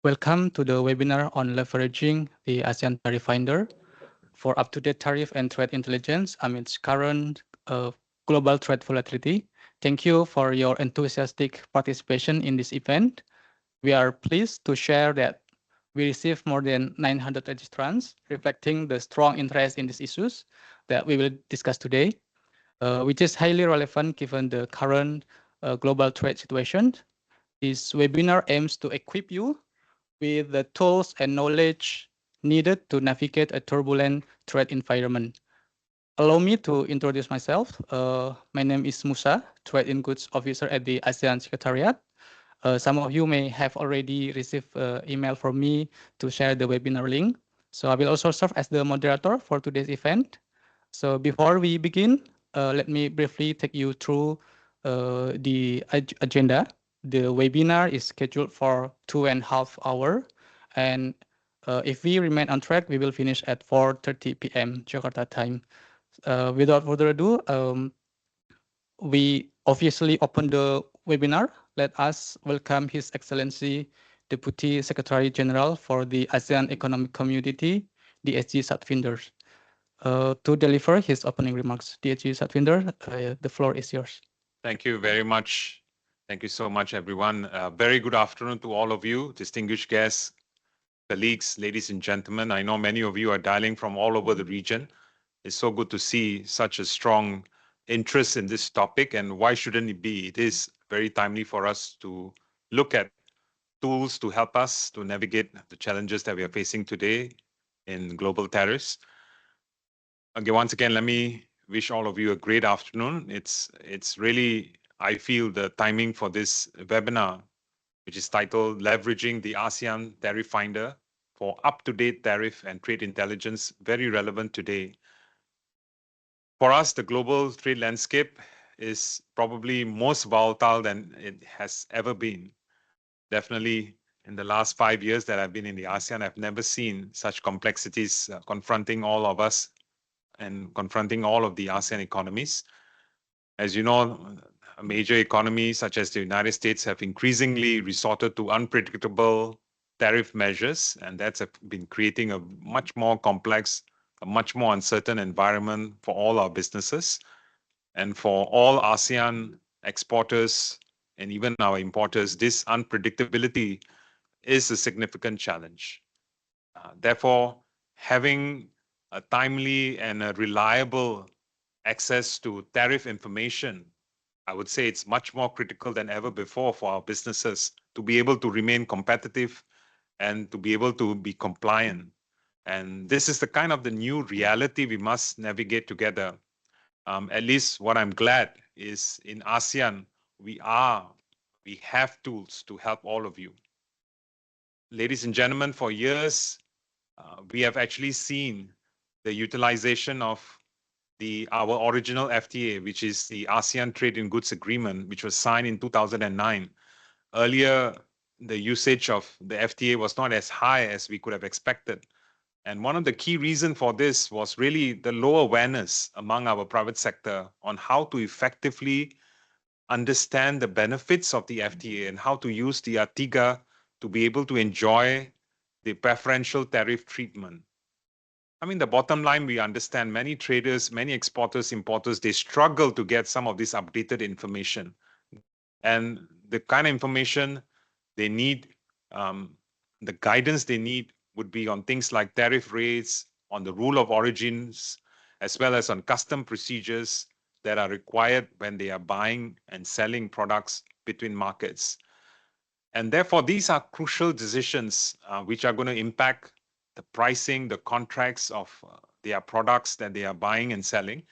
Welcome to the webinar on leveraging the ASEAN Tariff Finder for up-to-date tariff and trade intelligence amidst current global trade volatility. Thank you for your enthusiastic participation in this event. We are pleased to share that we received more than 900 registrants, reflecting the strong interest in these issues that we will discuss today, which is highly relevant given the current global trade situation. This webinar aims to equip you with the tools and knowledge needed to navigate a turbulent trade environment. Allow me to introduce myself. My name is Musa, Trade in Goods Officer at the ASEAN Secretariat. Some of you may have already received email from me to share the webinar link. So I will also serve as the moderator for today's event. So before we begin, let me briefly take you through the agenda. The webinar is scheduled for 2.5 hours. And if we remain on track, we will finish at 4:30 p.m. Jakarta time. Without further ado, we obviously open the webinar. Let us welcome His Excellency Deputy Secretary General for the ASEAN Economic Community, DSG Satvinder, to deliver his opening remarks. DSG Satvinder, the floor is yours. Thank you very much. Thank you so much, everyone. Very good afternoon to all of you, distinguished guests, colleagues, ladies and gentlemen. I know many of you are dialing from all over the region. It's so good to see such a strong interest in this topic. And why shouldn't it be? It is very timely for us to look at tools to help us to navigate the challenges that we are facing today in global tariffs. Okay, once again, let me wish all of you a great afternoon. It's really, I feel the timing for this webinar, which is titled Leveraging the ASEAN Tariff Finder for Up-to-Date Tariff and Trade Intelligence, very relevant today. For us, the global trade landscape is probably most volatile than it has ever been. Definitely in the last 5 years that I've been in the ASEAN, I've never seen such complexities confronting all of us and confronting all of the ASEAN economies. As you know, major economies such as the United States have increasingly resorted to unpredictable tariff measures, and that's been creating a much more complex, a much more uncertain environment for all our businesses. And for all ASEAN exporters and even our importers, this unpredictability is a significant challenge. Therefore, having a timely and a reliable access to tariff information, I would say it's much more critical than ever before for our businesses to be able to remain competitive and to be able to be compliant. And this is the kind of the new reality we must navigate together. At least what I'm glad is in ASEAN, we have tools to help all of you. Ladies and gentlemen, for years, we have actually seen the utilization of our original FTA, which is the ASEAN Trade in Goods Agreement, which was signed in 2009. Earlier, the usage of the FTA was not as high as we could have expected. And one of the key reasons for this was really the low awareness among our private sector on how to effectively understand the benefits of the FTA and how to use the ATIGA to be able to enjoy the preferential tariff treatment. I mean, the bottom line, we understand many traders, many exporters, importers, they struggle to get some of this updated information. And the kind of information they need, the guidance they need would be on things like tariff rates, on the rule of origins, as well as on custom procedures that are required when they are buying and selling products between markets. And therefore, these are crucial decisions which are going to impact the pricing, the contracts of their products that they are buying and selling.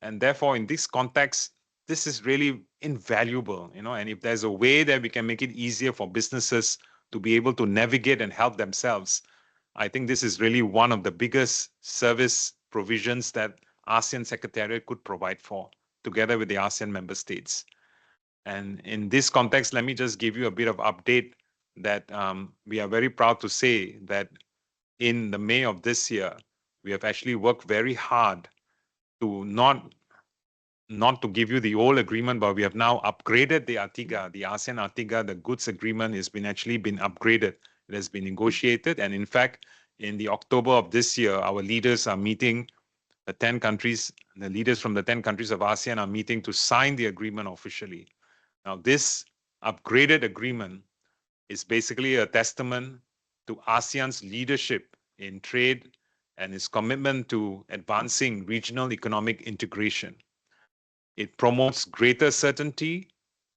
And therefore, in this context, this is really invaluable, and if there's a way that we can make it easier for businesses to be able to navigate and help themselves, I think this is really one of the biggest service provisions that ASEAN Secretariat could provide for, together with the ASEAN member states. And in this context, let me just give you a bit of update that we are very proud to say that in the May of this year, we have actually worked very hard to not to give you the old agreement, but we have now upgraded the ATIGA, the ASEAN ATIGA, the goods agreement has been upgraded It has been negotiated. And in fact, in the October of this year, our leaders are meeting the 10 countries, the leaders from the 10 countries of ASEAN are meeting to sign the agreement officially. Now, this upgraded agreement is basically a testament to ASEAN's leadership in trade and its commitment to advancing regional economic integration. It promotes greater certainty.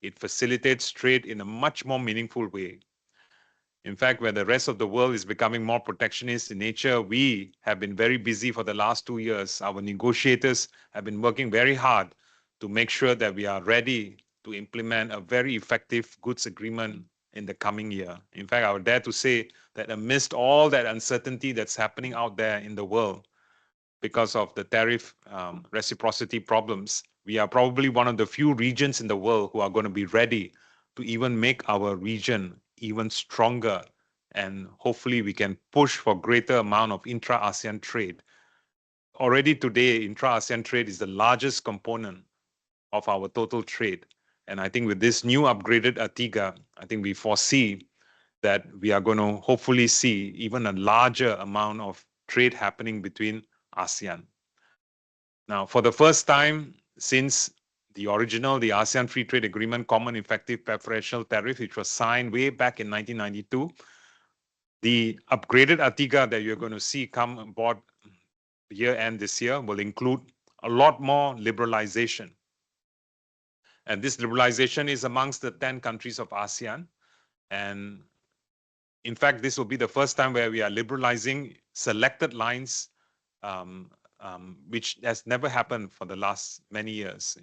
It facilitates trade in a much more meaningful way. In fact, where the rest of the world is becoming more protectionist in nature, we have been very busy for the last 2 years. Our negotiators have been working very hard to make sure that we are ready to implement a very effective goods agreement in the coming year. In fact, I would dare to say that amidst all that uncertainty that's happening out there in the world because of the tariff reciprocity problems, we are probably one of the few regions in the world who are going to be ready to even make our region even stronger. And hopefully we can push for greater amount of intra-ASEAN trade. Already today, intra-ASEAN trade is the largest component of our total trade. And I think with this new upgraded ATIGA, I think we foresee that we are going to hopefully see even a larger amount of trade happening between ASEAN. Now, for the first time since the ASEAN Free Trade Agreement Common Effective Preferential Tariff, which was signed way back in 1992, the upgraded ATIGA that you're going to see come aboard year end this year will include a lot more liberalization. And this liberalization is amongst the 10 countries of ASEAN. And in fact, this will be the first time where we are liberalizing selected lines, which has never happened for the last many years.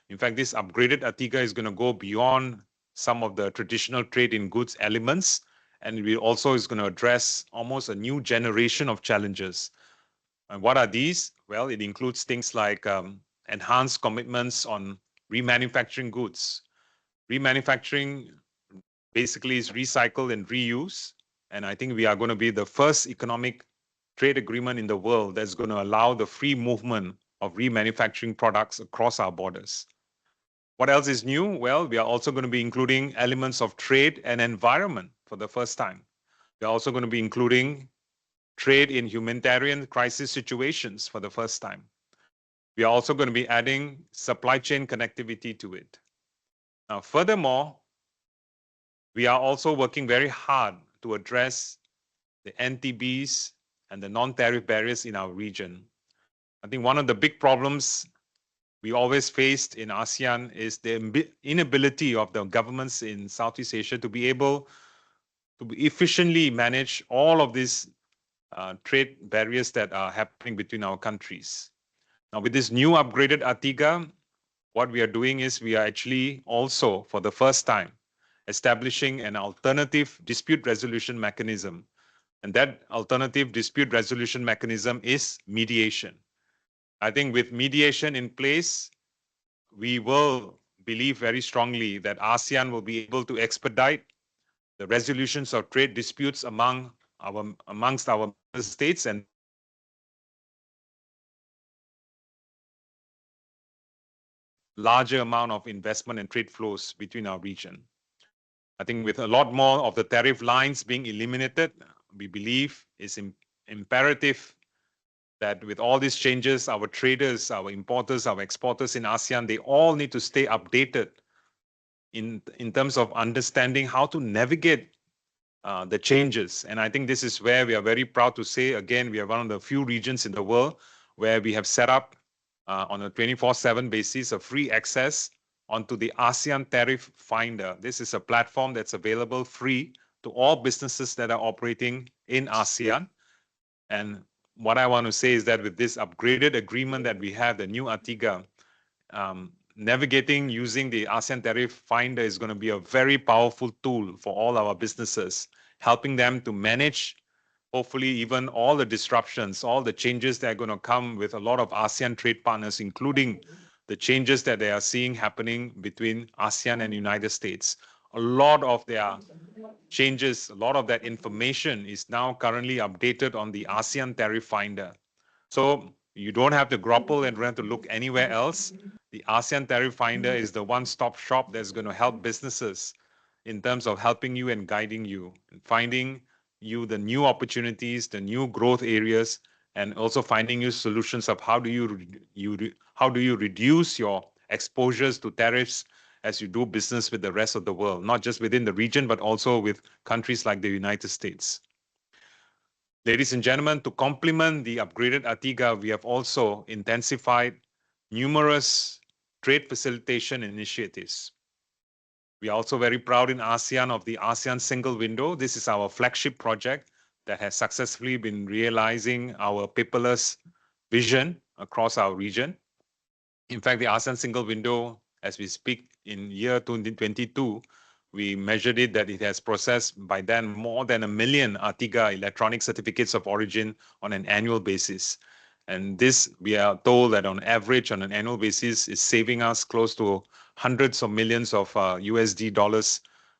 In fact, this upgraded ATIGA is going to go beyond some of the traditional trade in goods elements, and it also is going to address almost a new generation of challenges. And what are these? Well, it includes things like enhanced commitments on remanufacturing goods. Remanufacturing basically is recycle and reuse. And I think we are going to be the first economic trade agreement in the world that's going to allow the free movement of remanufacturing products across our borders. What else is new? Well, we are also going to be including elements of trade and environment for the first time. We are also going to be including trade in humanitarian crisis situations for the first time. We are also going to be adding supply chain connectivity to it. Now, furthermore, we are also working very hard to address the NTBs and the non-tariff barriers in our region. I think one of the big problems we always faced in ASEAN is the inability of the governments in Southeast Asia to be able to efficiently manage all of these trade barriers that are happening between our countries. Now, with this new upgraded ATIGA, what we are doing is we are actually also, for the first time, establishing an alternative dispute resolution mechanism. And that alternative dispute resolution mechanism is mediation. I think with mediation in place, we will believe very strongly that ASEAN will be able to expedite the resolutions of trade disputes amongst our states and larger amount of investment and trade flows between our region. I think with a lot more of the tariff lines being eliminated, we believe it's imperative that with all these changes, our traders, our importers, our exporters in ASEAN, they all need to stay updated in terms of understanding how to navigate the changes. And I think this is where we are very proud to say, again, we are one of the few regions in the world where we have set up on a 24/7 basis a free access onto the ASEAN Tariff Finder. This is a platform that's available free to all businesses that are operating in ASEAN. And what I want to say is that with this upgraded agreement that we have, the new ATIGA, navigating using the ASEAN Tariff Finder is going to be a very powerful tool for all our businesses, helping them to manage, hopefully, even all the disruptions, all the changes that are going to come with a lot of ASEAN trade partners, including the changes that they are seeing happening between ASEAN and United States. A lot of their changes, a lot of that information is now currently updated on the ASEAN Tariff Finder. So you don't have to grapple and don't have to look anywhere else. The ASEAN Tariff Finder is the one-stop shop that's going to help businesses in terms of helping you and guiding you, and finding you the new opportunities, the new growth areas, and also finding you solutions of how do you reduce your exposures to tariffs as you do business with the rest of the world, not just within the region, but also with countries like the United States. Ladies and gentlemen, to complement the upgraded Artiga, we have also intensified numerous trade facilitation initiatives. We are also very proud in ASEAN of the ASEAN Single Window. This is our flagship project that has successfully been realizing our paperless vision across our region. In fact, the ASEAN Single Window, as we speak in year 2022, we measured it that it has processed by then more than 1 million Artiga electronic certificates of origin on an annual basis. And this, we are told that on average, on an annual basis, is saving us close to hundreds of millions of USD dollars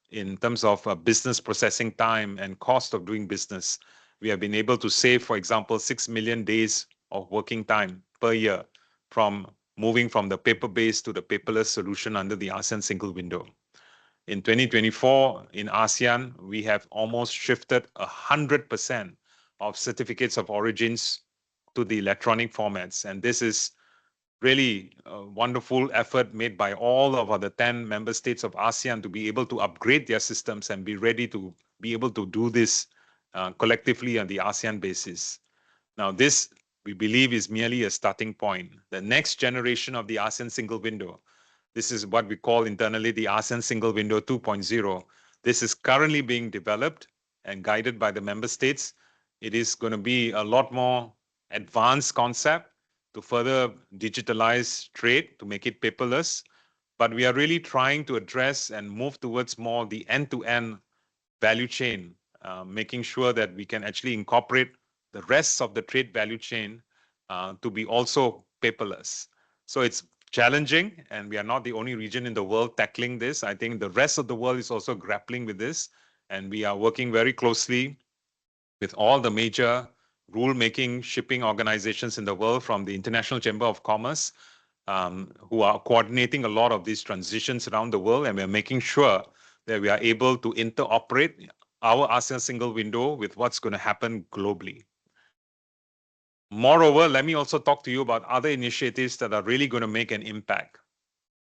in terms of business processing time and cost of doing business. We have been able to save, for example, 6 million days of working time per year from moving from the paper-based to the paperless solution under the ASEAN Single Window. In 2024, in ASEAN, we have almost shifted 100% of certificates of origins to the electronic formats. And this is really a wonderful effort made by all of the 10 member states of ASEAN to be able to upgrade their systems and be ready to be able to do this collectively on the ASEAN basis. Now, this, we believe, is merely a starting point. The next generation of the ASEAN Single Window, this is what we call internally the ASEAN Single Window 2.0. This is currently being developed and guided by the member states. It is going to be a lot more advanced concept to further digitalize trade, to make it paperless. But we are really trying to address and move towards more the end-to-end value chain, making sure that we can actually incorporate the rest of the trade value chain to be also paperless. So it's challenging, and we are not the only region in the world tackling this. I think the rest of the world is also grappling with this, and we are working very closely with all the major rule-making shipping organizations in the world, from the International Chamber of Commerce, who are coordinating a lot of these transitions around the world, and we're making sure that we are able to interoperate our ASEAN Single Window with what's going to happen globally. Moreover, let me also talk to you about other initiatives that are really going to make an impact.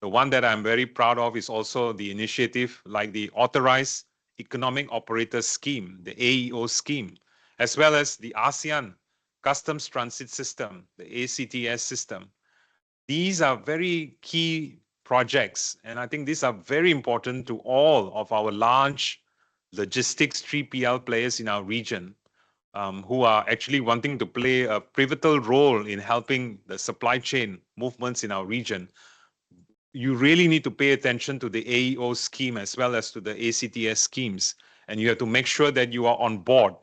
The one that I'm very proud of is also the initiative like the Authorized Economic Operator Scheme, the AEO scheme, as well as the ASEAN Customs Transit System, the ACTS system. These are very key projects, and I think these are very important to all of our large logistics 3PL players in our region, who are actually wanting to play a pivotal role in helping the supply chain movements in our region. You really need to pay attention to the AEO scheme as well as to the ACTS schemes, and you have to make sure that you are on board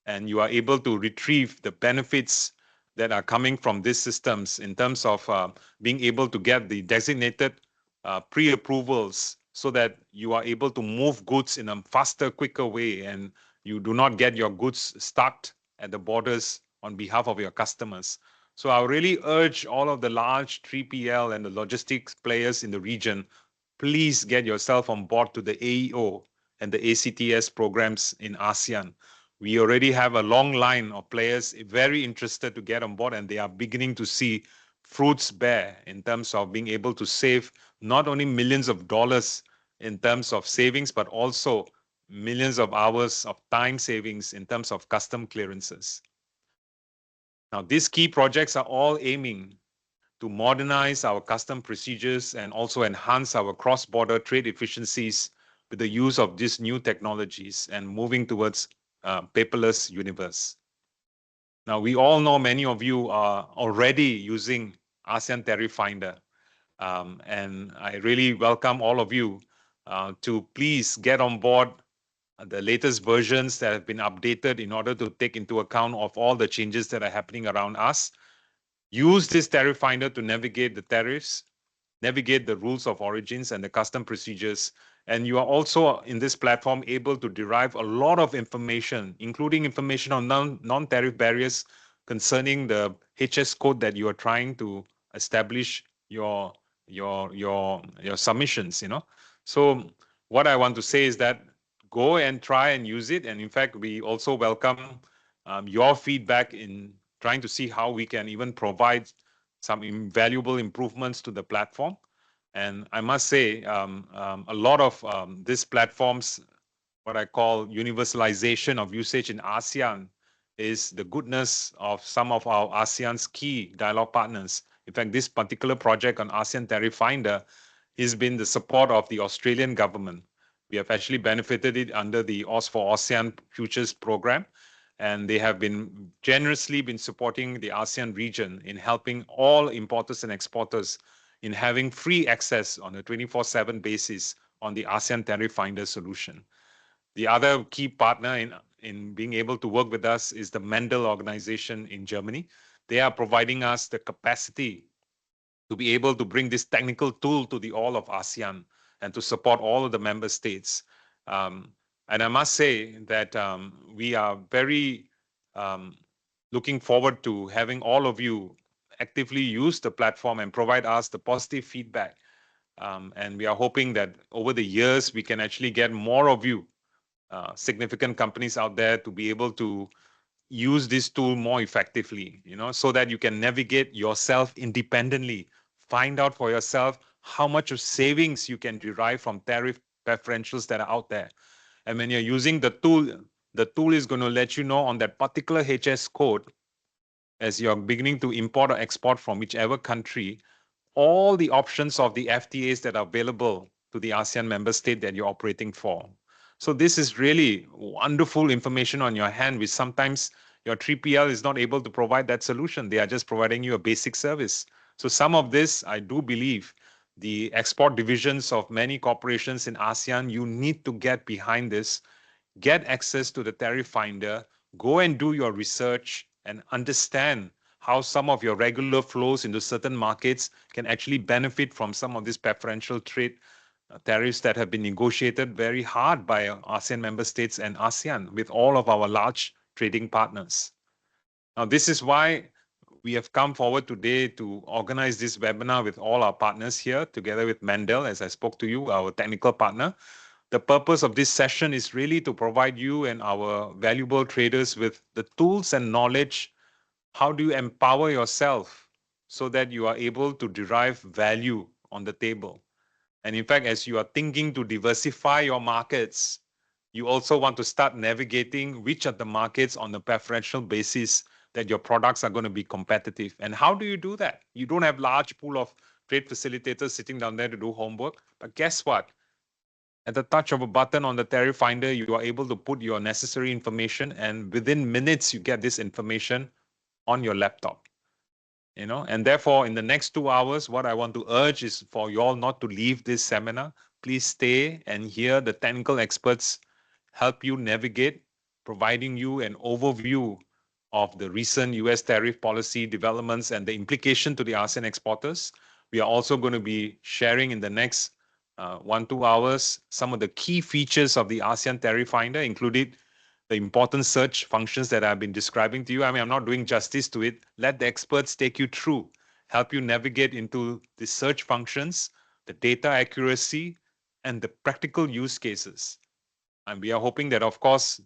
and you are able to retrieve the benefits that are coming from these systems in terms of being able to get the designated pre-approvals so that you are able to move goods in a faster, quicker way, and you do not get your goods stuck at the borders on behalf of your customers. So I really urge all of the large 3PL and the logistics players in the region, please get yourself on board to the AEO and the ACTS programs in ASEAN. We already have a long line of players very interested to get on board, and they are beginning to see fruits bear in terms of being able to save not only millions of dollars in terms of savings, but also millions of hours of time savings in terms of custom clearances. Now, these key projects are all aiming to modernize our custom procedures and also enhance our cross-border trade efficiencies with the use of these new technologies and moving towards paperless universe. Now, we all know many of you are already using ASEAN Tariff Finder, and I really welcome all of you to please get on board the latest versions that have been updated in order to take into account of all the changes that are happening around us. Use this Tariff Finder to navigate the tariffs, navigate the rules of origins and the custom procedures. And you are also in this platform able to derive a lot of information, including information on non-tariff barriers concerning the HS code that you are trying to establish your submissions, So what I want to say is that go and try and use it. And in fact, we also welcome your feedback in trying to see how we can even provide some invaluable improvements to the platform. And I must say, a lot of these platforms, what I call universalization of usage in ASEAN, is the goodness of some of our ASEAN's key dialogue partners. In fact, this particular project on ASEAN Tariff Finder has been the support of the Australian government. We have actually benefited it under the Aus for ASEAN Futures program, and they have been generously been supporting the ASEAN region in helping all importers and exporters in having free access on a 24/7 basis on the ASEAN Tariff Finder solution. The other key partner in being able to work with us is the Mendel organization in Germany. They are providing us the capacity to be able to bring this technical tool to the all of ASEAN and to support all of the member states. And I must say that we are very um, looking forward to having all of you actively use the platform and provide us the positive feedback. And we are hoping that over the years, we can actually get more of you, significant companies out there, to be able to use this tool more effectively, so that you can navigate yourself independently, find out for yourself how much of savings you can derive from tariff preferentials that are out there. And when you're using the tool is going to let you know on that particular HS code as you're beginning to import or export from whichever country, all the options of the FTAs that are available to the ASEAN member state that you're operating for. So this is really wonderful information on your hand, which sometimes your 3PL is not able to provide that solution. They are just providing you a basic service. So some of this, I do believe, the export divisions of many corporations in ASEAN, you need to get behind this, get access to the tariff finder, go and do your research and understand how some of your regular flows into certain markets can actually benefit from some of these preferential trade tariffs that have been negotiated very hard by ASEAN member states and ASEAN with all of our large trading partners. Now, this is why we have come forward today to organize this webinar with all our partners here, together with Mendel, as I spoke to you, our technical partner. The purpose of this session is really to provide you and our valuable traders with the tools and knowledge. How do you empower yourself so that you are able to derive value on the table? And in fact, as you are thinking to diversify your markets, you also want to start navigating which are the markets on a preferential basis that your products are going to be competitive. And how do you do that? You don't have large pool of trade facilitators sitting down there to do homework. But guess what? At the touch of a button on the tariff finder, you are able to put your necessary information, and within minutes, you get this information on your laptop. And therefore, in the next 2 hours, what I want to urge is for you all not to leave this seminar. Please stay and hear the technical experts help you navigate, providing you an overview of the recent US tariff policy developments and the implication to the ASEAN exporters. We are also going to be sharing in the next 1-2 hours some of the key features of the ASEAN Tariff Finder, including the important search functions that I've been describing to you. I mean, I'm not doing justice to it. Let the experts take you through, help you navigate into the search functions, the data accuracy, and the practical use cases. And we are hoping that, of course,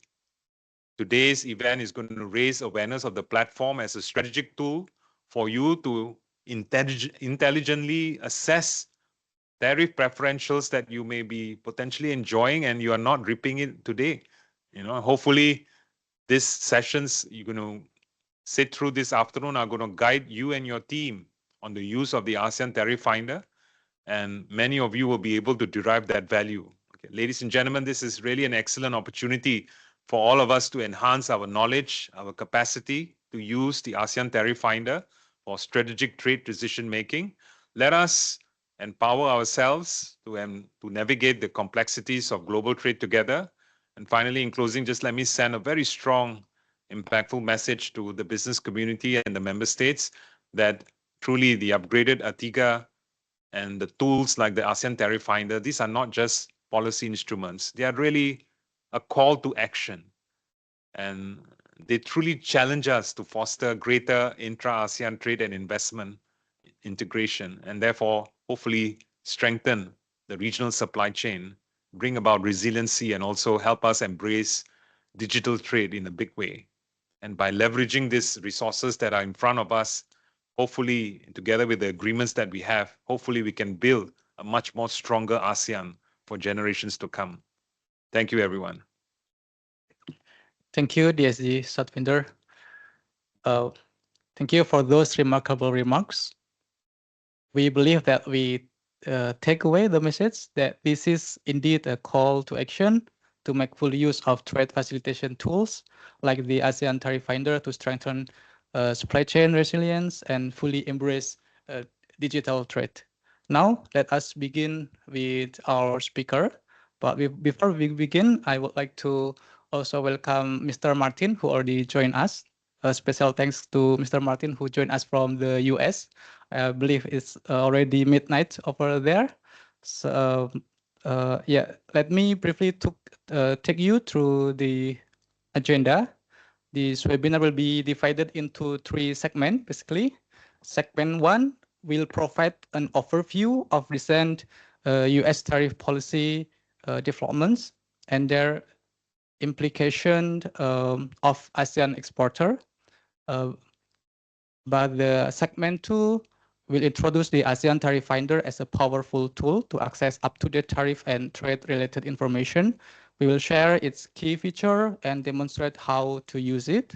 today's event is going to raise awareness of the platform as a strategic tool for you to intelligently assess tariff preferentials that you may be potentially enjoying and you are not reaping it today. Hopefully these sessions you're going to sit through this afternoon are going to guide you and your team on the use of the ASEAN Tariff Finder, and many of you will be able to derive that value. Okay. Ladies and gentlemen, this is really an excellent opportunity for all of us to enhance our knowledge, our capacity to use the ASEAN Tariff Finder for strategic trade decision making. Let us empower ourselves to navigate the complexities of global trade together. And finally, in closing, just let me send a very strong, impactful message to the business community and the member states that truly the upgraded ATIGA and the tools like the ASEAN Tariff Finder, these are not just policy instruments. They are really a call to action. And they truly challenge us to foster greater intra-ASEAN trade and investment integration, and therefore hopefully strengthen the regional supply chain bring about resiliency and also help us embrace digital trade in a big way. And by leveraging these resources that are in front of us, hopefully, together with the agreements that we have, hopefully we can build a much more stronger ASEAN for generations to come. Thank you, everyone. Thank you, DSG Satvinder. Thank you for those remarkable remarks. We believe that we take away the message that this is indeed a call to action to make full use of trade facilitation tools like the ASEAN Tariff Finder to strengthen supply chain resilience and fully embrace digital trade. Now, let us begin with our speaker. But before we begin, I would like to also welcome Mr. Martin, who already joined us. A special thanks to Mr. Martin, who joined us from the US. I believe it's already midnight over there. So, yeah, let me briefly take you through the agenda. This webinar will be divided into 3 segments, basically. Segment 1 will provide an overview of recent US tariff policy developments and their implication of ASEAN exporter. But the segment 2 will introduce the ASEAN Tariff Finder as a powerful tool to access up-to-date tariff and trade-related information. We will share its key feature and demonstrate how to use it.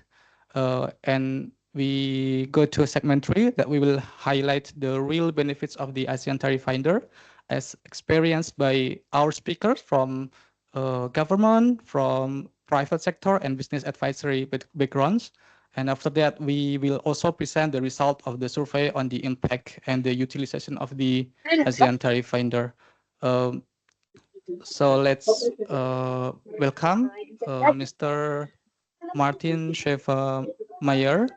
And we go to segment 3 that we will highlight the real benefits of the ASEAN Tariff Finder as experienced by our speakers from government, from private sector and business advisory backgrounds. And after that, we will also present the result of the survey on the impact and the utilization of the ASEAN Tariff Finder. So let's welcome Mr. Martin Schäfer-Mayer.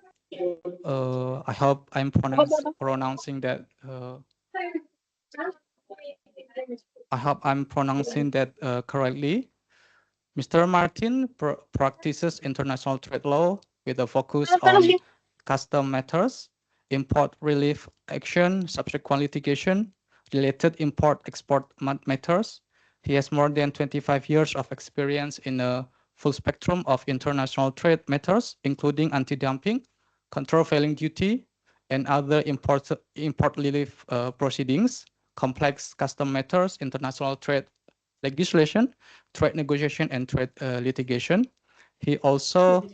I hope I'm pronouncing that. I hope I'm pronouncing that correctly. Mr. Martin practices international trade law with a focus on custom matters, import relief action, subsequent litigation, related import-export matters. He has more than 25 years of experience in a full spectrum of international trade matters, including anti-dumping, countervailing duty, and other import relief proceedings, complex custom matters, international trade legislation, trade negotiation, and trade litigation. He also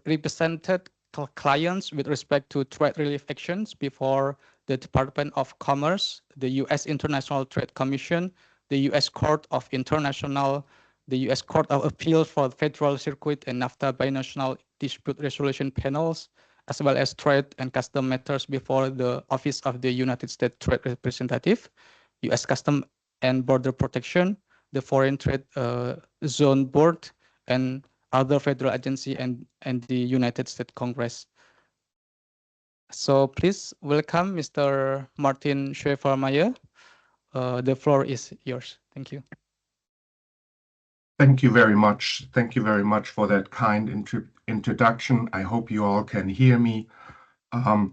represented clients with respect to trade relief actions before the Department of Commerce, the U.S. International Trade Commission, the U.S. Court of the U.S. Court of Appeals for the Federal Circuit and NAFTA binational dispute resolution panels, as well as trade and custom matters before the Office of the United States Trade Representative, U.S. Custom and Border Protection, the Foreign Trade Zone Board, and other federal agency and the United States Congress. So please welcome Mr. Martin Schäfer-Mayer. The floor is yours. Thank you. Thank you very much. Thank you very much for that kind introduction. I hope you all can hear me. I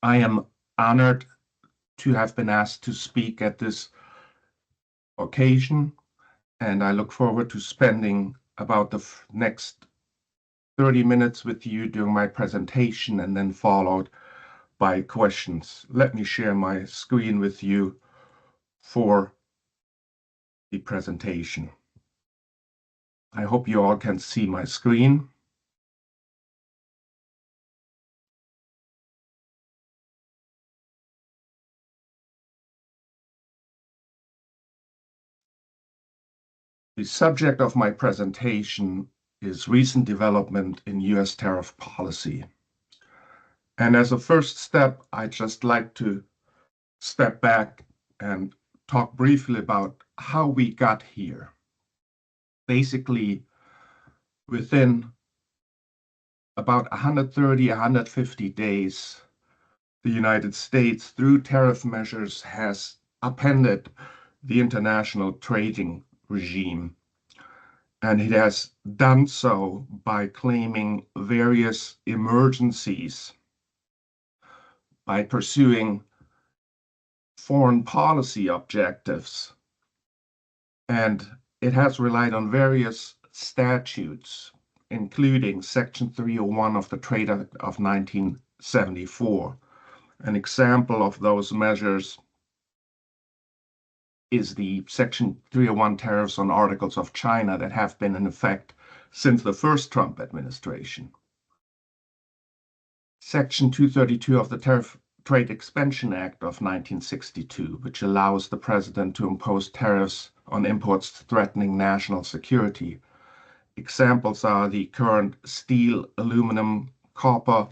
am honored to have been asked to speak at this occasion, and I look forward to spending about the next 30 minutes with you during my presentation and then followed by questions. Let me share my screen with you for the presentation. I hope you all can see my screen. The subject of my presentation is recent development in US tariff policy. And as a first step, I'd just like to step back and talk briefly about how we got here. Basically, within about 130, 150 days, the United States, through tariff measures, has upended the international trading regime. And it has done so by claiming various emergencies, by pursuing foreign policy objectives, and it has relied on various statutes, including Section 301 of the Trade Act of 1974. An example of those measures is the Section 301 tariffs on articles of China that have been in effect since the first Trump administration. Section 232 of the Trade Expansion Act of 1962, which allows the president to impose tariffs on imports threatening national security. Examples are the current steel, aluminum, copper,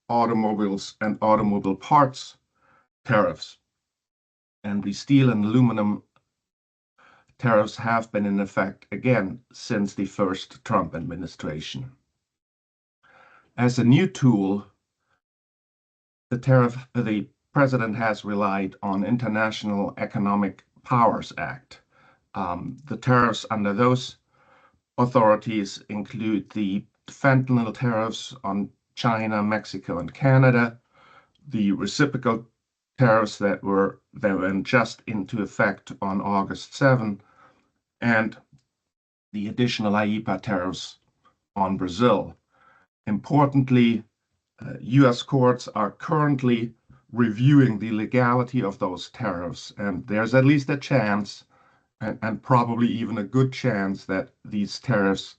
automobiles, and automobile parts tariffs. And the steel and aluminum tariffs have been in effect again since the first Trump administration. As a new tool, the president has relied on International Economic Powers Act. The tariffs under those authorities include the fentanyl tariffs on China, Mexico, and Canada, the reciprocal tariffs that went just into effect on August 7, and the additional IEEPA tariffs on Brazil. Importantly, U.S. courts are currently reviewing the legality of those tariffs, and there's at least a chance, and probably even a good chance, that these tariffs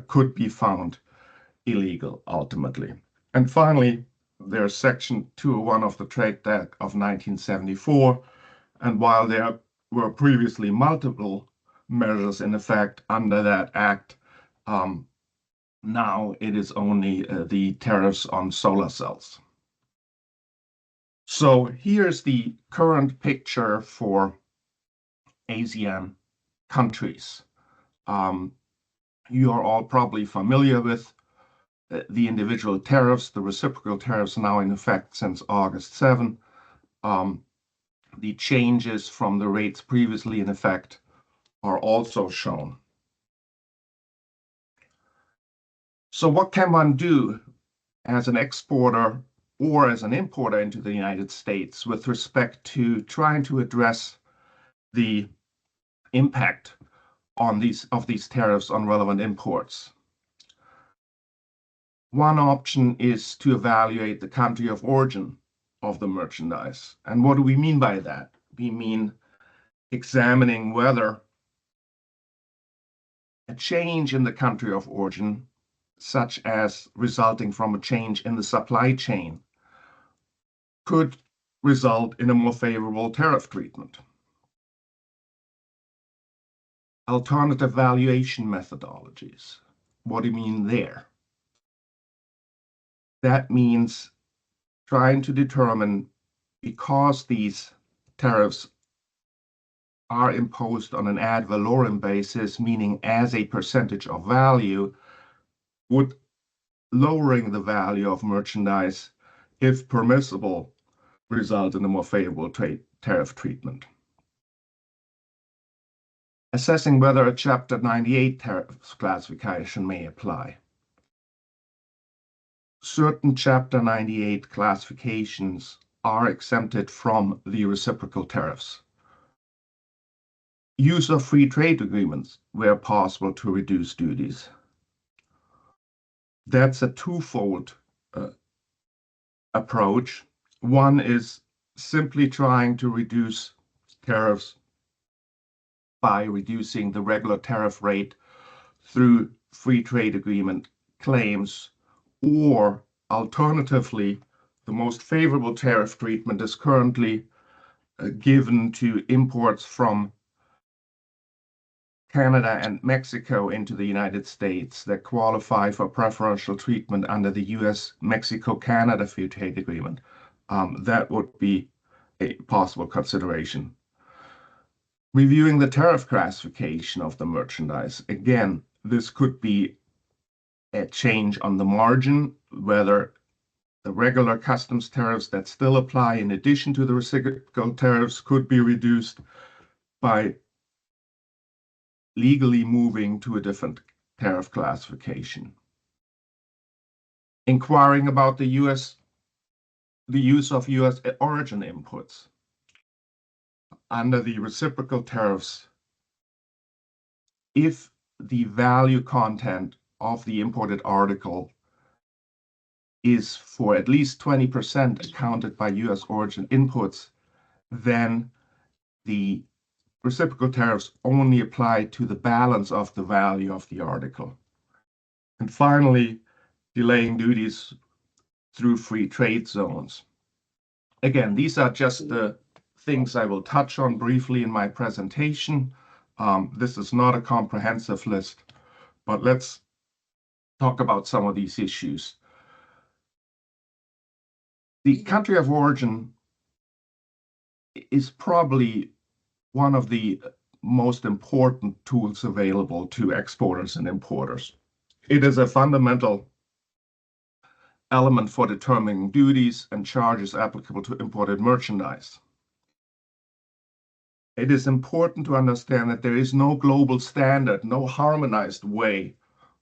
could be found illegal ultimately. And finally, there's Section 201 of the Trade Act of 1974, and while there were previously multiple measures in effect under that act, now it is only the tariffs on solar cells. So here's the current picture for ASEAN countries. You are all probably familiar with the individual tariffs, the reciprocal tariffs now in effect since August 7. The changes from the rates previously in effect are also shown. So what can one do as an exporter or as an importer into the United States with respect to trying to address the impact of these tariffs on relevant imports? One option is to evaluate the country of origin of the merchandise. And what do we mean by that? We mean examining whether a change in the country of origin, such as resulting from a change in the supply chain, could result in a more favorable tariff treatment. Alternative valuation methodologies. What do you mean there? That means trying to determine, because these tariffs are imposed on an ad valorem basis, meaning as a percentage of value, would lowering the value of merchandise, if permissible, result in a more favorable tariff treatment. Assessing whether a Chapter 98 tariff classification may apply. Certain Chapter 98 classifications are exempted from the reciprocal tariffs. Use of free trade agreements where possible to reduce duties. That's a twofold approach. One is simply trying to reduce tariffs by reducing the regular tariff rate through free trade agreement claims, or alternatively, the most favorable tariff treatment is currently given to imports from Canada and Mexico into the United States that qualify for preferential treatment under the US-Mexico-Canada Free Trade Agreement. That would be a possible consideration. Reviewing the tariff classification of the merchandise. Again, this could be a change on the margin, whether the regular customs tariffs that still apply in addition to the reciprocal tariffs could be reduced by legally moving to a different tariff classification. Inquiring about the use of US origin inputs. under the reciprocal tariffs, if the value content of the imported article is for at least 20% accounted by US origin inputs, then the reciprocal tariffs only apply to the balance of the value of the article. And finally, delaying duties through free trade zones. Again, these are just the things I will touch on briefly in my presentation. This is not a comprehensive list, but let's talk about some of these issues. The country of origin is probably one of the most important tools available to exporters and importers. It is a fundamental element for determining duties and charges applicable to imported merchandise. It is important to understand that there is no global standard, no harmonized way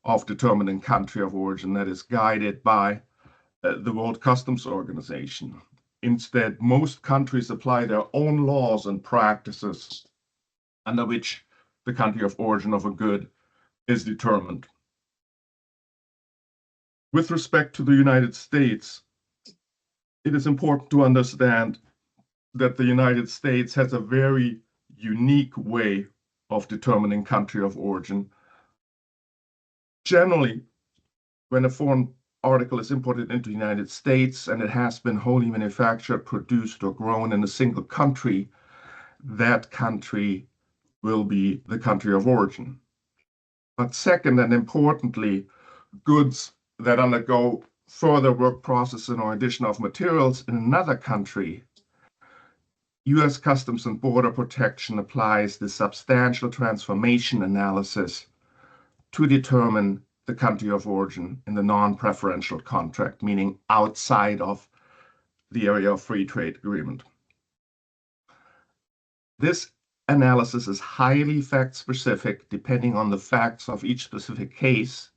of determining country of origin that is guided by the World Customs Organization. Instead, most countries apply their own laws and practices under which the country of origin of a good is determined. With respect to the United States, it is important to understand that the United States has a very unique way of determining country of origin. Generally, when a foreign article is imported into the United States and it has been wholly manufactured, produced, or grown in a single country, that country will be the country of origin. But second, and importantly, goods that undergo further work processing or addition of materials in another country, US Customs and Border Protection applies the substantial transformation analysis to determine the country of origin in the non-preferential contract, meaning outside of the area of free trade agreement. This analysis is highly fact-specific, depending on the facts of each specific case,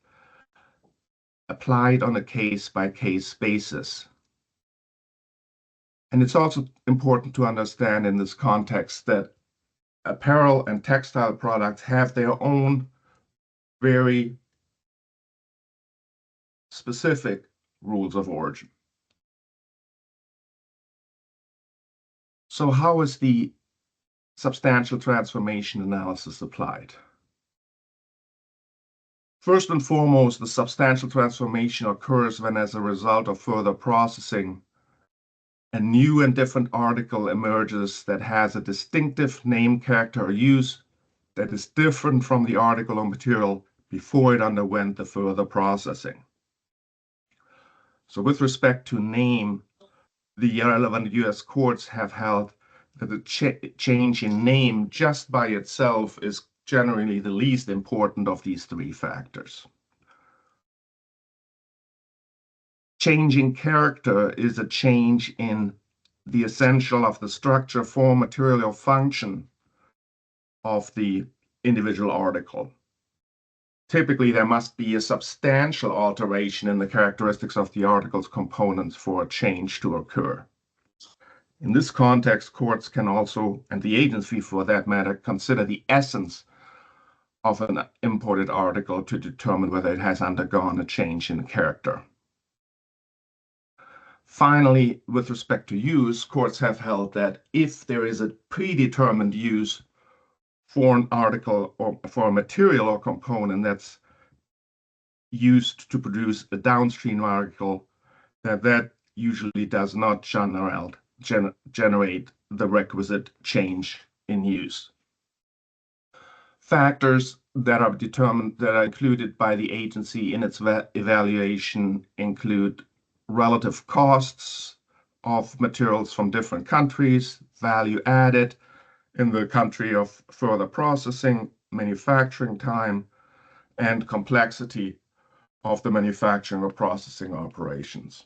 applied on a case-by-case basis. And it's also important to understand in this context that apparel and textile products have their own very specific rules of origin. So how is the substantial transformation analysis applied? First and foremost, the substantial transformation occurs when, as a result of further processing, a new and different article emerges that has a distinctive name, character, or use that is different from the article or material before it underwent the further processing. So with respect to name, the relevant US courts have held that the change in name just by itself is generally the least important of these three factors. Changing character is a change in the essential of the structure, form, material, or function of the individual article. Typically, there must be a substantial alteration in the characteristics of the article's components for a change to occur. In this context, courts can also, and the agency for that matter, consider the essence of an imported article to determine whether it has undergone a change in character. Finally, with respect to use, courts have held that if there is a predetermined use for an article or for a material or component that's used to produce a downstream article, that usually does not generate the requisite change in use. Factors that are included by the agency in its evaluation include relative costs of materials from different countries, value added in the country of further processing, manufacturing time, and complexity of the manufacturing or processing operations.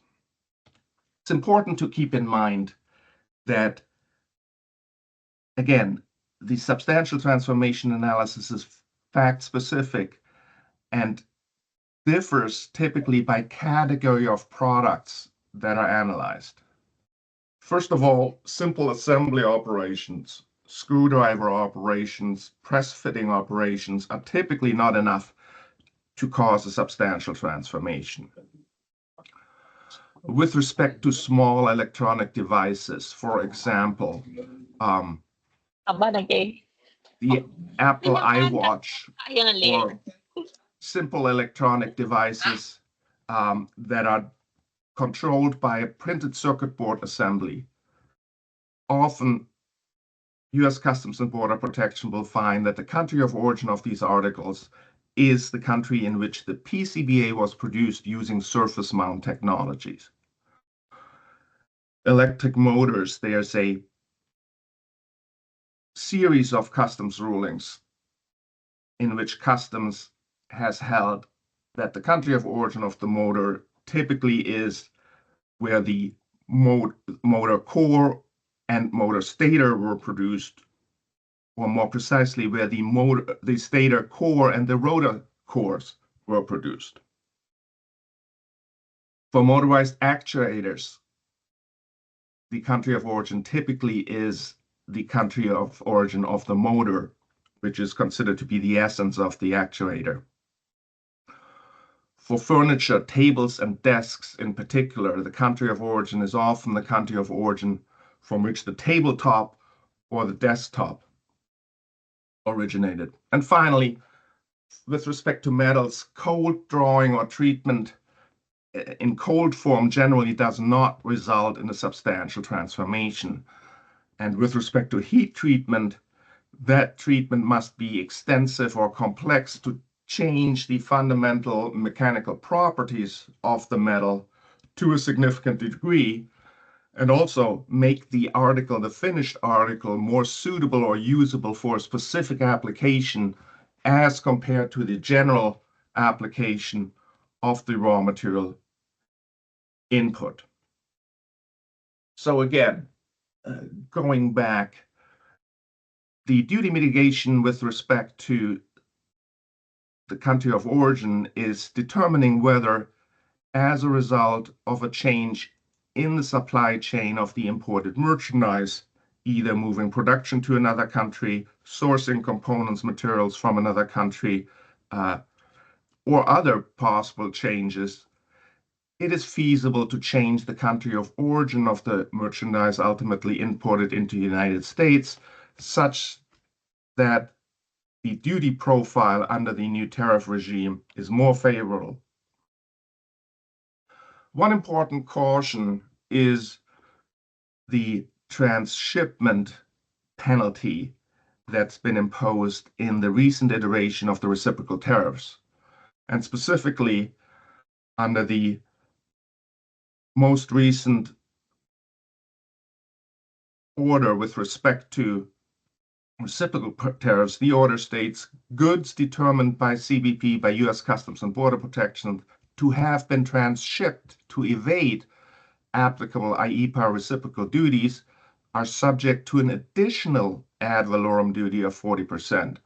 It's important to keep in mind that, again, the substantial transformation analysis is fact-specific and differs typically by category of products that are analyzed. First of all, simple assembly operations, screwdriver operations, press fitting operations are typically not enough to cause a substantial transformation. With respect to small electronic devices, for example, the Apple iWatch or simple electronic devices that are controlled by a printed circuit board assembly. Often, US Customs and Border Protection will find that the country of origin of these articles is the country in which the PCBA was produced using surface mount technologies. Electric motors, there's a series of customs rulings in which customs has held that the country of origin of the motor typically is where the motor core and motor stator were produced, or more precisely, where the stator core and the rotor cores were produced. For motorized actuators, the country of origin typically is the country of origin of the motor, which is considered to be the essence of the actuator. For furniture, tables, and desks in particular, the country of origin is often the country of origin from which the tabletop or the desktop originated. And finally, with respect to metals, cold drawing or treatment in cold form generally does not result in a substantial transformation. And with respect to heat treatment, that treatment must be extensive or complex to change the fundamental mechanical properties of the metal to a significant degree, and also make the article, the finished article, more suitable or usable for a specific application as compared to the general application of the raw material input. So again, going back, the duty mitigation with respect to the country of origin is determining whether, as a result of a change in the supply chain of the imported merchandise, either moving production to another country, sourcing components, materials from another country, or other possible changes, it is feasible to change the country of origin of the merchandise ultimately imported into the United States, such that the duty profile under the new tariff regime is more favorable. One important caution is the transshipment penalty that's been imposed in the recent iteration of the reciprocal tariffs, and specifically under the most recent order with respect to reciprocal tariffs. The order states goods determined by CBP, by US Customs and Border Protection, to have been transshipped to evade applicable IEEPA reciprocal duties are subject to an additional ad valorem duty of 40%.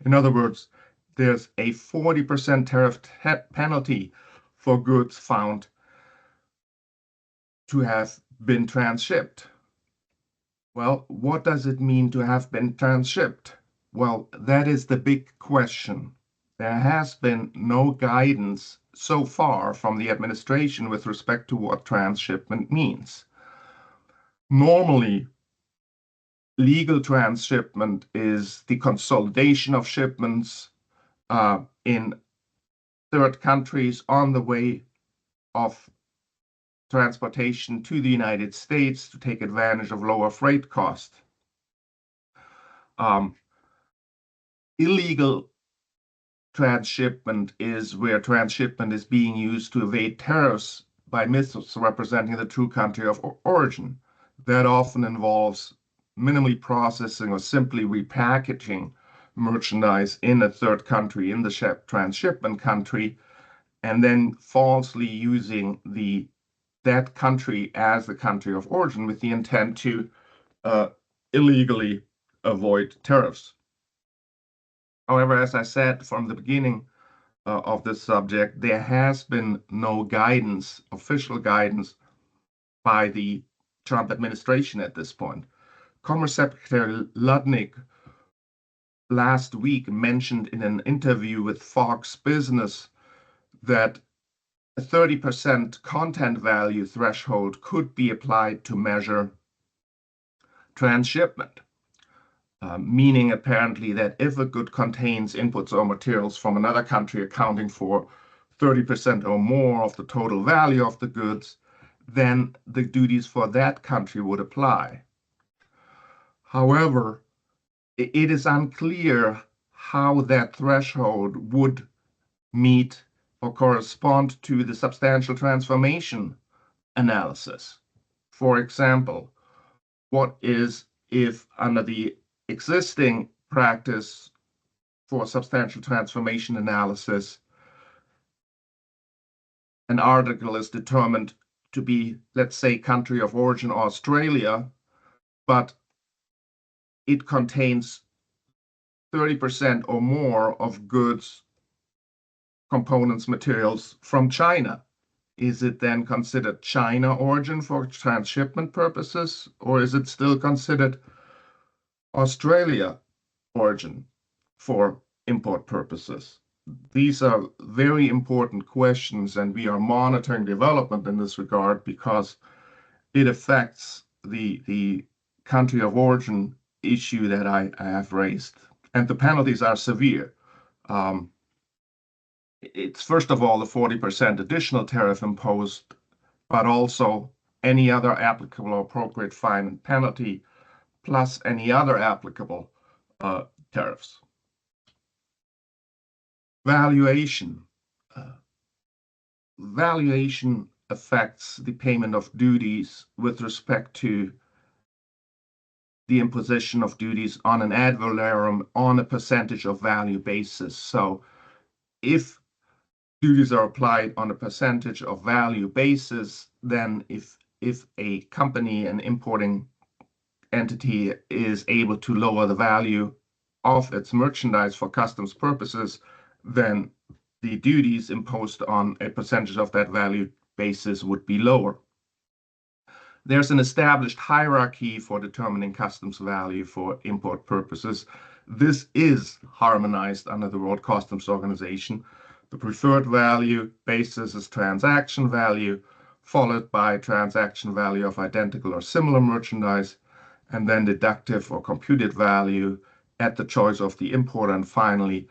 In other words, there's a 40% tariff penalty for goods found to have been transshipped. Well, what does it mean to have been transshipped? Well, that is the big question. There has been no guidance so far from the administration with respect to what transshipment means. Normally, legal transshipment is the consolidation of shipments in third countries on the way of transportation to the United States to take advantage of lower freight costs. Illegal transshipment is where transshipment is being used to evade tariffs by misrepresenting the true country of origin. That often involves minimally processing or simply repackaging merchandise in a third country, in the transshipment country, and then falsely using that country as the country of origin with the intent to illegally avoid tariffs. However, as I said from the beginning of this subject, there has been no guidance, official guidance, by the Trump administration at this point. Commerce Secretary Ludnick last week mentioned in an interview with Fox Business that a 30% content value threshold could be applied to measure transshipment, meaning apparently that if a good contains inputs or materials from another country accounting for 30% or more of the total value of the goods, then the duties for that country would apply. However, it is unclear how that threshold would meet or correspond to the substantial transformation analysis. For example, what is if under the existing practice for substantial transformation analysis, an article is determined to be, let's say, country of origin Australia, but it contains 30% or more of goods, components, materials from China. Is it then considered China origin for transshipment purposes, or is it still considered Australia origin for import purposes? These are very important questions, and we are monitoring development in this regard because it affects the country of origin issue that I have raised. And the penalties are severe. It's first of all the 40% additional tariff imposed, but also any other applicable or appropriate fine and penalty, plus any other applicable tariffs. Valuation. Valuation affects the payment of duties with respect to the imposition of duties on an ad valorem on a percentage of value basis. So if duties are applied on a percentage of value basis, then if a company, an importing entity, is able to lower the value of its merchandise for customs purposes, then the duties imposed on a percentage of that value basis would be lower. There's an established hierarchy for determining customs value for import purposes. This is harmonized under the World Customs Organization. The preferred value basis is transaction value, followed by transaction value of identical or similar merchandise, and then deductive or computed value at the choice of the importer, and finally,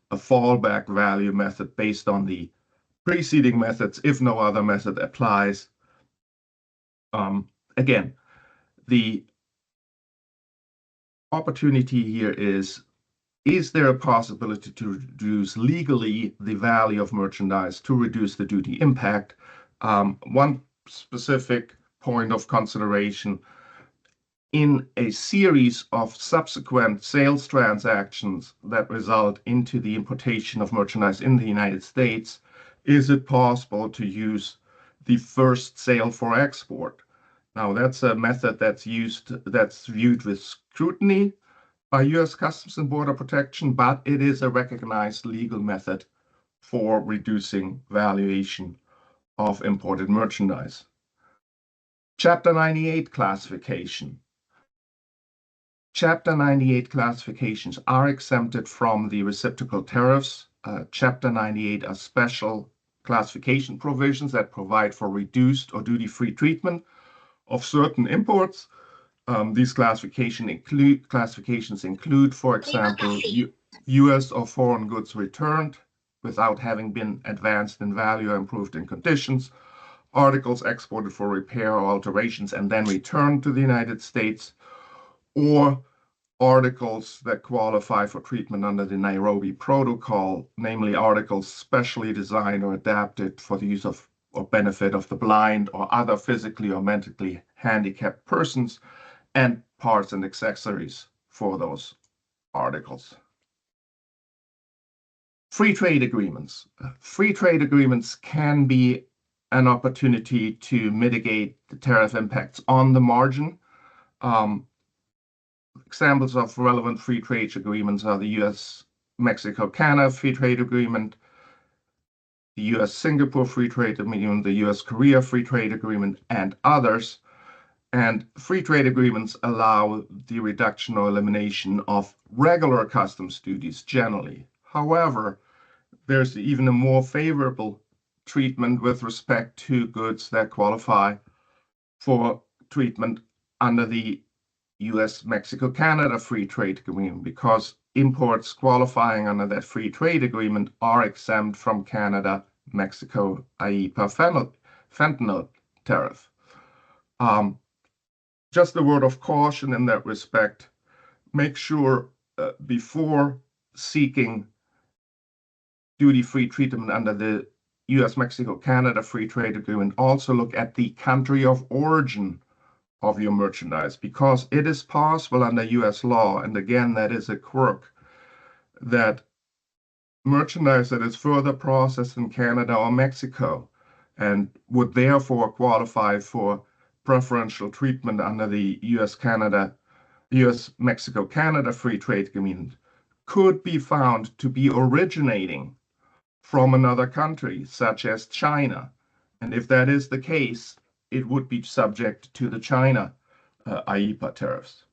a fallback value method based on the preceding methods if no other method applies. Again, the opportunity here is there a possibility to reduce legally the value of merchandise to reduce the duty impact? One specific point of consideration: in a series of subsequent sales transactions that result into the importation of merchandise in the United States, is it possible to use the first sale for export? Now, that's a method that's viewed with scrutiny by U.S. Customs and Border Protection, but it is a recognized legal method for reducing valuation of imported merchandise. Chapter 98 classification. Chapter 98 classifications are exempted from the reciprocal tariffs. Chapter 98 are special classification provisions that provide for reduced or duty-free treatment of certain imports. These classifications include, for example, U.S. or foreign goods returned without having been advanced in value or improved in conditions, articles exported for repair or alterations and then returned to the United States, or articles that qualify for treatment under the Nairobi Protocol, namely articles specially designed or adapted for the use of or benefit of the blind or other physically or mentally handicapped persons, and parts and accessories for those articles. Free trade agreements. Free trade agreements can be an opportunity to mitigate the tariff impacts on the margin. Examples of relevant free trade agreements are the U.S.-Mexico-Canada Free Trade Agreement, the U.S.-Singapore Free Trade Agreement, the U.S.-Korea Free Trade Agreement, and others. And free trade agreements allow the reduction or elimination of regular customs duties generally. However, there's even a more favorable treatment with respect to goods that qualify for treatment under the US-Mexico-Canada Free Trade Agreement, because imports qualifying under that free trade agreement are exempt from Canada-Mexico IEEPA fentanyl tariff. Just a word of caution in that respect, make sure before seeking duty-free treatment under the US-Mexico-Canada Free Trade Agreement, also look at the country of origin of your merchandise, because it is possible under US law, and again, that is a quirk, that merchandise that is further processed in Canada or Mexico and would therefore qualify for preferential treatment under the US-Mexico-Canada Free Trade Agreement could be found to be originating from another country, such as China. And if that is the case, it would be subject to the China IEEPA tariffs.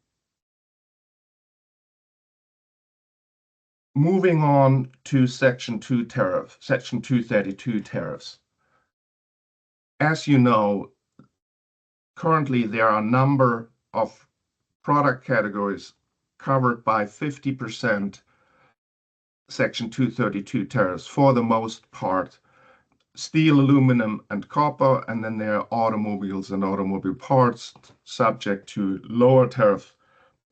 Moving on to Section 232 tariffs. As you know, currently there are a number of product categories covered by 50% Section 232 tariffs, for the most part steel, aluminum, and copper, and then there are automobiles and automobile parts subject to lower tariff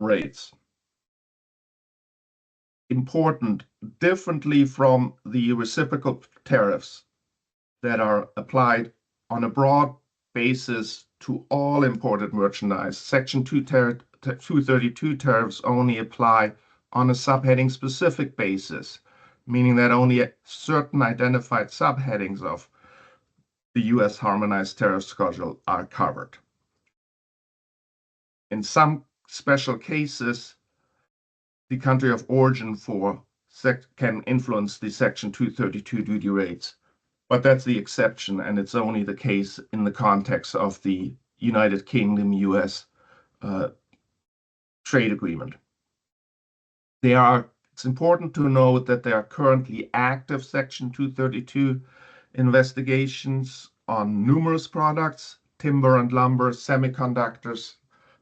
rates. Important, differently from the reciprocal tariffs that are applied on a broad basis to all imported merchandise, Section 232 tariffs only apply on a subheading specific basis, meaning that only certain identified subheadings of the US harmonized tariff schedule are covered. In some special cases, the country of origin can influence the Section 232 duty rates, but that's the exception, and it's only the case in the context of the United Kingdom US trade agreement. It's important to note that there are currently active Section 232 investigations on numerous products, timber and lumber, semiconductor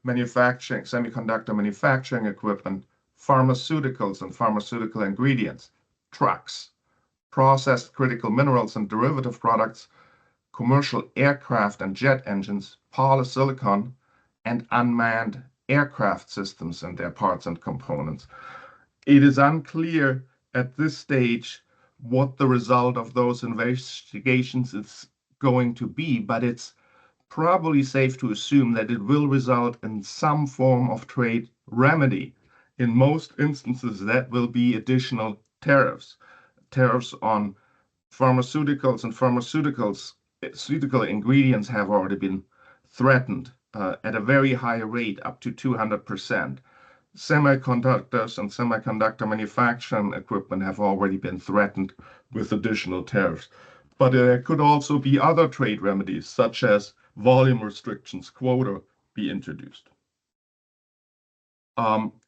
manufacturing equipment, pharmaceuticals and pharmaceutical ingredients, trucks, processed critical minerals and derivative products, commercial aircraft and jet engines, polysilicon, and unmanned aircraft systems and their parts and components. It is unclear at this stage what the result of those investigations is going to be, but it's probably safe to assume that it will result in some form of trade remedy. In most instances, that will be additional tariffs. Tariffs on pharmaceuticals and pharmaceutical ingredients have already been threatened at a very high rate, up to 200%. Semiconductors and semiconductor manufacturing equipment have already been threatened with additional tariffs. But there could also be other trade remedies, such as volume restrictions, quota, be introduced.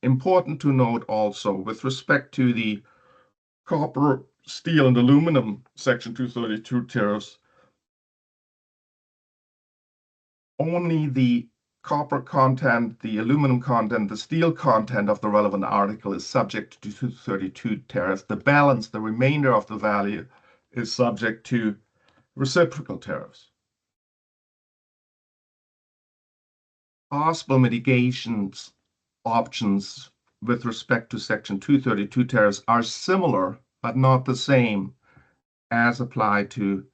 Important to note also, with respect to the copper, steel, and aluminum Section 232 tariffs, only the copper content, the aluminum content, the steel content of the relevant article is subject to 232 tariff. The balance, the remainder of the value, is subject to reciprocal tariffs. Possible mitigations options with respect to Section 232 tariffs are similar, but not the same as applied to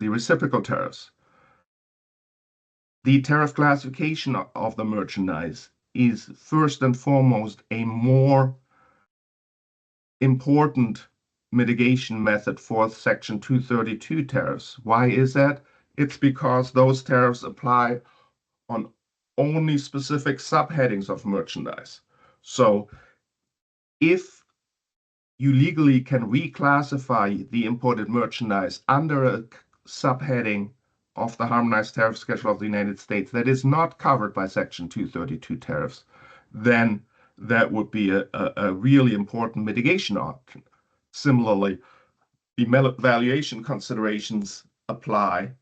the reciprocal tariffs. The tariff classification of the merchandise is first and foremost a more important mitigation method for Section 232 tariffs. Why is that? It's because those tariffs apply on only specific subheadings of merchandise. So if you legally can reclassify the imported merchandise under a subheading of the harmonized tariff schedule of the United States that is not covered by Section 232 tariffs, then that would be a really important mitigation option. Similarly, the valuation considerations apply.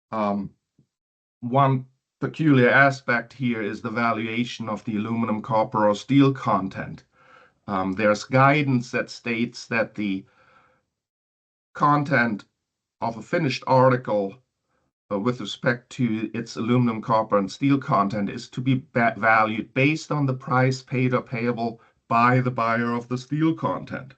One peculiar aspect here is the valuation of the aluminum, copper, or steel content. There's guidance that states that the content of a finished article with respect to its aluminum, copper, and steel content is to be valued based on the price paid or payable by the buyer of the steel content.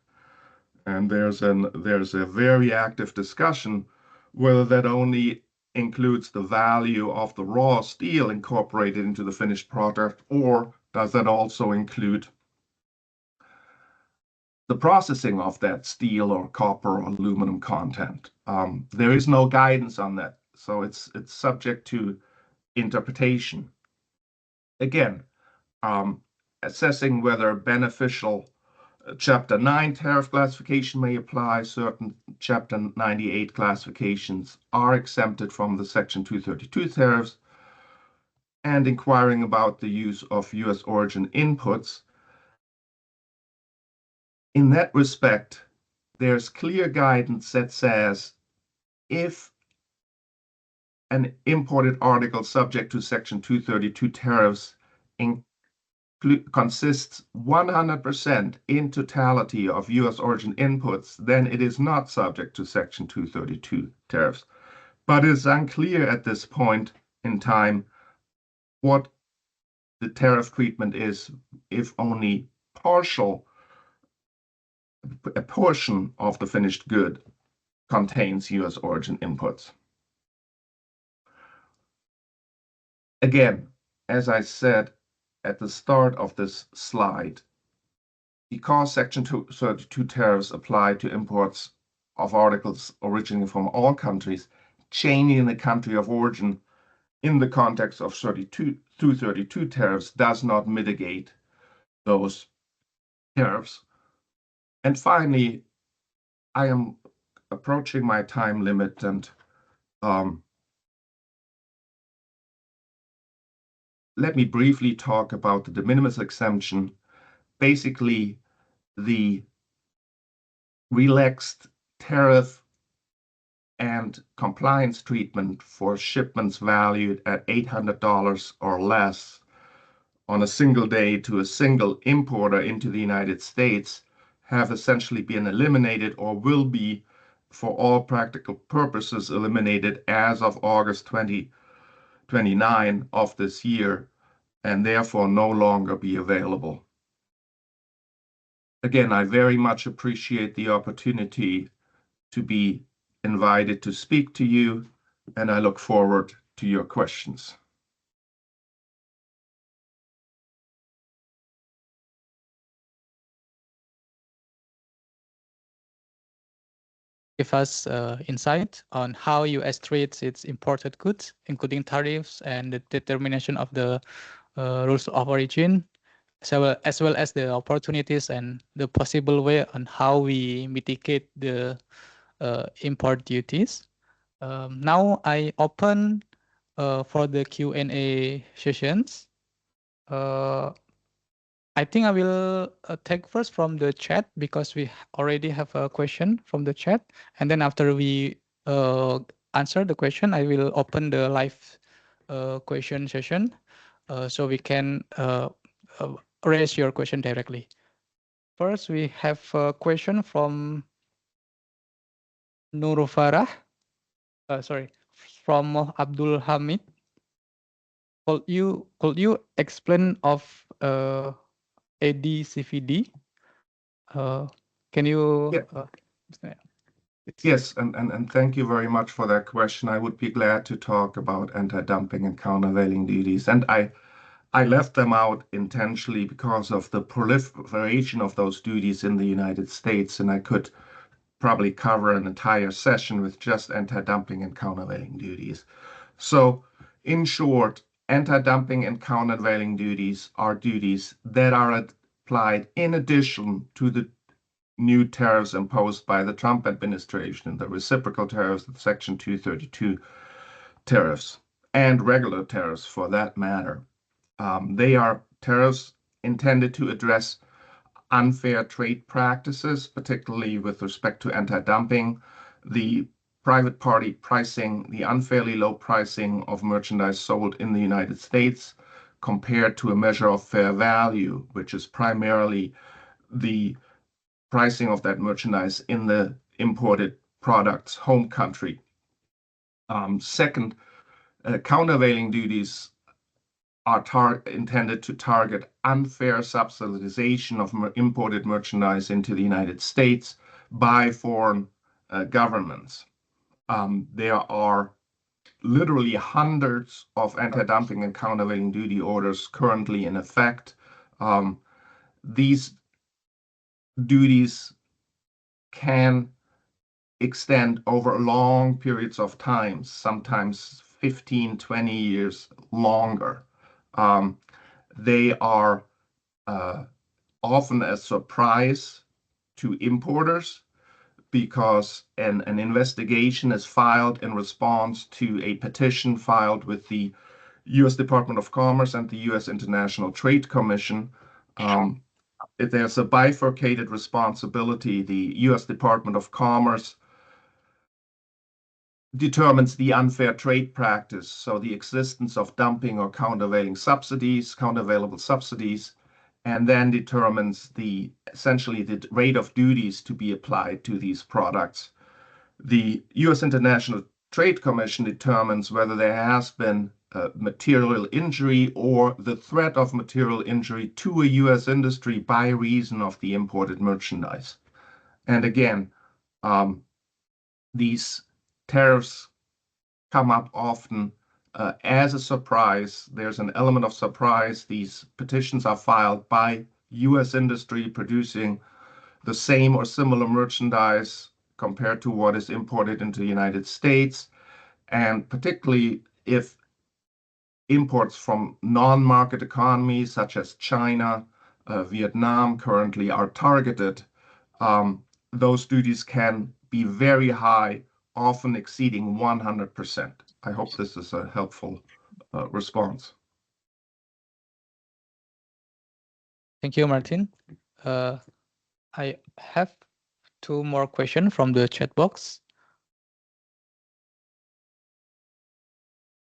And there's a very active discussion whether that only includes the value of the raw steel incorporated into the finished product, or does that also include the processing of that steel or copper or aluminum content. There is no guidance on that, so it's subject to interpretation. Again, assessing whether beneficial Chapter 9 tariff classification may apply. Certain Chapter 98 classifications are exempted from the Section 232 tariffs, and inquiring about the use of U.S. origin inputs. In that respect, there's clear guidance that says if an imported article subject to Section 232 tariffs consists 100% in totality of U.S. origin inputs, then it is not subject to Section 232 tariffs. But it's unclear at this point in time what the tariff treatment is if only a portion of the finished good contains U.S. origin inputs. Again, as I said at the start of this slide, because Section 232 tariffs apply to imports of articles originating from all countries, changing the country of origin in the context of 232 tariffs does not mitigate those tariffs. And finally, I am approaching my time limit, and let me briefly talk about the de minimis exemption. Basically, the relaxed tariff and compliance treatment for shipments valued at $800 or less on a single day to a single importer into the United States have essentially been eliminated, or will be, for all practical purposes, eliminated as of August 2029 of this year, and therefore no longer be available. Again, I very much appreciate the opportunity to be invited to speak to you, and I look forward to your questions. Give us insight on how U.S. treats its imported goods, including tariffs and the determination of the rules of origin, as well as the opportunities and the possible way on how we mitigate the import duties. Now I open for the Q&A sessions. I think I will take first from the chat, because we already have a question from the chat. And then after we answer the question, I will open the live question session so we can raise your question directly. First, we have a question from Nurul Farah. From Abdul Hamid. Could you explain of ADCVD? Can you? Yeah. Yes, and thank you very much for that question. I would be glad to talk about anti-dumping and countervailing duties. And I left them out intentionally because of the proliferation of those duties in the United States, and I could probably cover an entire session with just anti-dumping and countervailing duties. So, in short, anti-dumping and countervailing duties are duties that are applied in addition to the new tariffs imposed by the Trump administration, the reciprocal tariffs of Section 232 tariffs and regular tariffs for that matter. They are tariffs intended to address unfair trade practices, particularly with respect to anti-dumping, the private party pricing, the unfairly low pricing of merchandise sold in the United States compared to a measure of fair value, which is primarily the pricing of that merchandise in the imported product's home country. Second, countervailing duties are intended to target unfair subsidization of imported merchandise into the United States by foreign governments. There are literally hundreds of anti-dumping and countervailing duty orders currently in effect. These duties can extend over long periods of time, sometimes 15, 20 years longer. They are often a surprise to importers because an investigation is filed in response to a petition filed with the U.S. Department of Commerce and the U.S. International Trade Commission. There's a bifurcated responsibility. The U.S. Department of Commerce determines the unfair trade practice, so the existence of dumping or countervailing subsidies, countervailable subsidies, and then determines essentially the rate of duties to be applied to these products. The U.S. International Trade Commission determines whether there has been material injury or the threat of material injury to a U.S. industry by reason of the imported merchandise. And again, these tariffs come up often as a surprise. There's an element of surprise. These petitions are filed by U.S. industry producing the same or similar merchandise compared to what is imported into the United States. And particularly if imports from non-market economies such as China, Vietnam currently are targeted, those duties can be very high, often exceeding 100%. I hope this is a helpful response. Thank you, Martin. I have two more questions from the chat box.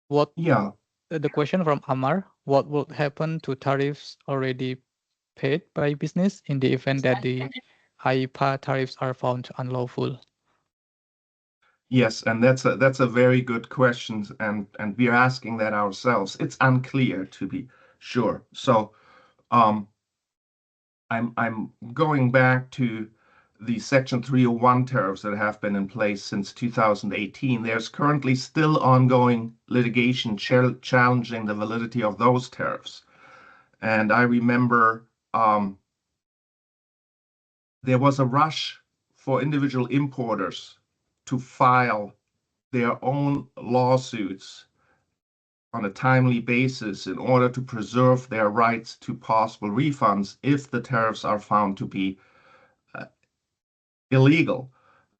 The question from Amar, what would happen to tariffs already paid by business in the event that the IEEPA tariffs are found unlawful? Yes, and that's a very good question, and we are asking that ourselves. It's unclear, to be sure. So I'm going back to the Section 301 tariffs that have been in place since 2018. There's currently still ongoing litigation challenging the validity of those tariffs. And I remember there was a rush for individual importers to file their own lawsuits on a timely basis in order to preserve their rights to possible refunds if the tariffs are found to be illegal.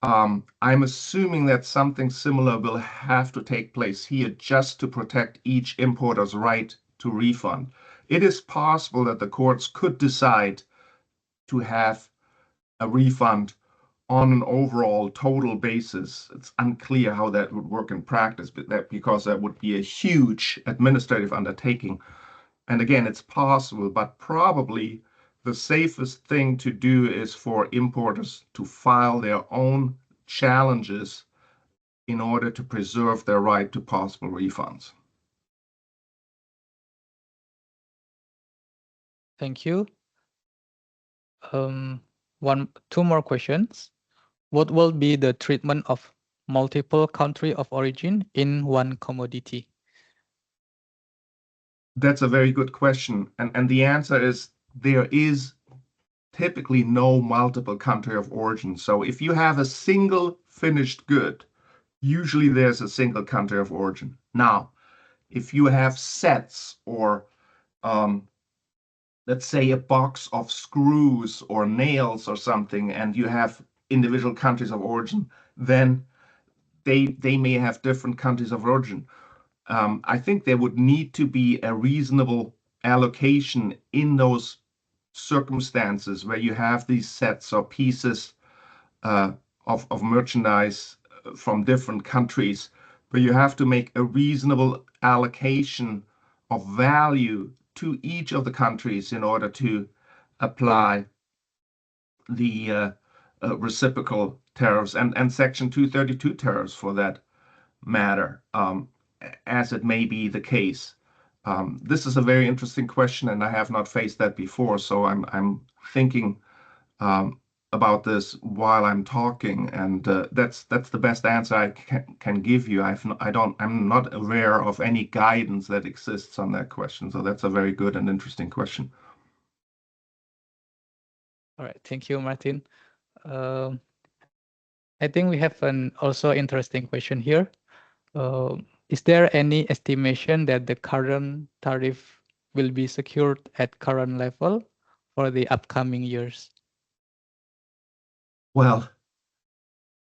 I'm assuming that something similar will have to take place here just to protect each importer's right to refund. It is possible that the courts could decide to have a refund on an overall total basis. It's unclear how that would work in practice, because that would be a huge administrative undertaking. And again, it's possible, but probably the safest thing to do is for importers to file their own challenges in order to preserve their right to possible refunds. Thank you. Two more questions. What will be the treatment of multiple country of origin in one commodity? That's a very good question. And the answer is there is typically no multiple country of origin. So if you have a single finished good, usually there's a single country of origin. Now, if you have sets or let's say a box of screws or nails or something, and you have individual countries of origin, then they may have different countries of origin. I think there would need to be a reasonable allocation in those circumstances where you have these sets or pieces of merchandise from different countries, but you have to make a reasonable allocation of value to each of the countries in order to apply the reciprocal tariffs and Section 232 tariffs for that matter, as it may be the case. This is a very interesting question, and I have not faced that before, so I'm thinking about this while I'm talking, and that's the best answer I can give you. I'm not aware of any guidance that exists on that question, so that's a very good and interesting question. All right, thank you, Martin. I think we have an also interesting question here. Is there any estimation that the current tariff will be secured at current level for the upcoming years? Well,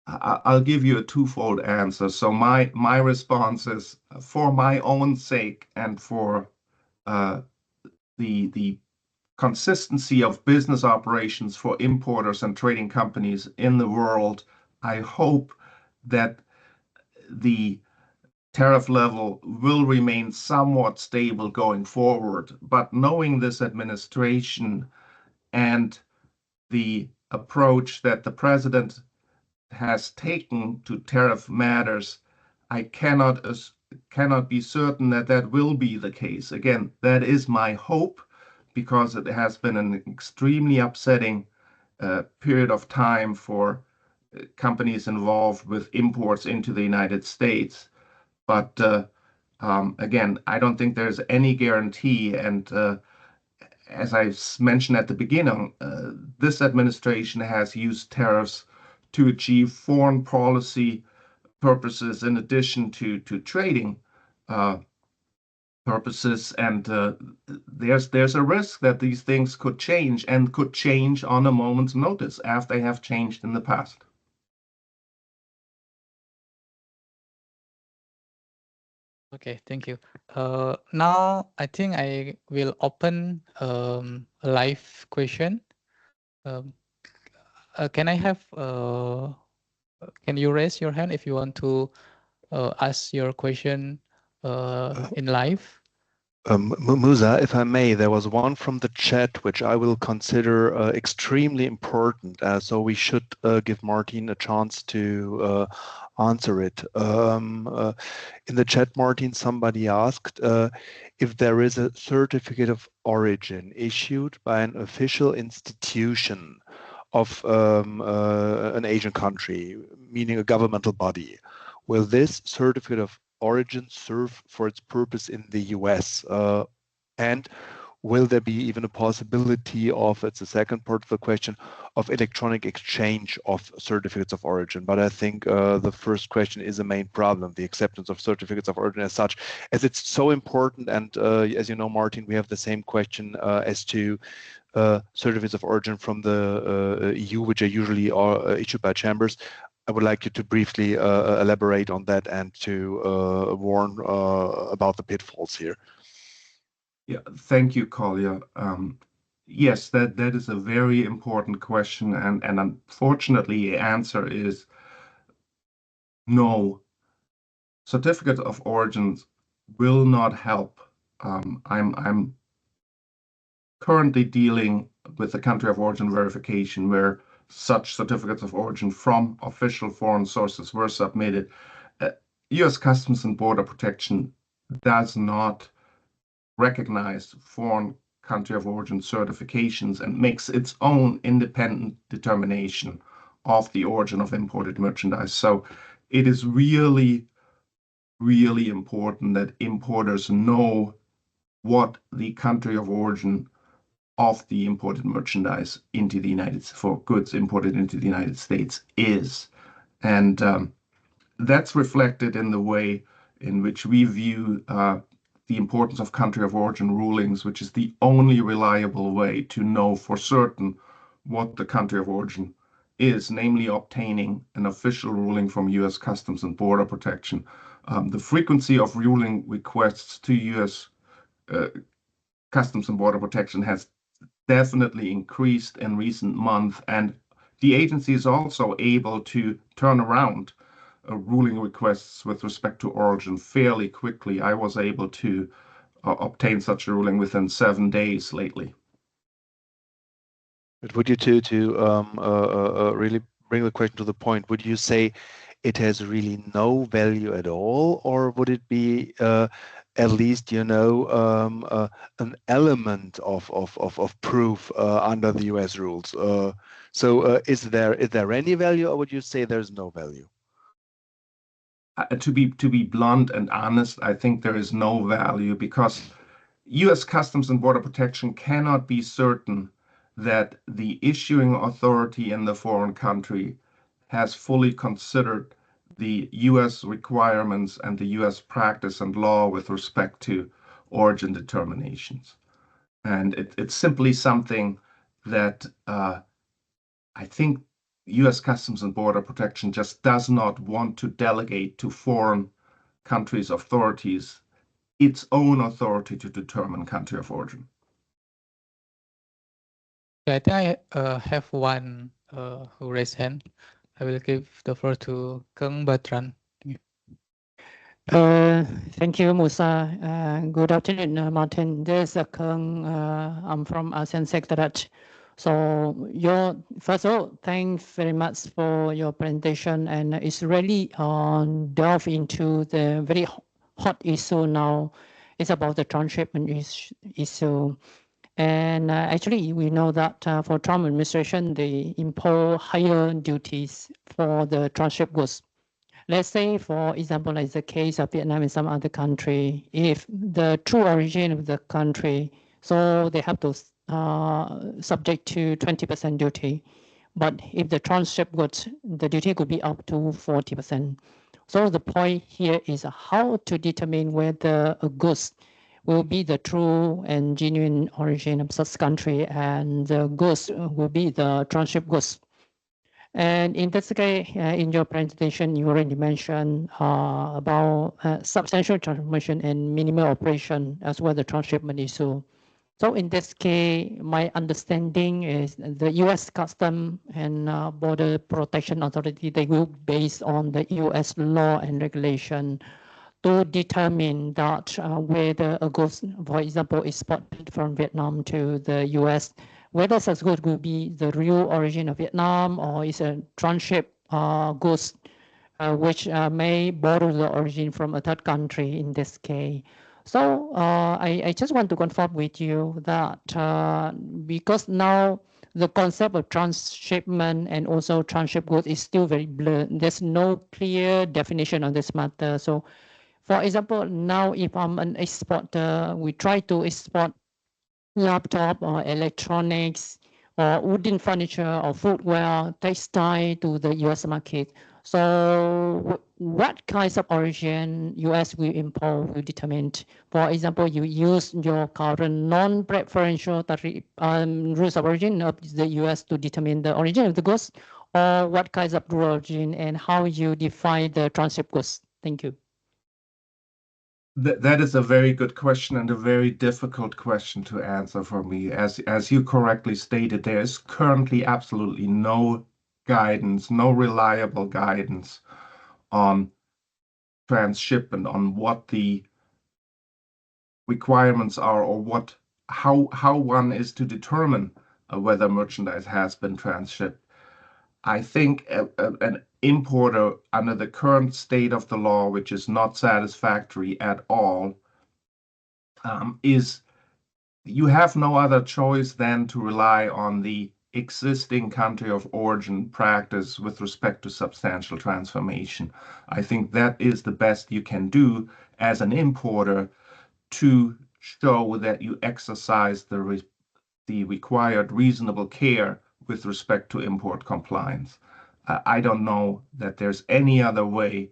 I'll give you a twofold answer. So my response is, for my own sake and for the consistency of business operations for importers and trading companies in the world, I hope that the tariff level will remain somewhat stable going forward. But knowing this administration and the approach that the president has taken to tariff matters, I cannot be certain that that will be the case. Again, that is my hope, because it has been an extremely upsetting period of time for companies involved with imports into the United States. But again, I don't think there's any guarantee. And as I mentioned at the beginning, this administration has used tariffs to achieve foreign policy purposes in addition to trading purposes. And there's a risk that these things could change, and could change on a moment's notice, as they have changed in the past. Okay, thank you. Now I think I will open a live question. Um, can I have, can you raise your hand if you want to ask your question in live? Musa, if I may, there was one from the chat which I will consider extremely important, so we should give Martin a chance to answer it. In the chat, Martin, somebody asked if there is a certificate of origin issued by an official institution of an Asian country, meaning a governmental body. Will this certificate of origin serve for its purpose in the US? And will there be even a possibility of, it's the second part of the question, of electronic exchange of certificates of origin? But I think the first question is the main problem, the acceptance of certificates of origin as such, as it's so important. And as you know, Martin, we have the same question as to certificates of origin from the EU, which are usually issued by chambers. I would like you to briefly elaborate on that and to warn about the pitfalls here. Yeah, thank you, Kolja. Yes, that is a very important question, and unfortunately, the answer is no. Certificate of origins will not help. I'm currently dealing with the country of origin verification, where such certificates of origin from official foreign sources were submitted. US Customs and Border Protection does not recognize foreign country of origin certifications and makes its own independent determination of the origin of imported merchandise. So it is really, really important that importers know what the country of origin of the imported merchandise into the United States, for goods imported into the United States, is. And that's reflected in the way in which we view the importance of country of origin rulings, which is the only reliable way to know for certain what the country of origin is, namely obtaining an official ruling from U.S. Customs and Border Protection. The frequency of ruling requests to U.S. Customs and Border Protection has definitely increased in recent months, and the agency is also able to turn around ruling requests with respect to origin fairly quickly. I was able to obtain such a ruling within 7 days lately. But would you really bring the question to the point, would you say it has really no value at all, or would it be at least, an element of proof under the US rules? So is there any value, or would you say there's no value? To be blunt and honest, I think there is no value, because U.S. Customs and Border Protection cannot be certain that the issuing authority in the foreign country has fully considered the U.S. requirements and the U.S. practice and law with respect to origin determinations. And it's simply something that I think U.S. Customs and Border Protection just does not want to delegate to foreign countries' authorities its own authority to determine country of origin. I think I have one who raised hand. I will give the floor to Kang Batran. Thank you, Musa. Good afternoon, Martin. This is Kang. I'm from ASEAN Secretariat. So first of all, thanks very much for your presentation, and it's really delve into the very hot issue now. It's about the transshipment issue. And actually, we know that for Trump administration, they impose higher duties for the tranship goods. Let's say, for example, like the case of Vietnam and some other country, if the true origin of the country, so they have to subject to 20% duty. But if the tranship goods, the duty could be up to 40%. So the point here is how to determine whether a goods will be the true and genuine origin of such country, and the goods will be the tranship goods. And in this case, in your presentation, you already mentioned about substantial transformation and minimal operation as well as the transshipment issue. So in this case, my understanding is the U.S. Customs and Border Protection Authority, they will based on the U.S. law and regulation to determine that whether a goods, for example, exported from Vietnam to the U.S., whether such goods will be the real origin of Vietnam or is a tranship goods which may borrow the origin from a third country in this case. So I just want to confirm with you that because now the concept of transshipment and also tranship goods is still very blurred. There's no clear definition on this matter. So for example, now if I'm an exporter, we try to export laptop or electronics or wooden furniture or footwear, textile to the US market. So what kinds of origin US will impose will determine. For example, you use your current non-preferential rules of origin of the US to determine the origin of the goods, or what kinds of origin and how you define the tranship goods. Thank you. That is a very good question and a very difficult question to answer for me. As you correctly stated, there is currently absolutely no guidance, no reliable guidance on transshipment, on what the requirements are, or how one is to determine whether merchandise has been transshipped. I think an importer under the current state of the law, which is not satisfactory at all, is you have no other choice than to rely on the existing country of origin practice with respect to substantial transformation. I think that is the best you can do as an importer to show that you exercise the required reasonable care with respect to import compliance. I don't know that there's any other way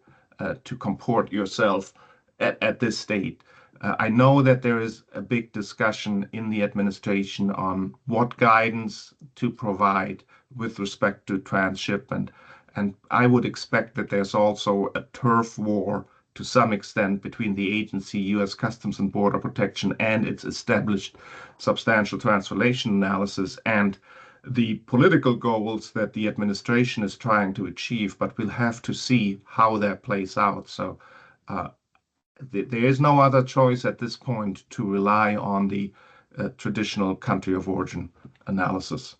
to comport yourself at this state. I know that there is a big discussion in the administration on what guidance to provide with respect to transshipment. And I would expect that there's also a turf war to some extent between the agency, U.S. Customs and Border Protection, and its established substantial translation analysis and the political goals that the administration is trying to achieve. But we'll have to see how that plays out. So there is no other choice at this point to rely on the traditional country of origin analysis.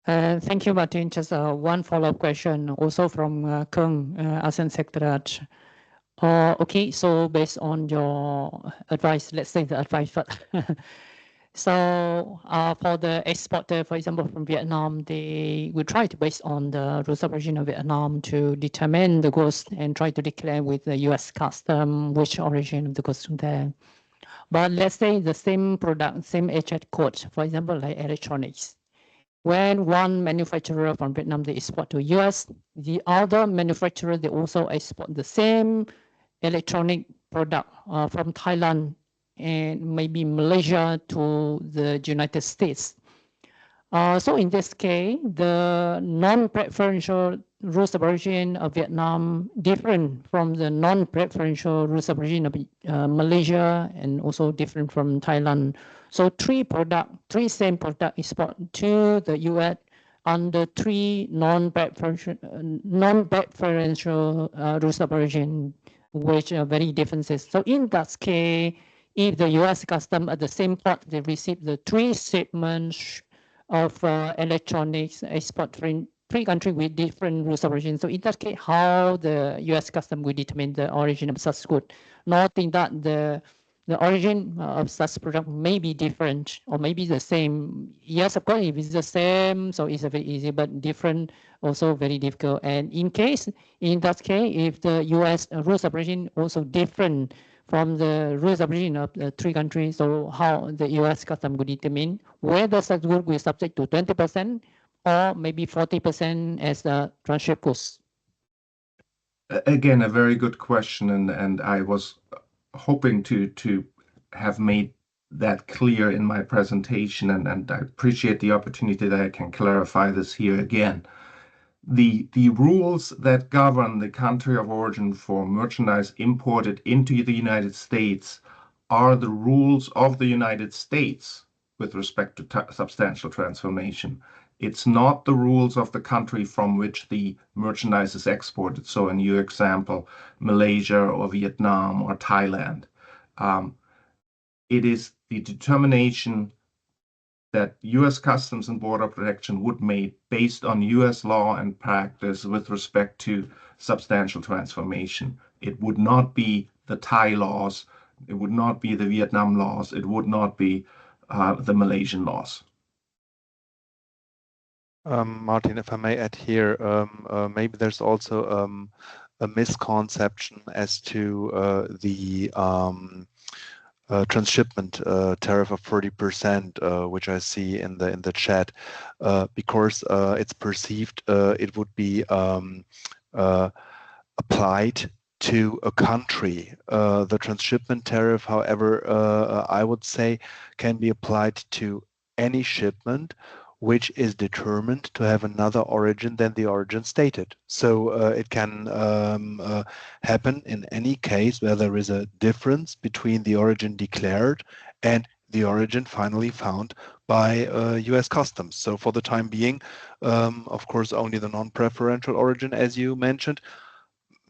Thank you, Martin. Just one follow-up question also from Kung, ASEAN Secretariat. Okay, so based on your advice, let's say the advice first. So for the exporter, for example, from Vietnam, they will try to base on the rules of origin of Vietnam to determine the goods and try to declare with the U.S. custom which origin of the goods from there. But let's say the same product, same HH code, for example, like electronics. When one manufacturer from Vietnam, they export to US, the other manufacturer, they also export the same electronic product from Thailand and maybe Malaysia to the United States. So in this case, the non-preferential rules of origin of Vietnam different from the non-preferential rules of origin of Malaysia and also different from Thailand. So three same product export to the US under three non-preferential rules of origin, which are very differences. So in that case, if the US custom at the same port, they receive the three shipments of electronics export from three countries with different rules of origin. So in that case, how the US custom will determine the origin of such good, noting that the origin of such product may be different or maybe the same. Yes, of course, if it's the same, so it's very easy, but different, also very difficult. And in that case, if the US rules of origin also different from the rules of origin of the three countries, so how the US custom would determine whether such good will subject to 20% or maybe 40% as the transship goods? Again, a very good question, and I was hoping to have made that clear in my presentation, and I appreciate the opportunity that I can clarify this here again. The rules that govern the country of origin for merchandise imported into the United States are the rules of the United States with respect to substantial transformation. It's not the rules of the country from which the merchandise is exported. So in your example, Malaysia or Vietnam or Thailand. It is the determination that U.S. Customs and Border Protection would make based on U.S. law and practice with respect to substantial transformation. It would not be the Thai laws, it would not be the Vietnam laws, it would not be the Malaysian laws. Martin, if I may add here, maybe there's also a misconception as to the transshipment tariff of 30%, which I see in the chat, because it's perceived it would be applied to a country. The transshipment tariff, however, I would say can be applied to any shipment which is determined to have another origin than the origin stated. So it can happen in any case where there is a difference between the origin declared and the origin finally found by US Customs. So for the time being, of course, only the non-preferential origin, as you mentioned,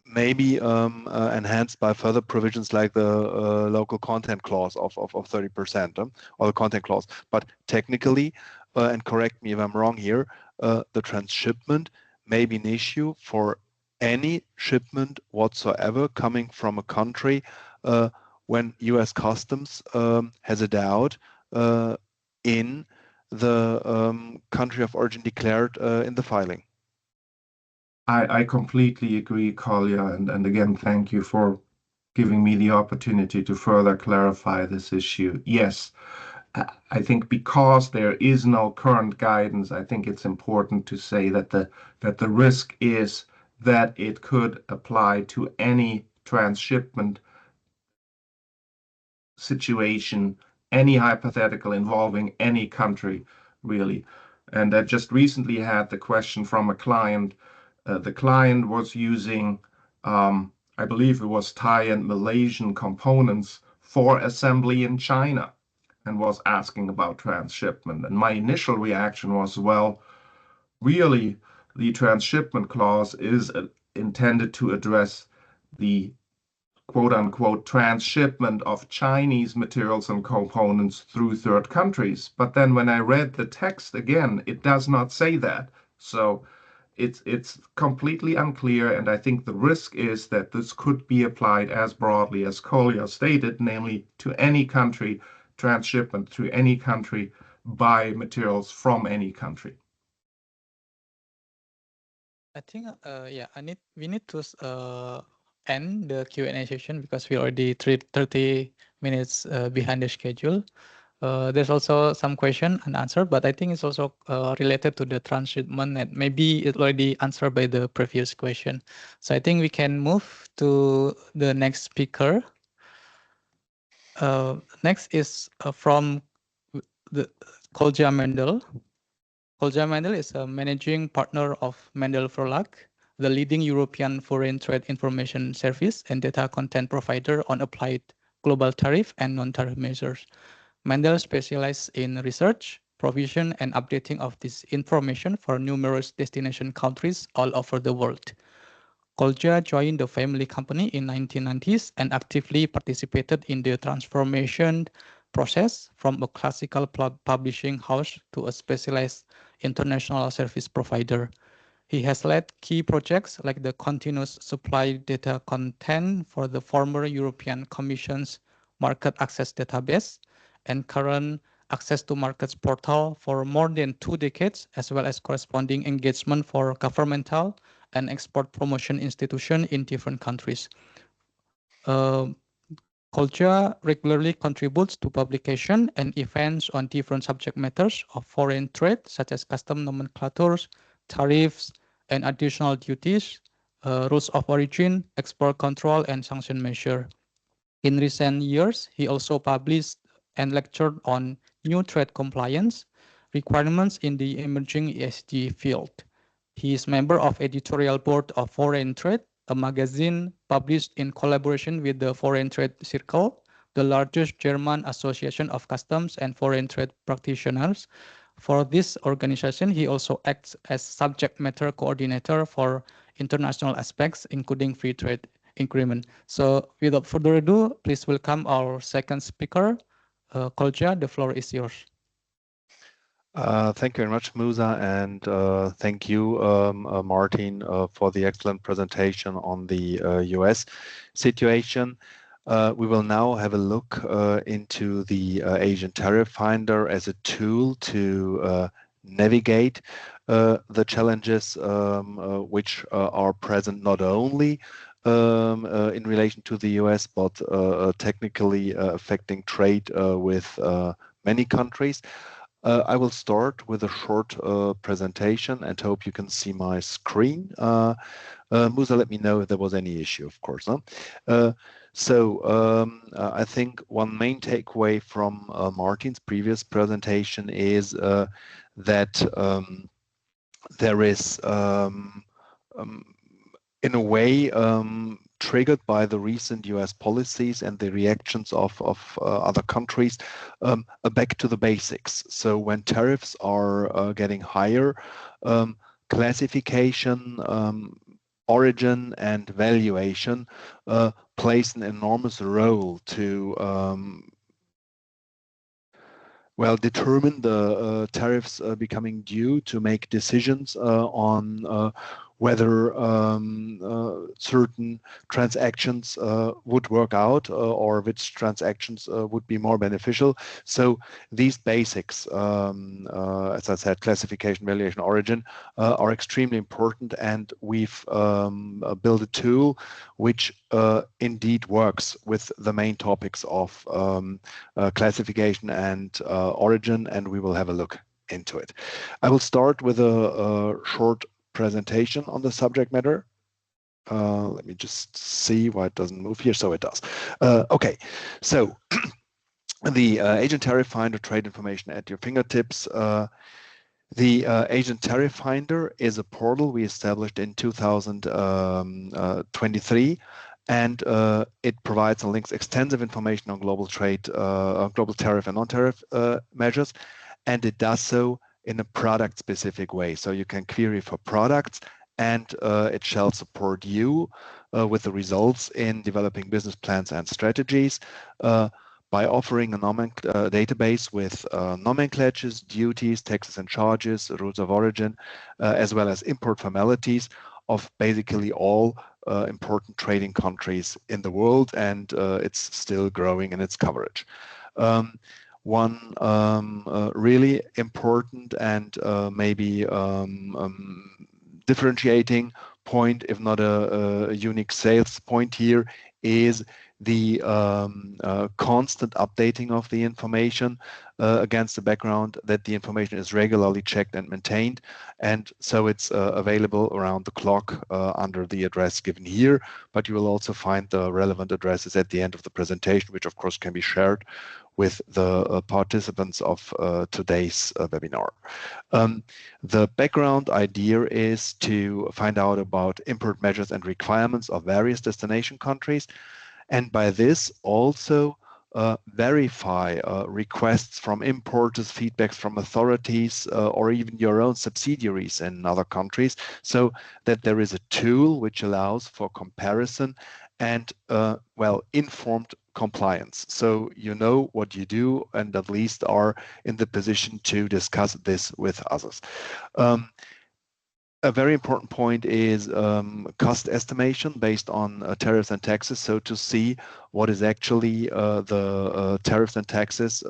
maybe enhanced by further provisions like the local content clause of 30%, or the content clause. But technically, and correct me if I'm wrong here, the transshipment may be an issue for any shipment whatsoever coming from a country when US Customs has a doubt in the country of origin declared in the filing. I completely agree, Kolja, and again, thank you for giving me the opportunity to further clarify this issue. Yes, I think because there is no current guidance, I think it's important to say that the risk is that it could apply to any transshipment situation, any hypothetical involving any country, really. And I just recently had the question from a client. The client was using, I believe it was Thai and Malaysian components for assembly in China and was asking about transshipment. And my initial reaction was, well, really, the transshipment clause is intended to address the quote unquote transshipment of Chinese materials and components through third countries. But then when I read the text again, it does not say that. So it's completely unclear, and I think the risk is that this could be applied as broadly as Collier stated, namely to any country, transshipment to any country by materials from any country. I think, yeah, we need to end the Q&A session because we already 30 minutes behind the schedule. There's also some question unanswered, but I think it's also related to the transshipment and maybe it already answered by the previous question. So I think we can move to the next speaker. Next is from the Kolja Mendel. Kolja Mendel is a managing partner of Mendel Verlag, the leading European foreign trade information service and data content provider on applied global tariff and non-tariff measures. Mendel specializes in research, provision, and updating of this information for numerous destination countries all over the world. Kolja joined the family company in 1990s and actively participated in the transformation process from a classical publishing house to a specialized international service provider. He has led key projects like the continuous supply data content for the former European Commission's market access database and current access to markets portal for more than 2 decades, as well as corresponding engagement for governmental and export promotion institution in different countries. Kolja regularly contributes to publication and events on different subject matters of foreign trade, such as custom nomenclatures, tariffs, and additional duties, rules of origin, export control, and sanction measure. In recent years, he also published and lectured on new trade compliance requirements in the emerging ESG field. He is member of editorial board of Foreign Trade, a magazine published in collaboration with the Foreign Trade Circle, the largest German association of customs and foreign trade practitioners. For this organization, he also acts as subject matter coordinator for international aspects, including free trade agreement. So without further ado, please welcome our second speaker, Kolja. The floor is yours. Thank you very much, Musa, and thank you, Martin, for the excellent presentation on the US situation. We will now have a look into the Asian Tariff Finder as a tool to navigate the challenges which are present not only in relation to the US, but technically affecting trade with many countries. I will start with a short presentation and hope you can see my screen. Musa, let me know if there was any issue, of course. Huh? I think one main takeaway from Martin's previous presentation is that there is, in a way, triggered by the recent US policies and the reactions of other countries, back to the basics. So when tariffs are getting higher, classification, origin, and valuation plays an enormous role to determine the tariffs becoming due, to make decisions on whether certain transactions would work out or which transactions would be more beneficial. So these basics, as I said, classification, valuation, origin, are extremely important, and we've built a tool which indeed works with the main topics of classification and origin, and we will have a look into it. I will start with a short presentation on the subject matter. Let me just see why it doesn't move here. So it does. Okay, so The Asian Tariff Finder trade information at your fingertips. The Asian Tariff Finder is a portal we established in 2023, and it provides and links extensive information on global trade, global tariff and non-tariff measures, and it does so in a product-specific way. So you can query for products, and it shall support you with the results in developing business plans and strategies. By offering a database with nomenclatures, duties, taxes and charges, rules of origin, as well as import formalities of basically all important trading countries in the world, and it's still growing in its coverage. One really important and maybe differentiating point, if not a unique sales point here, is the constant updating of the information against the background that the information is regularly checked and maintained. And so it's available around the clock under the address given here, but you will also find the relevant addresses at the end of the presentation, which of course can be shared with the participants of today's webinar. The background idea is to find out about import measures and requirements of various destination countries, and by this also verify requests from importers, feedbacks from authorities, or even your own subsidiaries in other countries, so that there is a tool which allows for comparison and well, informed compliance. So you know what you do and at least are in the position to discuss this with others. A very important point is cost estimation based on tariffs and taxes. So to see what is actually the tariffs and taxes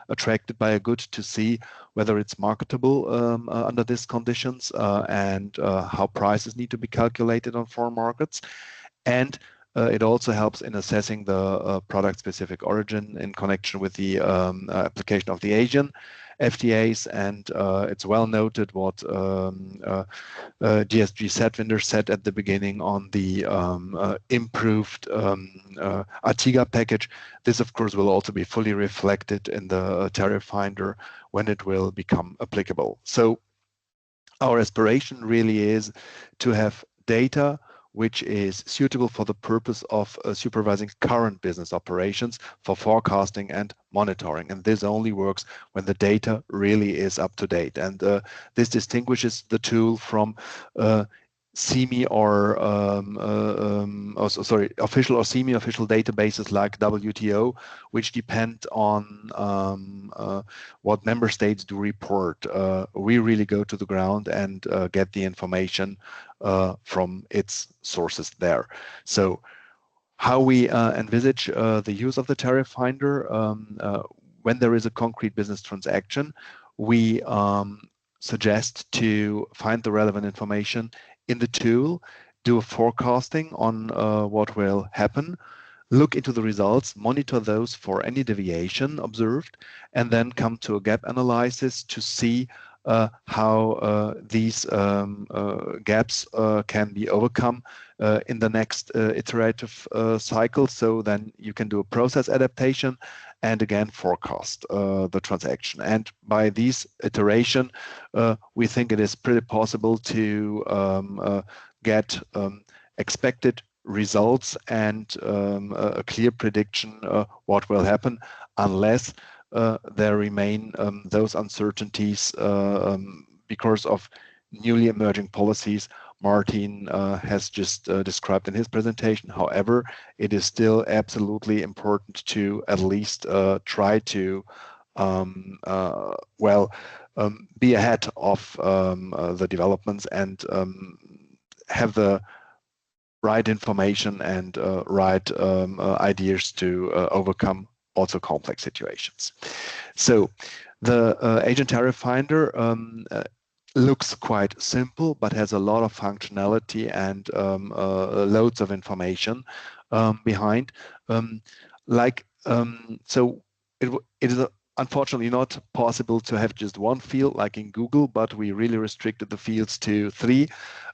attracted by a good, to see whether it's marketable under these conditions and how prices need to be calculated on foreign markets. And it also helps in assessing the product-specific origin in connection with the application of the Asian FTAs, and it's well noted what GSG Setvinder said at the beginning on the improved Artiga package. This, of course, will also be fully reflected in the tariff finder when it will become applicable. So our aspiration really is to have data which is suitable for the purpose of supervising current business operations for forecasting and monitoring. And this only works when the data really is up to date. And this distinguishes the tool from semi or official or semi-official databases like WTO, which depend on what member states do report. We really go to the ground and get the information from its sources there. So how we envisage the use of the tariff finder when there is a concrete business transaction, we suggest to find the relevant information in the tool, do a forecasting on what will happen, look into the results, monitor those for any deviation observed, and then come to a gap analysis to see how these gaps can be overcome in the next iterative cycle. So then you can do a process adaptation and again forecast the transaction. And by this iteration, we think it is pretty possible to get expected results and a clear prediction what will happen, unless there remain those uncertainties because of newly emerging policies Martin has just described in his presentation. However, it is still absolutely important to at least try to be ahead of the developments and have the right information and right ideas to overcome also complex situations. So the Asian Tariff Finder looks quite simple, but has a lot of functionality and loads of information behind. So it is unfortunately not possible to have just one field like in Google, but we really restricted the fields to 3: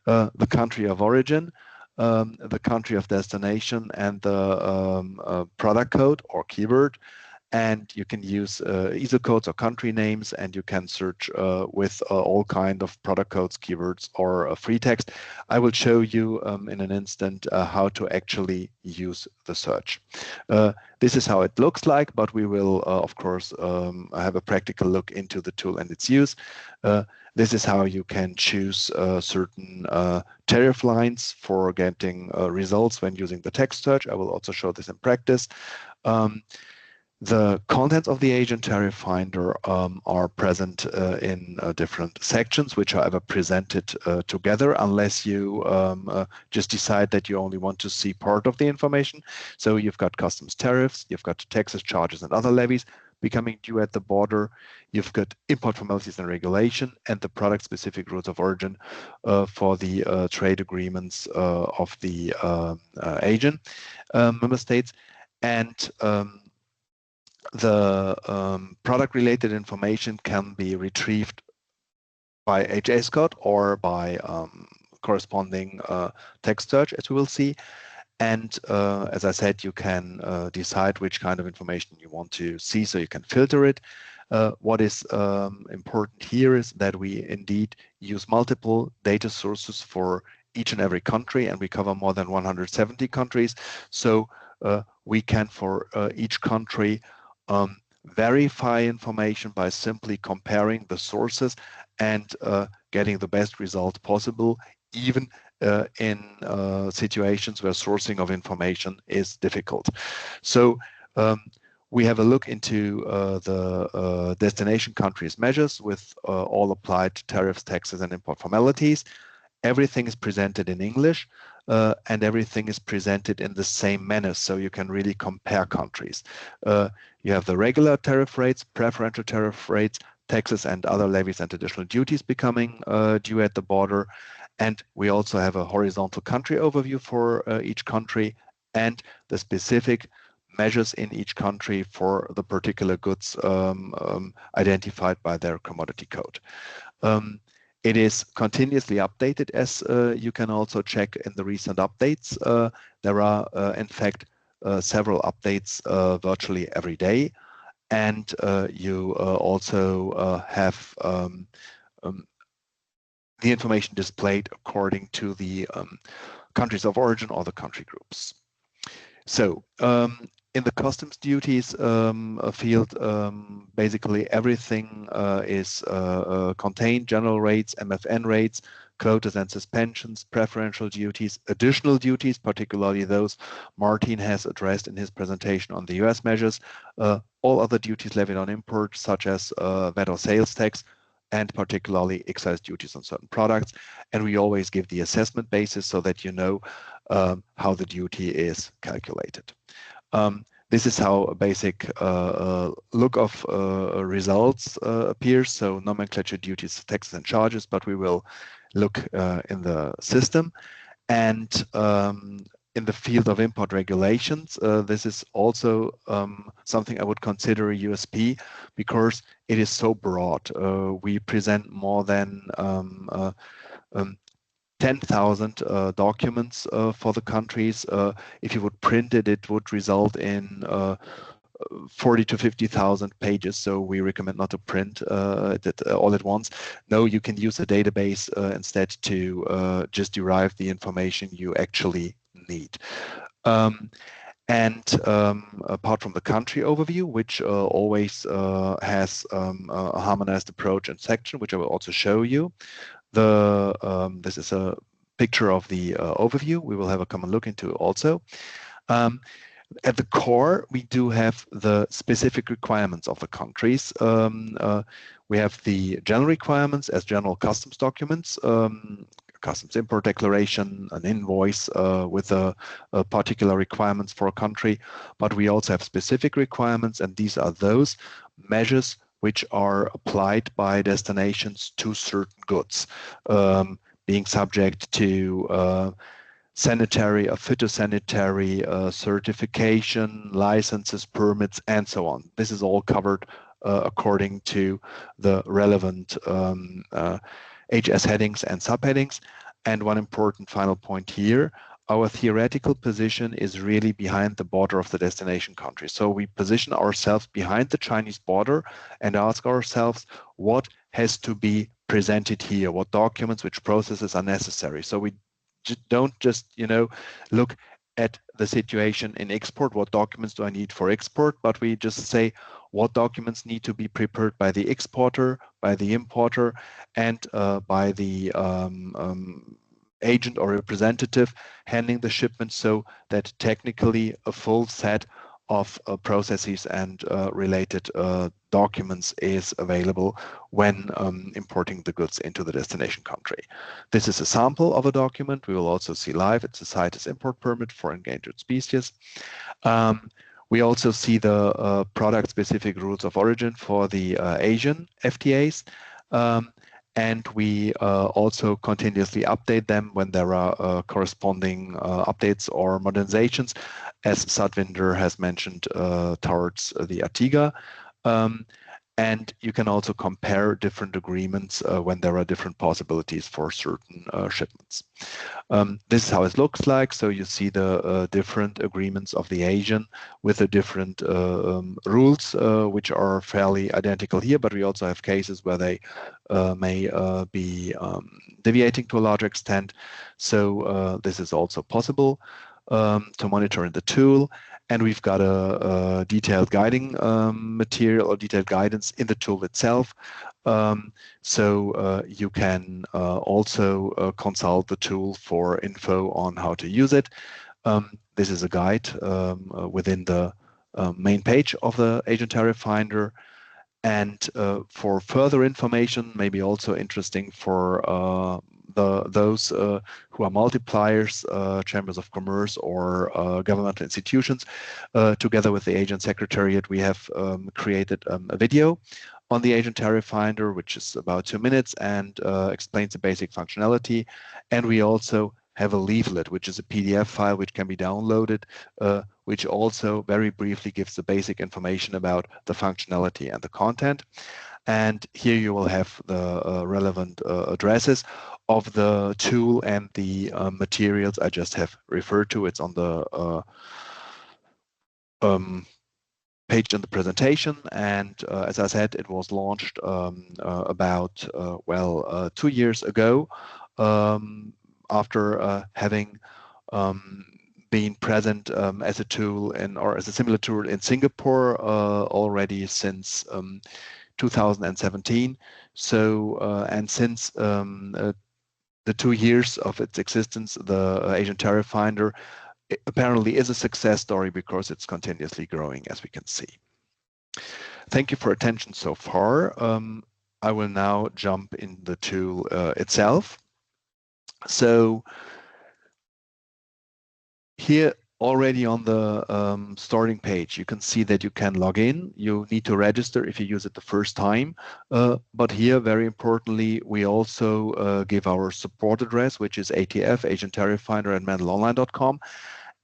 the country of origin, the country of destination, and the product code or keyword. and you can use ISO codes or country names, and you can search with all kind of product codes, keywords, or free text. I will show you in an instant how to actually use the search. This is how it looks like, but we will, of course, have a practical look into the tool and its use. This is how you can choose certain tariff lines for getting results when using the text search. I will also show this in practice. The contents of the ASEAN Tariff Finder are present in different sections, which are ever presented together, unless you just decide that you only want to see part of the information. So you've got customs tariffs, you've got taxes, charges, and other levies becoming due at the border. You've got import formalities and regulation, and the product-specific rules of origin for the trade agreements of the ASEAN member states. And the product-related information can be retrieved by HS code or by corresponding text search, as we will see. And as I said, you can decide which kind of information you want to see, so you can filter it. What is important here is that we indeed use multiple data sources for each and every country, and we cover more than 170 countries. So we can, for each country, verify information by simply comparing the sources and getting the best result possible, even in situations where sourcing of information is difficult. So we have a look into the destination countries measures with all applied tariffs, taxes, and import formalities. Everything is presented in English, and everything is presented in the same manner, so you can really compare countries. You have the regular tariff rates, preferential tariff rates, taxes and other levies and additional duties becoming due at the border. And we also have a horizontal country overview for each country and the specific measures in each country for the particular goods identified by their commodity code. It is continuously updated, as you can also check in the recent updates. There are, in fact, several updates virtually every day. And you also have the information displayed according to the countries of origin or the country groups. So in the customs duties field, basically everything is contained: general rates, MFN rates, quotas and suspensions, preferential duties, additional duties, particularly those Martin has addressed in his presentation on the US measures, all other duties levied on import, such as VAT or sales tax, and particularly excise duties on certain products. And we always give the assessment basis so that you know how the duty is calculated. This is how a basic look of results appears. So nomenclature, duties, taxes, and charges, but we will look in the system. And in the field of import regulations, this is also something I would consider a USP because it is so broad. We present more than 10,000 documents for the countries. If you would print it, it would result in 40 to 50,000 pages. So we recommend not to print that all at once. No, you can use a database instead to just derive the information you actually need. And apart from the country overview, which always has a harmonized approach and section, which I will also show you, this is a picture of the overview. We will have a common look into also. At the core, we do have the specific requirements of the countries. We have the general requirements as general customs documents, customs import declaration, an invoice with particular requirements for a country. But we also have specific requirements, and these are those measures which are applied by destinations to certain goods, being subject to sanitary or phytosanitary certification, licenses, permits, and so on. This is all covered according to the relevant HS headings and subheadings. And one important final point here, our theoretical position is really behind the border of the destination country. So we position ourselves behind the Chinese border and ask ourselves what has to be presented here, what documents, which processes are necessary. So we don't just, look at the situation in export, what documents do I need for export, but we just say what documents need to be prepared by the exporter, by the importer, and by the agent or representative handling the shipment, so that technically a full set of processes and related documents is available when importing the goods into the destination country. This is a sample of a document. We will also see live. It's a CITES import permit for endangered species. We also see the product-specific rules of origin for the Asian FTAs. And we also continuously update them when there are corresponding updates or modernizations, as Satvinder has mentioned, towards the ATIGA. And you can also compare different agreements when there are different possibilities for certain shipments. This is how it looks like. So you see the different agreements of the Asian with the different rules, which are fairly identical here, but we also have cases where they may be deviating to a larger extent. So this is also possible to monitor in the tool. And we've got a detailed guiding material or detailed guidance in the tool itself. So you can also consult the tool for info on how to use it. This is a guide within the main page of the Asian Tariff Finder. And for further information, maybe also interesting for those who are multipliers, chambers of commerce or governmental institutions, together with the Asian Secretariat, we have created a video on the Asian Tariff Finder, which is about 2 minutes and explains the basic functionality. And we also have a leaflet, which is a PDF file which can be downloaded, which also very briefly gives the basic information about the functionality and the content. And here you will have the relevant addresses of the tool and the materials I just have referred to. It's on the page in the presentation. And as I said, it was launched about, 2 years ago, after having been present as a tool or as a similar tool in Singapore already since 2017. So, and since the 2 years of its existence, the Asian Tariff Finder apparently is a success story because it's continuously growing, as we can see. Thank you for attention so far. I will now jump in the tool itself. So here already on the starting page, you can see that you can log in. You need to register if you use it the first time. But here, very importantly, we also give our support address, which is ATF, Asian Tariff Finder at mendelonline.com.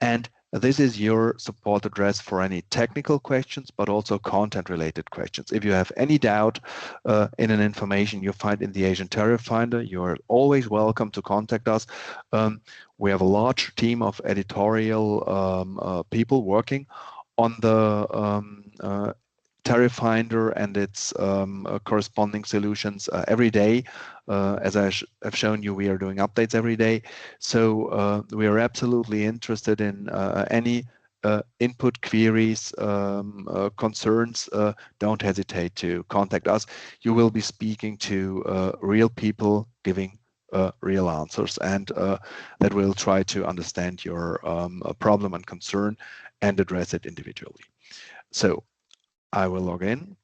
And this is your support address for any technical questions, but also content-related questions. If you have any doubt in an information you find in the Asian Tariff Finder, you are always welcome to contact us. We have a large team of editorial people working on the Tariff Finder and its corresponding solutions every day. As I have shown you, we are doing updates every day. So we are absolutely interested in any input, queries, concerns. Don't hesitate to contact us. You will be speaking to real people giving real answers, and that will try to understand your problem and concern and address it individually. So I will log in.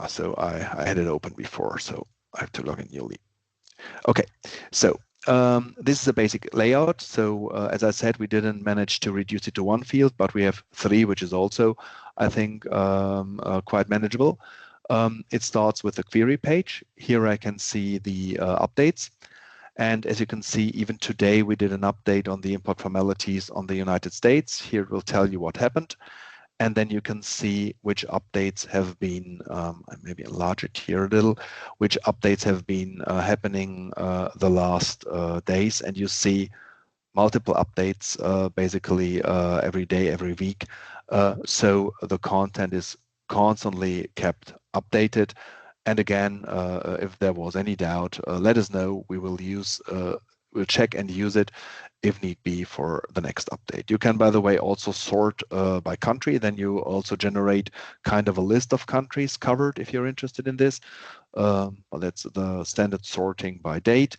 So I had it open before, so I have to log in newly. Okay, so this is a basic layout. So as I said, we didn't manage to reduce it to one field, but we have 3, which is also, I think, quite manageable. It starts with the query page. Here I can see the updates. And as you can see, even today, we did an update on the import formalities on the United States. Here it will tell you what happened. and then you can see which updates have been, maybe enlarge it here a little, which updates have been happening the last days, and you see multiple updates basically every day, every week. So the content is constantly kept updated. And again, if there was any doubt, let us know. We will use, we'll check and use it if need be for the next update. You can, by the way, also sort by country. Then you also generate kind of a list of countries covered if you're interested in this. Well, that's the standard sorting by date.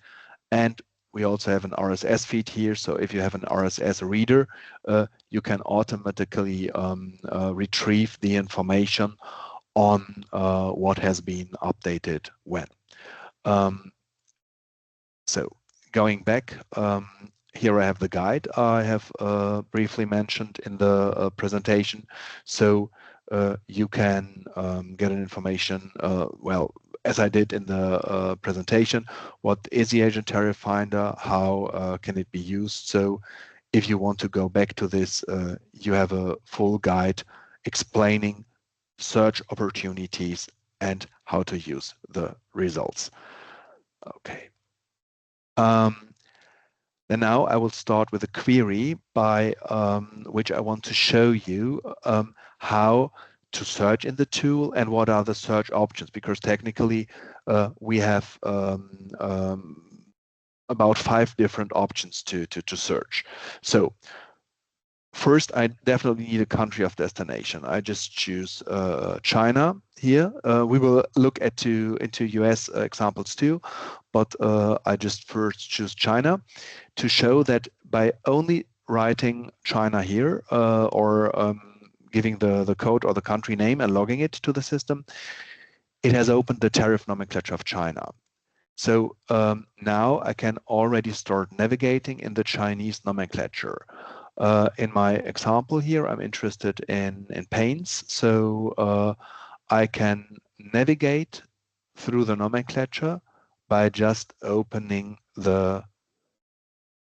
And we also have an RSS feed here. So if you have an RSS reader, you can automatically retrieve the information on what has been updated when. So going back, here I have the guide I have briefly mentioned in the presentation. So you can get an information, well, as I did in the presentation, what is the ASEAN Tariff Finder, how can it be used. So if you want to go back to this, you have a full guide explaining search opportunities and how to use the results. Okay. And now I will start with a query by which I want to show you how to search in the tool and what are the search options, because technically we have about 5 different options to search. So first, I definitely need a country of destination. I just choose China here. We will look into US examples too, but I just first choose China to show that by only writing China here or giving the code or the country name and logging it to the system, it has opened the tariff nomenclature of China. So now I can already start navigating in the Chinese nomenclature. In my example here, I'm interested in paints. So I can navigate through the nomenclature by just opening the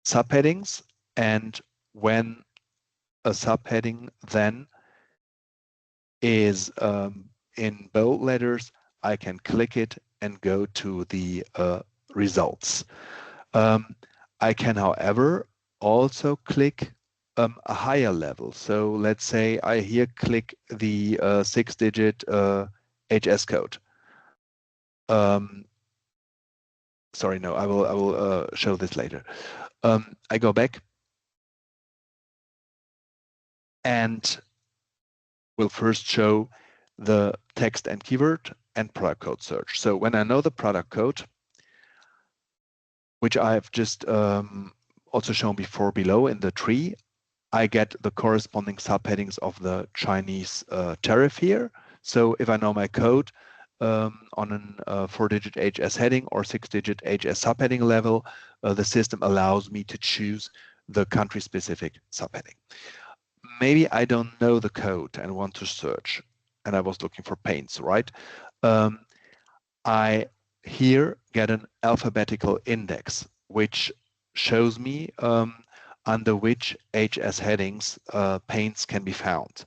subheadings. And when a subheading then is in bold letters, I can click it and go to the results. I can, however, also click a higher level. So let's say I here click the 6-digit HS code. Sorry, no, I will show this later. I go back and will first show the text and keyword and product code search. So when I know the product code, which I have just also shown before below in the tree, I get the corresponding subheadings of the Chinese tariff here. So if I know my code on a 4-digit HS heading or 6-digit HS subheading level, the system allows me to choose the country-specific subheading. Maybe I don't know the code and want to search, and I was looking for paints, right? I here get an alphabetical index, which shows me under which HS headings paints can be found.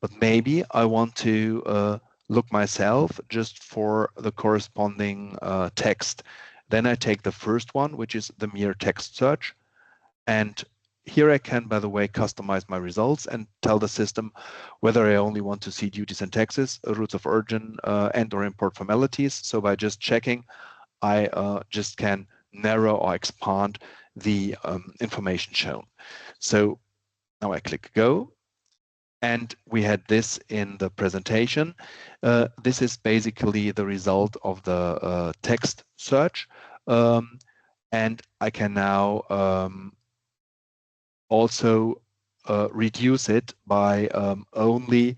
But maybe I want to look myself just for the corresponding text. Then I take the first one, which is the mere text search. And here I can, by the way, customize my results and tell the system whether I only want to see duties and taxes, routes of origin, and or import formalities. So by just checking, I just can narrow or expand the information shown. So now I click go. And we had this in the presentation. This is basically the result of the text search. And I can now also reduce it by only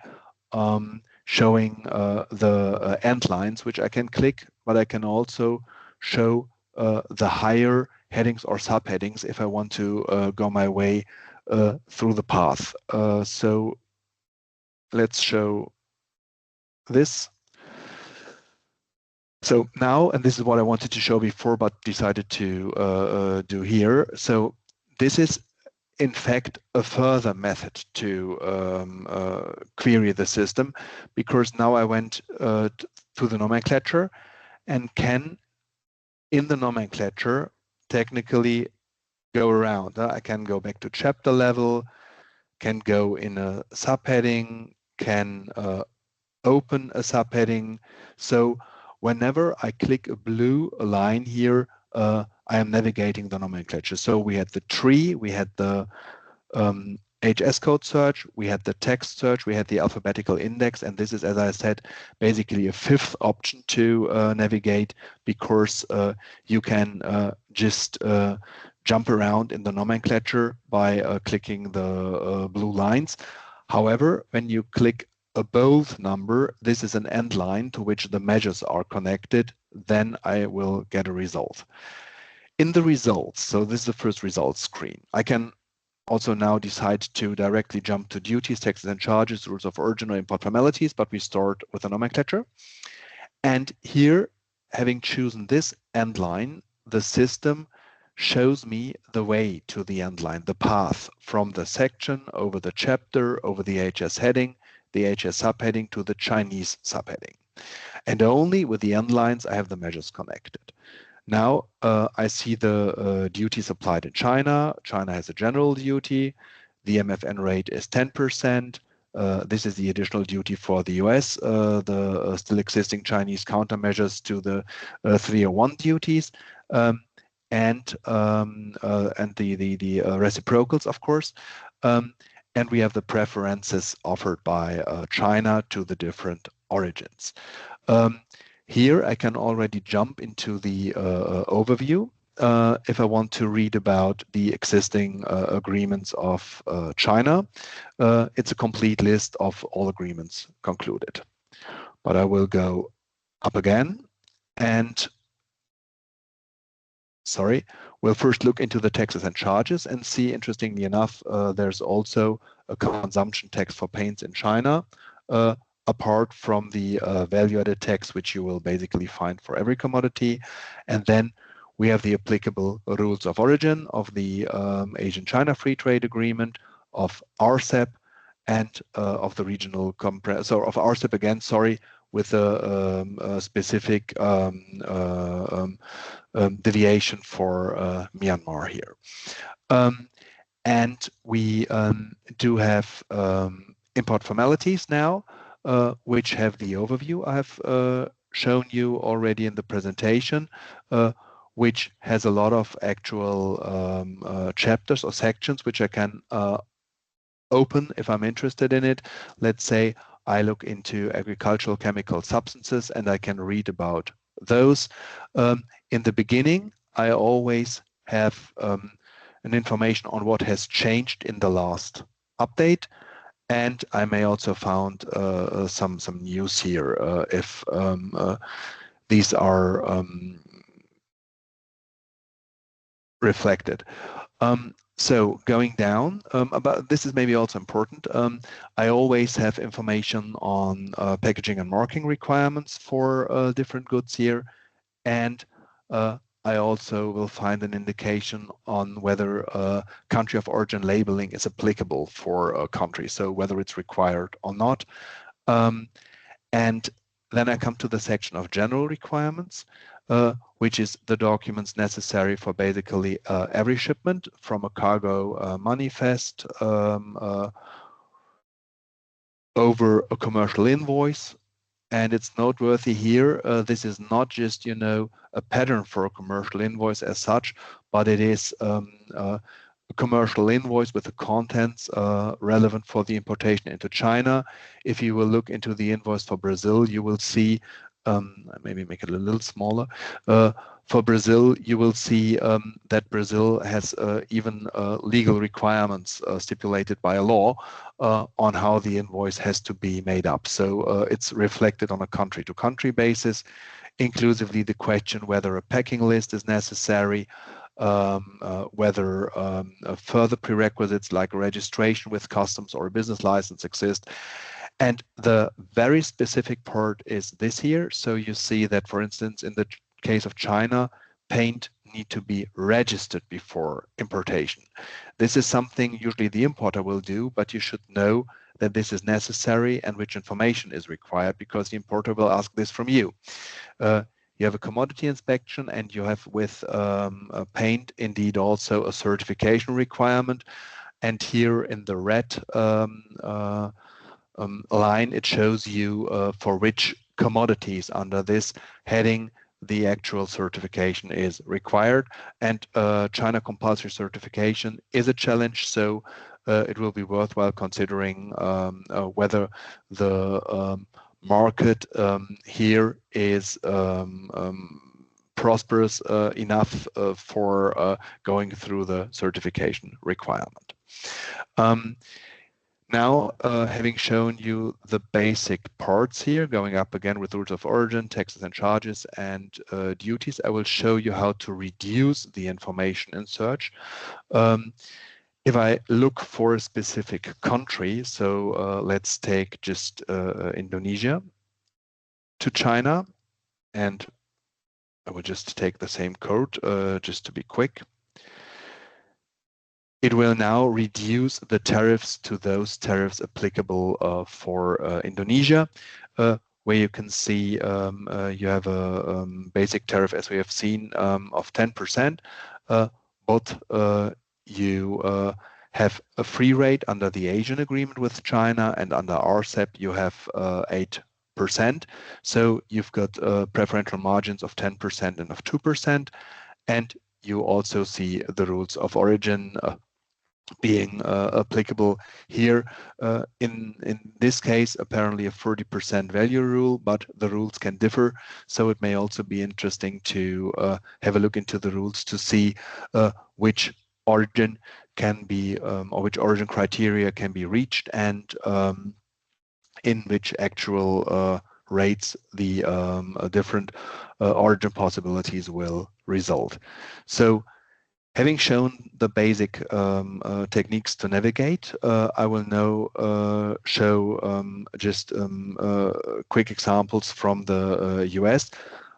showing the end lines, which I can click, but I can also show the higher headings or subheadings if I want to go my way through the path. So let's show this. So now, and this is what I wanted to show before, but decided to do here. So this is in fact, a further method to query the system, because now I went to the nomenclature and can, in the nomenclature, technically go around. I can go back to chapter level, can go in a subheading, can open a subheading. So whenever I click a blue line here, I am navigating the nomenclature. So we had the tree, we had the HS code search, we had the text search, we had the alphabetical index, and this is, as I said, basically a fifth option to navigate, because you can just jump around in the nomenclature by clicking the blue lines. However, when you click a bold number, this is an end line to which the measures are connected, then I will get a result. In the results, so this is the first results screen, I can also now decide to directly jump to duties, taxes and charges, rules of origin or import formalities, but we start with a nomenclature. And here, having chosen this end line, the system shows me the way to the end line, the path from the section over the chapter, over the HS heading, the HS subheading to the Chinese subheading. And only with the end lines I have the measures connected. Now I see the duties applied in China. China has a general duty. The MFN rate is 10%. This is the additional duty for the US, the still existing Chinese countermeasures to the 301 duties, and the reciprocals, of course. And we have the preferences offered by China to the different origins. Here I can already jump into the overview if I want to read about the existing agreements of China. It's a complete list of all agreements concluded. But I will go up again and we'll first look into the taxes and charges and see, interestingly enough, there's also a consumption tax for paints in China, apart from the value-added tax, which you will basically find for every commodity. And then we have the applicable rules of origin of the Asian-China Free Trade Agreement, of RCEP, and of the regional so of RCEP again, sorry, with a specific deviation for Myanmar here. And we do have import formalities now, which have the overview I have shown you already in the presentation, which has a lot of actual chapters or sections which I can open if I'm interested in it. Let's say I look into agricultural chemical substances and I can read about those. In the beginning, I always have an information on what has changed in the last update. And I may also found some news here if these are reflected. So going down, about this is maybe also important. I always have information on packaging and marking requirements for different goods here, and I also will find an indication on whether country of origin labeling is applicable for a country, so whether it's required or not. And then I come to the section of general requirements, which is the documents necessary for basically every shipment, from a cargo manifest over a commercial invoice. And it's noteworthy here, this is not just, you know, a pattern for a commercial invoice as such, but it is a commercial invoice with the contents relevant for the importation into China. If you will look into the invoice for Brazil, you will see, maybe make it a little smaller. For Brazil, you will see that Brazil has even legal requirements stipulated by a law on how the invoice has to be made up. So it's reflected on a country-to-country basis, inclusively the question whether a packing list is necessary, whether further prerequisites like registration with customs or a business license exist. And the very specific part is this here. So you see that, for instance, in the case of China, paint need to be registered before importation. This is something usually the importer will do, but you should know that this is necessary and which information is required, because the importer will ask this from you. You have a commodity inspection, and you have with paint indeed also a certification requirement. And here in the red line, it shows you for which commodities under this heading the actual certification is required. And China compulsory certification is a challenge, so it will be worthwhile considering whether the market here is prosperous enough for going through the certification requirement. Now, having shown you the basic parts here, going up again with rules of origin, taxes and charges, and duties, I will show you how to reduce the information in search. If I look for a specific country, so let's take just Indonesia to China, and I will just take the same code just to be quick. It will now reduce the tariffs to those tariffs applicable for Indonesia, where you can see you have a basic tariff, as we have seen, of 10%, but you have a free rate under the Asian agreement with China, and under RCEP you have 8%. So you've got preferential margins of 10% and of 2%, and you also see the rules of origin being applicable here. In this case, apparently a 30% value rule, but the rules can differ. So it may also be interesting to have a look into the rules to see which origin can be, or which origin criteria can be reached, and in which actual rates the different origin possibilities will result. So, having shown the basic techniques to navigate, I will now show just quick examples from the US.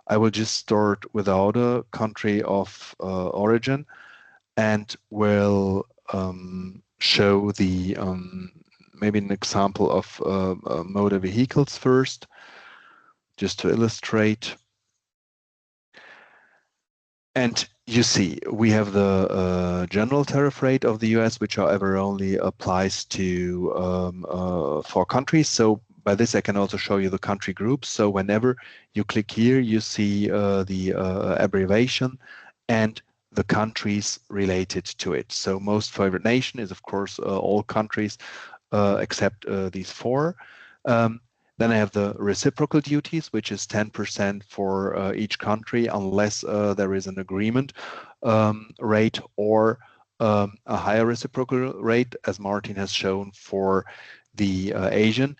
I will just start without a country of origin, and will show the maybe an example of motor vehicles first, just to illustrate. And you see, we have the general tariff rate of the US, which however only applies to 4 countries. So by this, I can also show you the country groups. So whenever you click here, you see the abbreviation and the countries related to it. So most favored nation is, of course, all countries except these 4. Then I have the reciprocal duties, which is 10% for each country, unless there is an agreement rate or a higher reciprocal rate, as Martin has shown for the Asian.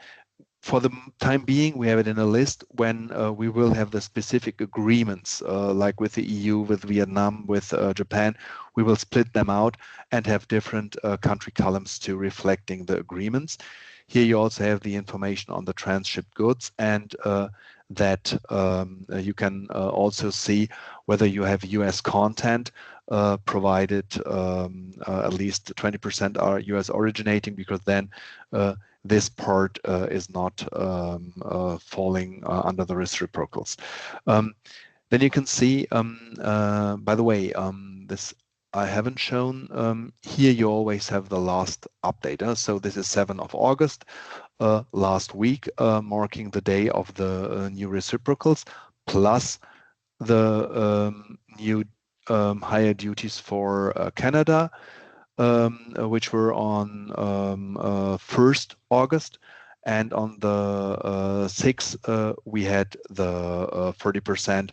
For the time being, we have it in a list. When we will have the specific agreements, like with the EU, with Vietnam, with Japan, we will split them out and have different country columns to reflecting the agreements. Here you also have the information on the transshipped goods, and that you can also see whether you have US content, provided at least 20% are US originating, because then this part is not falling under the reciprocals. Then you can see, by the way, this I haven't shown. Here you always have the last update. So this is 7th of August, last week, marking the day of the new reciprocals, plus the new higher duties for Canada, which were on 1st August. And on the 6th, we had the 30%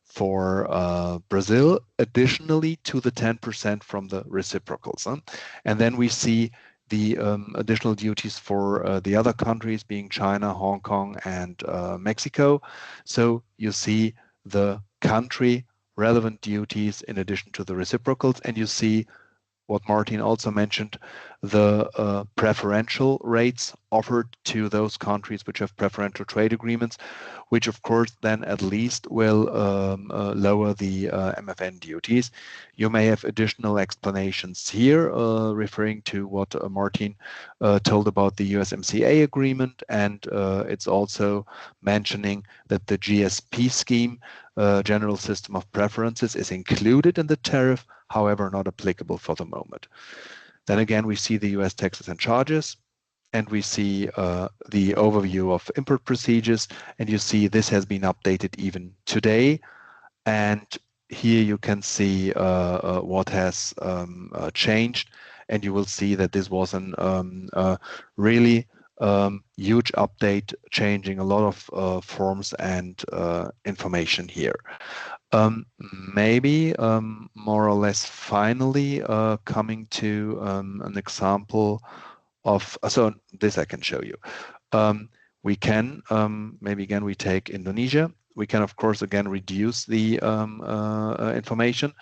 for Brazil, additionally to the 10% from the reciprocals. And then we see the additional duties for the other countries, being China, Hong Kong, and Mexico. So you see the country relevant duties in addition to the reciprocals, and you see what Martin also mentioned, the preferential rates offered to those countries which have preferential trade agreements, which of course then at least will lower the MFN duties. You may have additional explanations here referring to what Martin told about the USMCA agreement, and it's also mentioning that the GSP scheme, General System of Preferences, is included in the tariff, however not applicable for the moment. Then again, we see the US taxes and charges, and we see the overview of import procedures, and you see this has been updated even today. And here you can see what has changed, and you will see that this was a really huge update, changing a lot of forms and information here. Maybe more or less finally coming to an example of, so this I can show you. We can, maybe again, we take Indonesia. We can, of course, again, reduce the information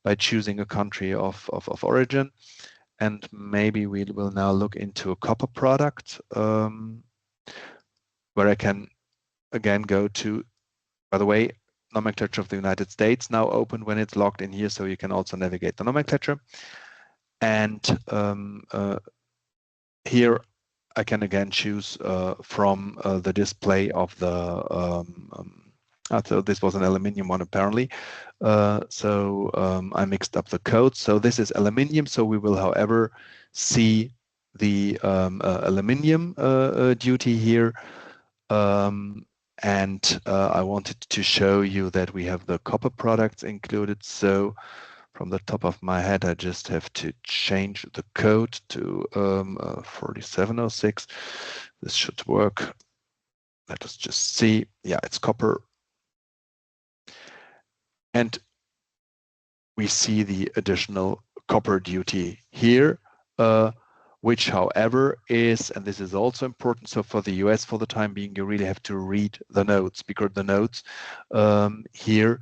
by choosing a country of origin. And maybe we will now look into a copper product where I can, again, go to, by the way, nomenclature of the United States now open when it's logged in here, so you can also navigate the nomenclature. And here I can again choose from the display of the, so this was an aluminium one apparently. I mixed up the codes. So this is aluminium. So we will, however, see the aluminium duty here. And I wanted to show you that we have the copper products included. So from the top of my head, I just have to change the code to 4706. This should work. Let us just see. Yeah, it's copper. And we see the additional copper duty here, which, however, is, and this is also important, so for the US for the time being, you really have to read the notes, because the notes here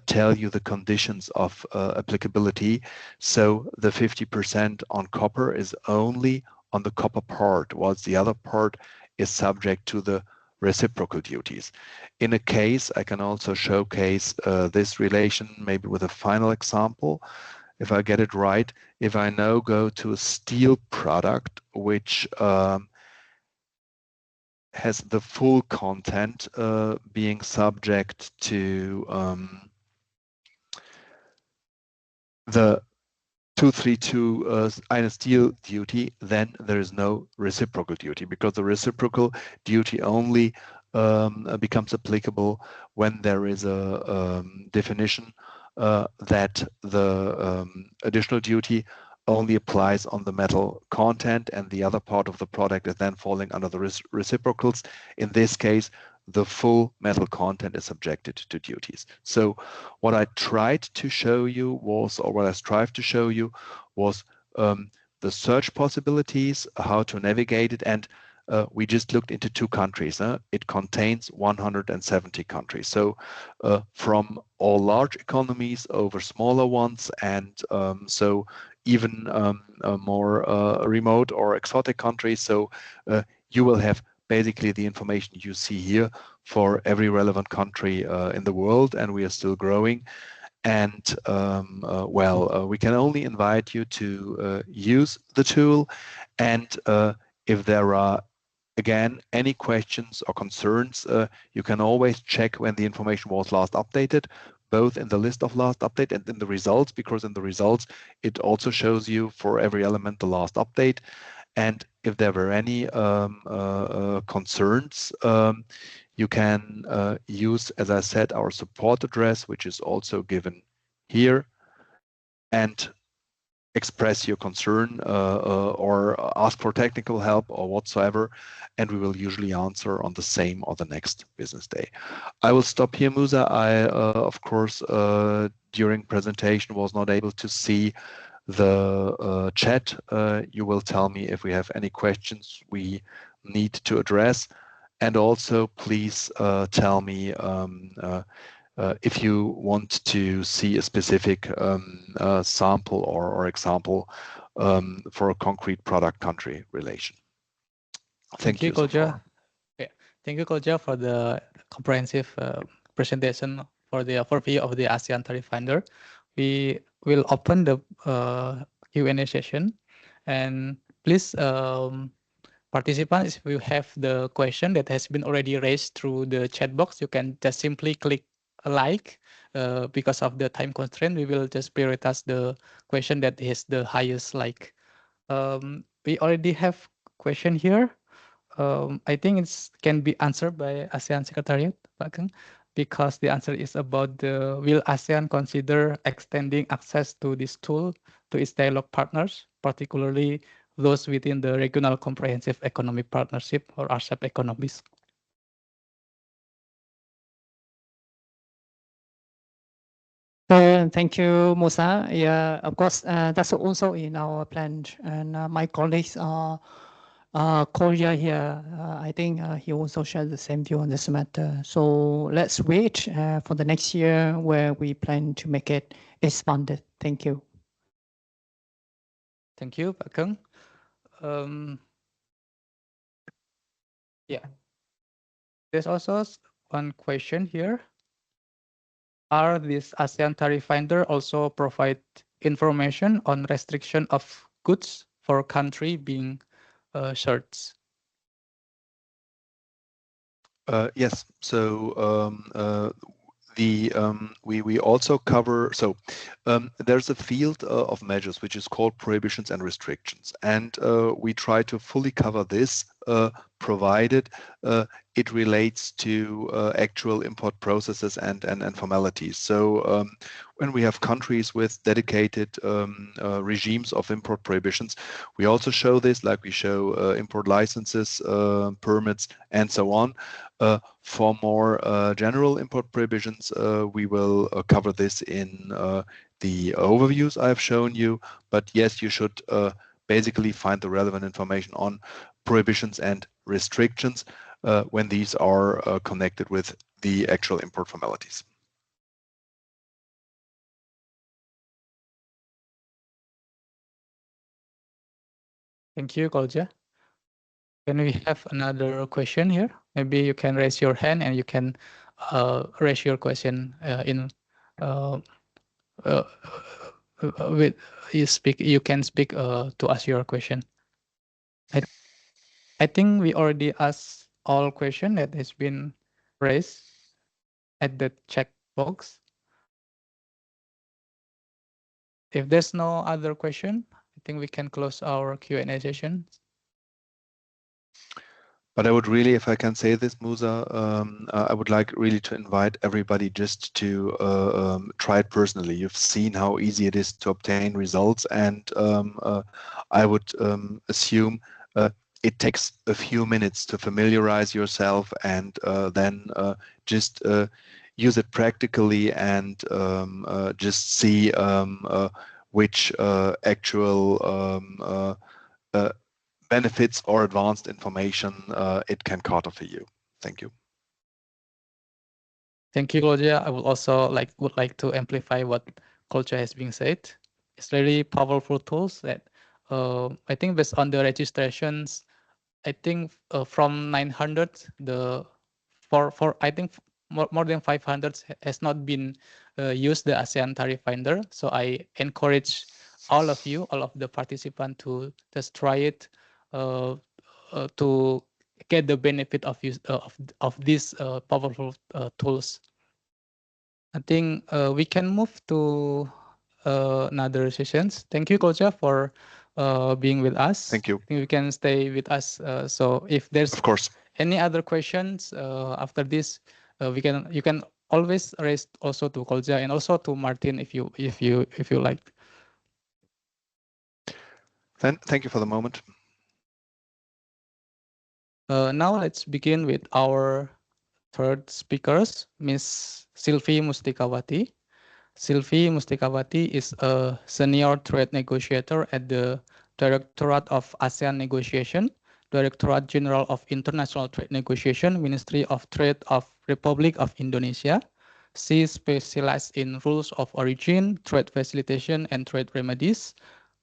tell you the conditions of applicability. So the 50% on copper is only on the copper part, whilst the other part is subject to the reciprocal duties. In a case, I can also showcase this relation maybe with a final example. If I get it right, if I now go to a steel product which has the full content being subject to the 232 iron steel duty, then there is no reciprocal duty, because the reciprocal duty only becomes applicable when there is a definition that the additional duty only applies on the metal content, and the other part of the product is then falling under the reciprocals. In this case, the full metal content is subjected to duties. So what I tried to show you was, or what I strived to show you was the search possibilities, how to navigate it, and we just looked into 2 countries. It contains 170 countries. So from all large economies over smaller ones, and so even more remote or exotic countries. So you will have basically the information you see here for every relevant country in the world, and we are still growing. And we can only invite you to use the tool. And if there are, again, any questions or concerns, you can always check when the information was last updated, both in the list of last update and in the results, because in the results, it also shows you for every element the last update. And if there were any concerns, you can use, as I said, our support address, which is also given here, and express your concern or ask for technical help or whatsoever, and we will usually answer on the same or the next business day. I will stop here, Musa. I, of course, during presentation was not able to see the chat. You will tell me if we have any questions we need to address. And also, please tell me if you want to see a specific sample or example for a concrete product-country relation. Thank you, Kolja. Yeah. Thank you, Kolja, for the comprehensive presentation for the overview of the ASEAN Tariff Finder. We will open the Q&A session, and please, participants, if you have the question that has been already raised through the chat box, you can just simply click a like. Because of the time constraint, we will just prioritize the question that has the highest like. We already have question here. I think it can be answered by ASEAN Secretariat, Pak Keng, because the answer is about will ASEAN consider extending access to this tool to its dialogue partners, particularly those within the Regional Comprehensive Economic Partnership or RCEP economies? Thank you, Musa. Yeah, of course, that's also in our plan. And my colleagues are Korea here. I think he also shares the same view on this matter. So let's wait for the next year where we plan to make it expanded. Thank you. Thank you, Pak Keng. Yeah, there's also one question here. Are this ASEAN Tariff Finder also provide information on restriction of goods for country being searched? Yes. So we also cover, so there's a field of measures which is called prohibitions and restrictions, and we try to fully cover this provided it relates to actual import processes and formalities. So when we have countries with dedicated regimes of import prohibitions, we also show this, like we show import licenses, permits, and so on. For more general import prohibitions, we will cover this in the overviews I have shown you. But yes, you should basically find the relevant information on prohibitions and restrictions when these are connected with the actual import formalities. Thank you, Kolja. Can we have another question here? Maybe you can raise your hand and you can raise your question with you speak. You can speak to ask your question. I think we already asked all question that has been raised at the check box. If there's no other question, I think we can close our Q&A session. But I would really, if I can say this, Musa, I would like really to invite everybody just to try it personally. You've seen how easy it is to obtain results, and I would assume it takes a few minutes to familiarize yourself and then just use it practically and just see which actual benefits or advanced information it can cater for you. Thank you. Thank you, Claudia. I would also would like to amplify what Claudia has been said. It's really powerful tools that I think based on the registrations, I think from 900 I think more than 500 has not been used the ASEAN Tariff Finder. So I encourage all of you, all of the participants, to just try it to get the benefit of use of these powerful tools. I think we can move to another sessions. Thank you, Koja, for being with us. Thank you. I think we can stay with us. So if there's of course any other questions after this, you can always raise also to Koja and also to Martin if you like. Then thank you for the moment. Now let's begin with our third speakers, Ms. Sylvie Mustikawati. Sylvie Mustikawati is a senior trade negotiator at the Directorate of ASEAN Negotiation, Directorate General of International Trade Negotiation, Ministry of Trade of Republic of Indonesia. She specializes in rules of origin, trade facilitation, and trade remedies.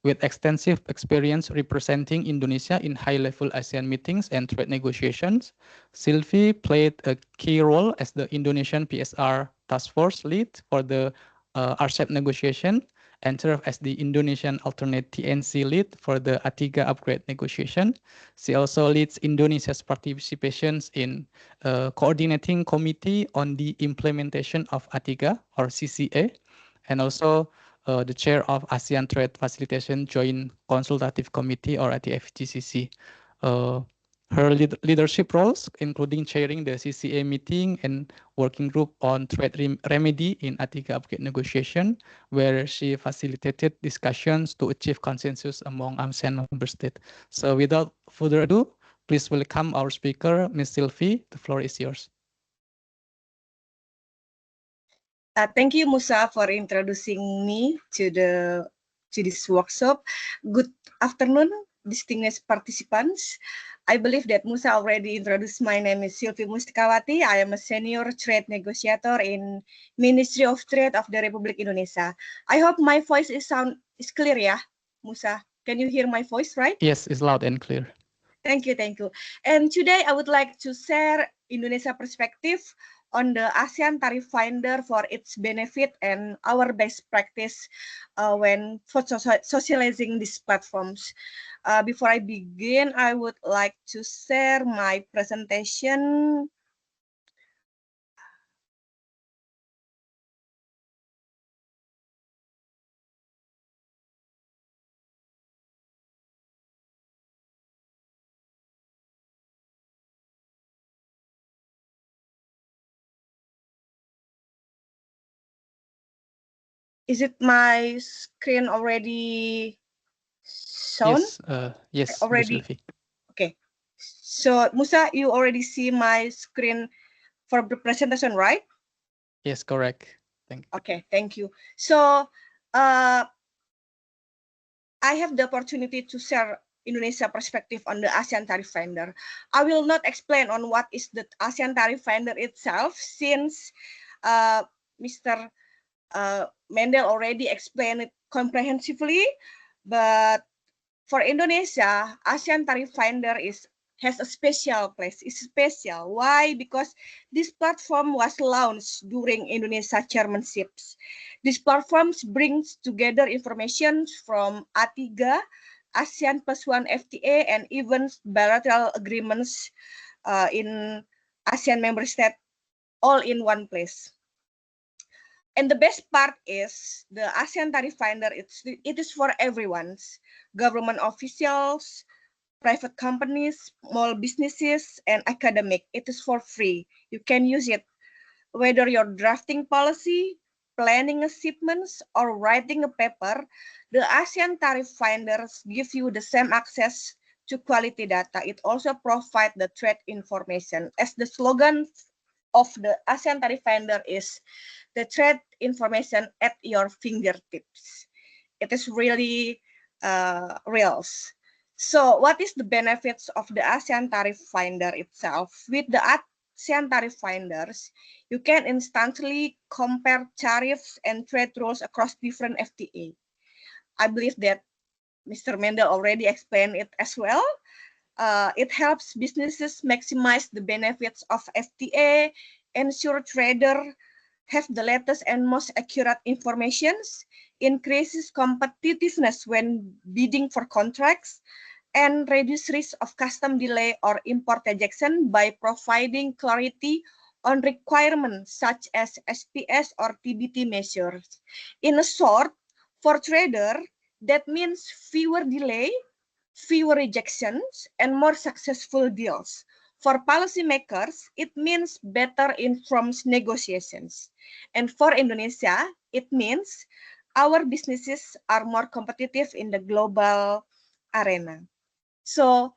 With extensive experience representing Indonesia in high-level ASEAN meetings and trade negotiations, Sylvie played a key role as the Indonesian PSR task force lead for the RCEP negotiation and served as the Indonesian alternate TNC lead for the ATIGA upgrade negotiation. She also leads Indonesia's participations in a coordinating committee on the implementation of ATIGA or CCA, and also the chair of ASEAN Trade Facilitation Joint Consultative Committee or ATFGCC. Her leadership roles, including chairing the CCA meeting and working group on trade remedy in ATIGA upgrade negotiation, where she facilitated discussions to achieve consensus among ASEAN member states. So without further ado, please welcome our speaker, Ms. Sylvie. The floor is yours. Thank you, Musa, for introducing me to this workshop. Good afternoon, distinguished participants. I believe that Musa already introduced. My name is Sylvie Mustikawati. I am a senior trade negotiator in Ministry of Trade of the Republic Indonesia. I hope my voice is clear, yeah, Musa. Can you hear my voice, right? Yes, it's loud and clear. Thank you, thank you. And today I would like to share Indonesia perspective on the ASEAN Tariff Finder for its benefit and our best practice when for socializing these platforms. Before I begin, I would like to share my presentation. Is it my screen already shown? Yes, yes, already. Sylvie. Okay. So Musa, you already see my screen for the presentation, right? Yes, correct. Thank you. Okay, thank you. So I have the opportunity to share Indonesia perspective on the ASEAN Tariff Finder. I will not explain on what is the ASEAN Tariff Finder itself, since Mr. Mendel already explained it comprehensively. But for Indonesia, ASEAN Tariff Finder has a special place. It's special. Why? Because this platform was launched during Indonesia chairmanships. This platform brings together information from ATIGA, ASEAN +1 FTA, and even bilateral agreements in ASEAN member states all in one place. And the best part is the ASEAN Tariff Finder, it is for everyone's government officials, private companies, small businesses, and academic. It is for free. You can use it whether you're drafting policy, planning a shipments, or writing a paper. The ASEAN Tariff Finders give you the same access to quality data. It also provides the trade information. As the slogan of the ASEAN Tariff Finder is, the trade information at your fingertips. It is really real. So what is the benefits of the ASEAN Tariff Finder itself? With the ASEAN Tariff Finders, you can instantly compare tariffs and trade rules across different FTA. I believe that Mr. Mendel already explained it as well. It helps businesses maximize the benefits of FTA, ensure traders have the latest and most accurate information, increases competitiveness when bidding for contracts, and reduce risk of custom delay or import rejection by providing clarity on requirements such as SPS or TBT measures. In a short, for trader, that means fewer delay, fewer rejections, and more successful deals. For policymakers, it means better informed negotiations. And for Indonesia, it means our businesses are more competitive in the global arena. So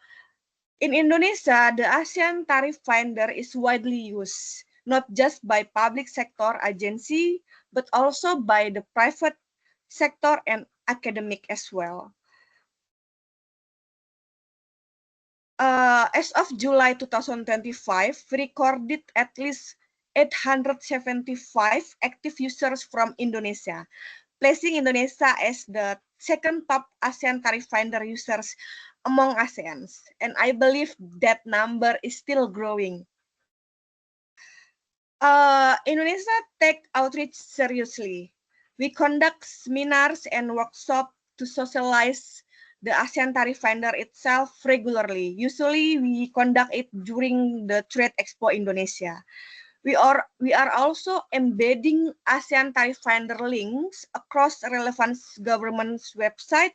in Indonesia, the ASEAN Tariff Finder is widely used, not just by public sector agency, but also by the private sector and academic as well. As of July 2025, we recorded at least 875 active users from Indonesia. placing Indonesia as the second top ASEAN tariff finder users among ASEANs. And I believe that number is still growing. Indonesia take outreach seriously. We conduct seminars and workshops to socialize the ASEAN Tariff Finder itself regularly. Usually, we conduct it during the Trade Expo Indonesia. We are also embedding ASEAN Tariff Finder links across relevant government's website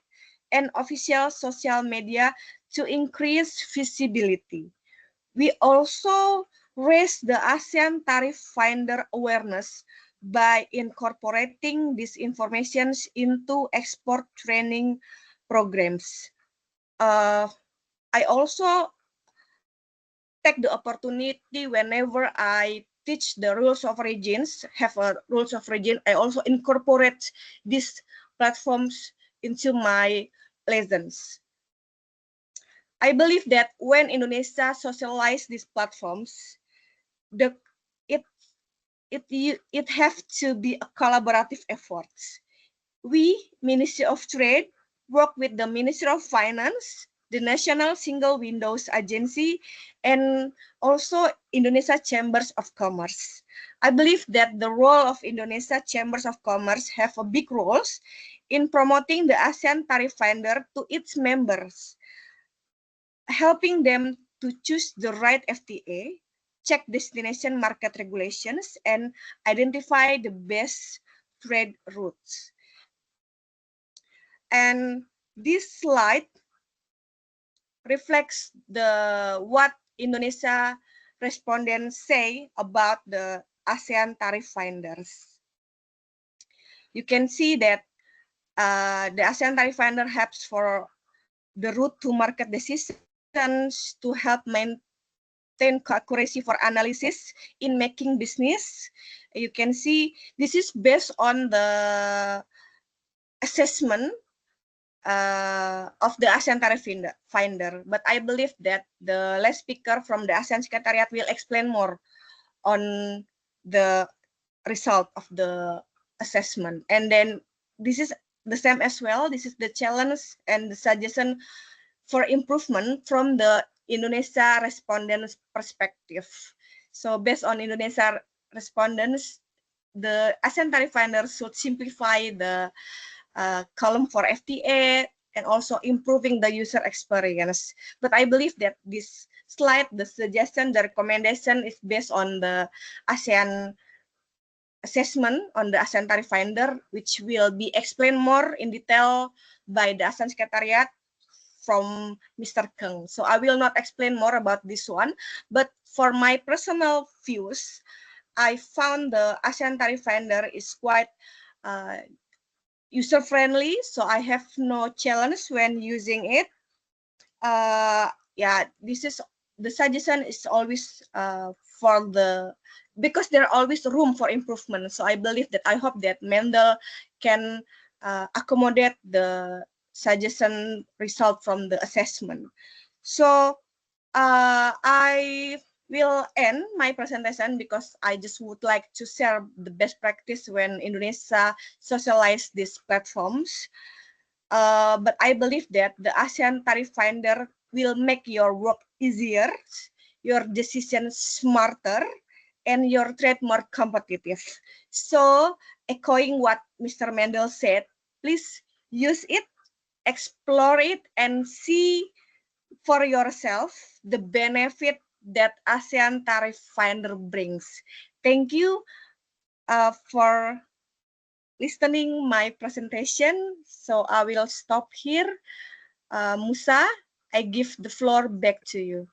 and official social media to increase visibility. We also raise the ASEAN Tariff Finder awareness by incorporating these informations into export training programs. I also take the opportunity whenever I teach the rules of origins, have a rules of origin, I also incorporate these platforms into my lessons. I believe that when Indonesia socialize these platforms, it have to be a collaborative effort. We, Ministry of Trade, work with the Ministry of Finance, the National Single Windows Agency, and also Indonesia Chambers of Commerce. I believe that the role of Indonesia Chambers of Commerce have a big roles in promoting the ASEAN Tariff Finder to its members, helping them to choose the right FTA, check destination market regulations, and identify the best trade routes. And this slide reflects what Indonesia respondents say about the ASEAN Tariff Finders. You can see that the ASEAN Tariff Finder helps for the route to market decisions to help maintain accuracy for analysis in making business. You can see this is based on the assessment of the ASEAN Tariff Finder. But I believe that the last speaker from the ASEAN Secretariat will explain more on the result of the assessment. And then this is the same as well. This is the challenge and the suggestion for improvement from the Indonesia respondents' perspective. So based on Indonesia respondents, the ASEAN Tariff Finder should simplify the column for FTA and also improving the user experience. But I believe that this slide, the suggestion, the recommendation is based on the ASEAN assessment on the ASEAN Tariff Finder, which will be explained more in detail by the ASEAN Secretariat from Mr. Keng. So I will not explain more about this one, but for my personal views, I found the ASEAN Tariff Finder is quite user-friendly, so I have no challenge when using it. Yeah, this is the suggestion is always for the, because there are always room for improvement. So I believe that, I hope that Mendel can accommodate the suggestion result from the assessment. So I will end my presentation because I just would like to share the best practice when Indonesia socialize these platforms. But I believe that the ASEAN Tariff Finder will make your work easier, your decisions smarter, and your trade more competitive. So, echoing what Mr. Mendel said, please use it, explore it, and see for yourself the benefit that ASEAN Tariff Finder brings. Thank you for listening my presentation. So I will stop here. Musa, I give the floor back to you.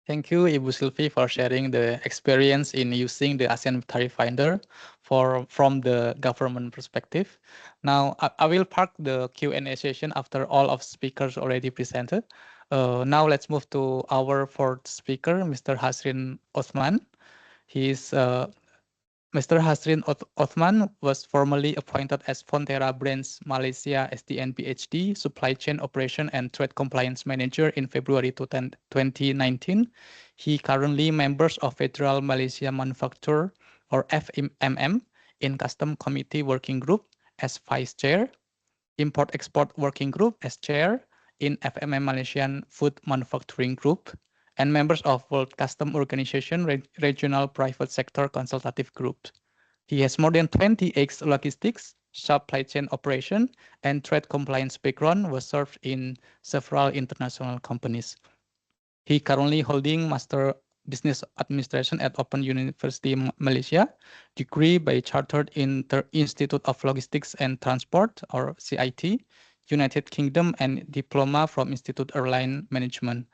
Thank you, Ibu Sylvie, for sharing the experience in using the ASEAN Tariff Finder from the government perspective. Now, I will park the Q&A session after all of speakers already presented. Now, let's move to our fourth speaker, Mr. Hasrin Othman. Mr. Hasrin Othman was formerly appointed as Fonterra Brands Malaysia SDN PhD, Supply Chain Operation and Trade Compliance Manager in February 2019. He currently members of Federal Malaysia Manufacturer or FMM in Custom Committee Working Group as Vice Chair, Import-Export Working Group as Chair in FMM Malaysian Food Manufacturing Group, and members of World Customs Organization Regional Private Sector Consultative Group. He has more than 20 years logistics, supply chain operation, and trade compliance background, was served in several international companies. He currently holding Master Business Administration at Open University Malaysia, degree by Chartered Institute of Logistics and Transport, or CIT, United Kingdom, and diploma from Institute Airline Management.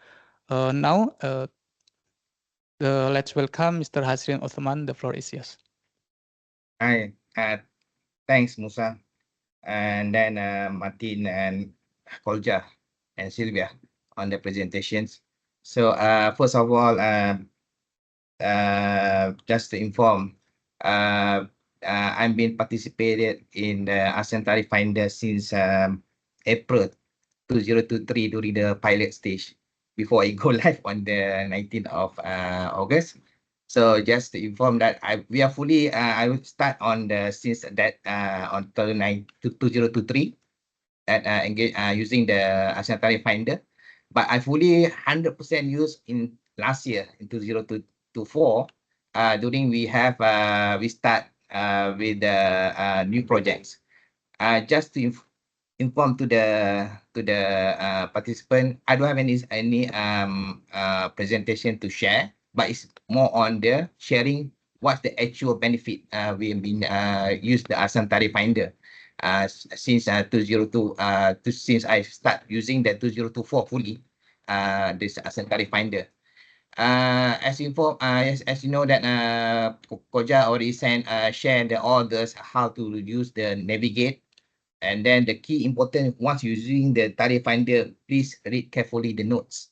Now, let's welcome Mr. Hasrin Othman. The floor is yours. Hi, thanks, Musa, and then Martin and Kolja and Sylvia on the presentations. So first of all, just to inform, I've been participated in the ASEAN Tariff Finder since April 2023 during the pilot stage before I go live on the 19th of August. So just to inform that we are fully, I will start on the since that on 2023 that engage using the ASEAN Tariff Finder, but I fully 100% use in last year in 2024. During we start with the new projects. Just to inform to the participant, I don't have any presentation to share, but it's more on the sharing what's the actual benefit we have been use the ASEAN Tariff Finder since 2002 since I start using the 2024 fully this ASEAN Tariff Finder. As you know that Koja already shared all this how to use the navigate, and then the key important once using the Tariff Finder, please read carefully the notes.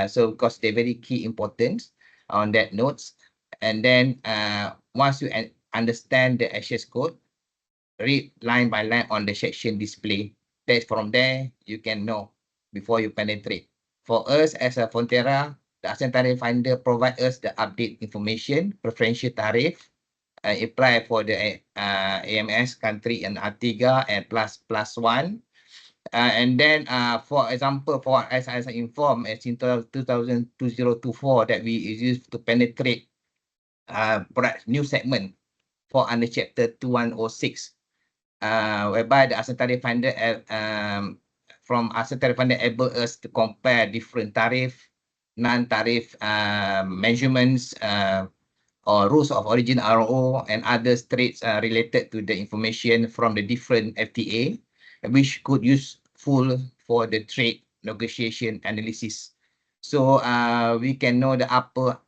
So because they're very key important on that notes, and then once you understand the access code, read line by line on the section display. That's from there you can know before you penetrate. For us as a Fonterra, the ASEAN Tariff Finder provide us the update information, preferential tariff, apply for the AMS country and Artiga and +1. And then for example, for as I informed, as in 2024 that we used to penetrate product new segment for under chapter 2106, whereby the ASEAN Tariff Finder from ASEAN Tariff Finder able us to compare different tariff, non-tariff measurements or rules of origin RO and other traits related to the information from the different FTA, which could useful for the trade negotiation analysis. So we can know the upper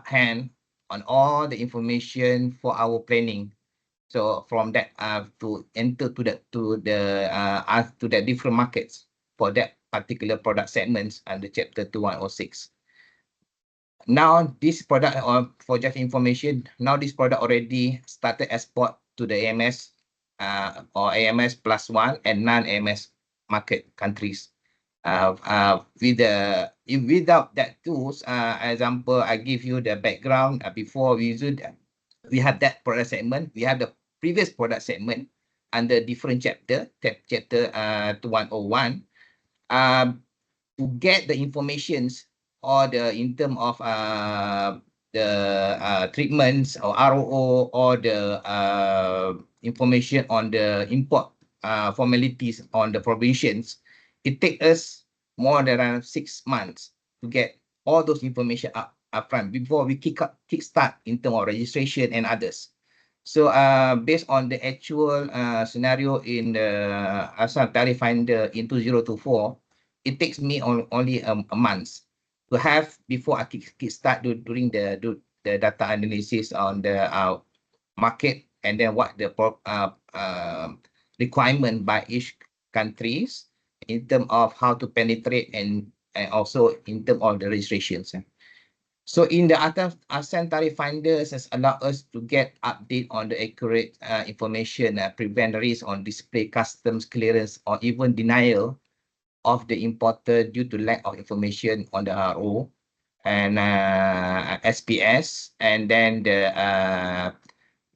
hand on all the information for our planning. So from that to enter to the different markets for that particular product segments under chapter 2106. Now this product, for just information, now this product already started export to the AMS or AMS +1 and non-AMS market countries. Without that tools, example, I give you the background. Before we have that product segment, we have the previous product segment under different chapter 2101. To get the informations or the in term of the treatments or ROO or the information on the import formalities on the provisions, it takes us more than 6 months to get all those information upfront before we kickstart in terms of registration and others. So based on the actual scenario in the ASEAN Tariff Finder in 2024, it takes me only a month to have before I kickstart during the data analysis on the market, and then what the requirement by each countries in terms of how to penetrate and also in terms of the registrations. So in the ASEAN Tariff Finders has allowed us to get update on the accurate information, prevent risk on display, customs clearance, or even denial of the importer due to lack of information on the RO and SPS, and then the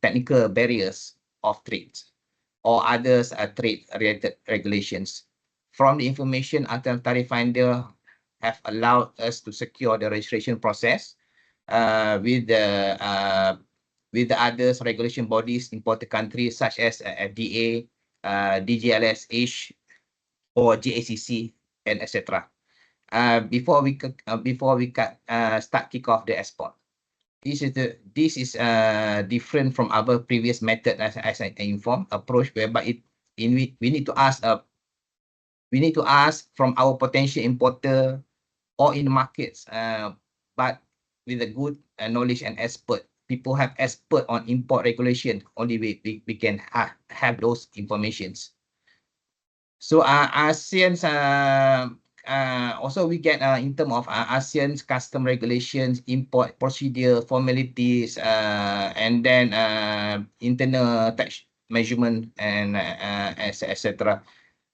technical barriers of trade. or others trade-related regulations. From the information, ASEAN Tariff Finder have allowed us to secure the registration process with the others regulation bodies imported countries such as FDA, DGLS-H, or JACC, and etc. Before we start kick off the export. This is different from our previous method as I informed approach, whereby we need to ask from our potential importer or in the markets, but with a good knowledge and expert. People have expert on import regulation. Only we can have those informations. So ASEAN's also we get in terms of ASEAN's custom regulations, import procedure, formalities, and then internal tax measurement and etc.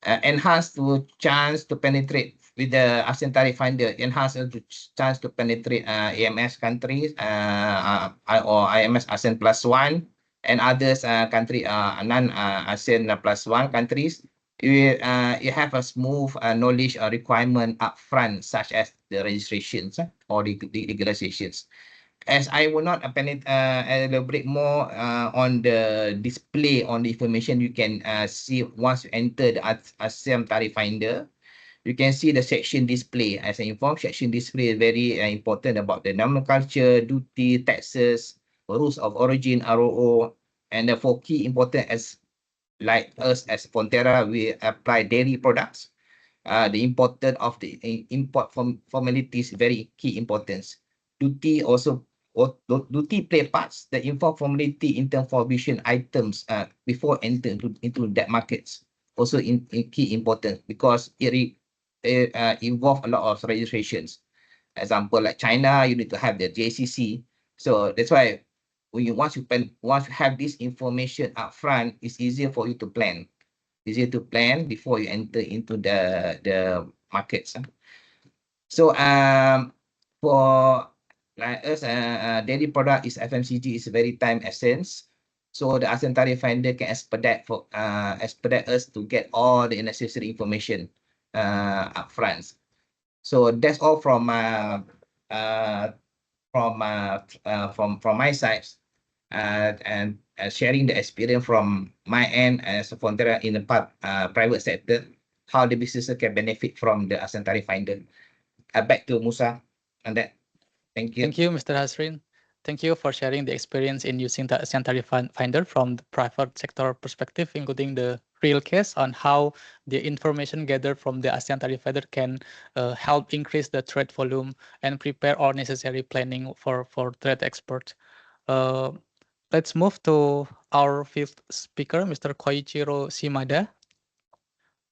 Enhance to chance to penetrate with the ASEAN Tariff Finder. Enhance to chance to penetrate AMS countries or IMS ASEAN +1 and others country non-ASEAN +1 countries. You have a smooth knowledge requirement upfront, such as the registrations or the legalizations. As I will not elaborate more on the display on the information, you can see once you enter the ASEAN Tariff Finder, you can see the section display. As I informed, section display is very important about the nomenclature, duty, taxes, rules of origin, ROO, and the 4 key important as like us as Fonterra, we apply dairy products. The importance of the import formalities very key importance. Duty also duty play parts. The import formality in terms of vision items before entering into that markets also in key importance because it involve a lot of registrations. Example like China, you need to have the JCC. So that's why once you have this information upfront, it's easier for you to plan. Easier to plan before you enter into the markets. So for like us, dairy product is FMCG is very time essence. So the ASEAN Tariff Finder can expedite us to get all the necessary information upfront. So that's all from my side. And sharing the experience from my end as a Fonterra in the private sector, how the business can benefit from the ASEAN Tariff Finder. Back to Musa on that. Thank you. Thank you, Mr. Hasrin. Thank you for sharing the experience in using the ASEAN Tariff Finder from the private sector perspective, including the real case on how the information gathered from the ASEAN Tariff Finder can help increase the trade volume and prepare all necessary planning for trade export. Let's move to our fifth speaker, Mr. Koichiro Shimada.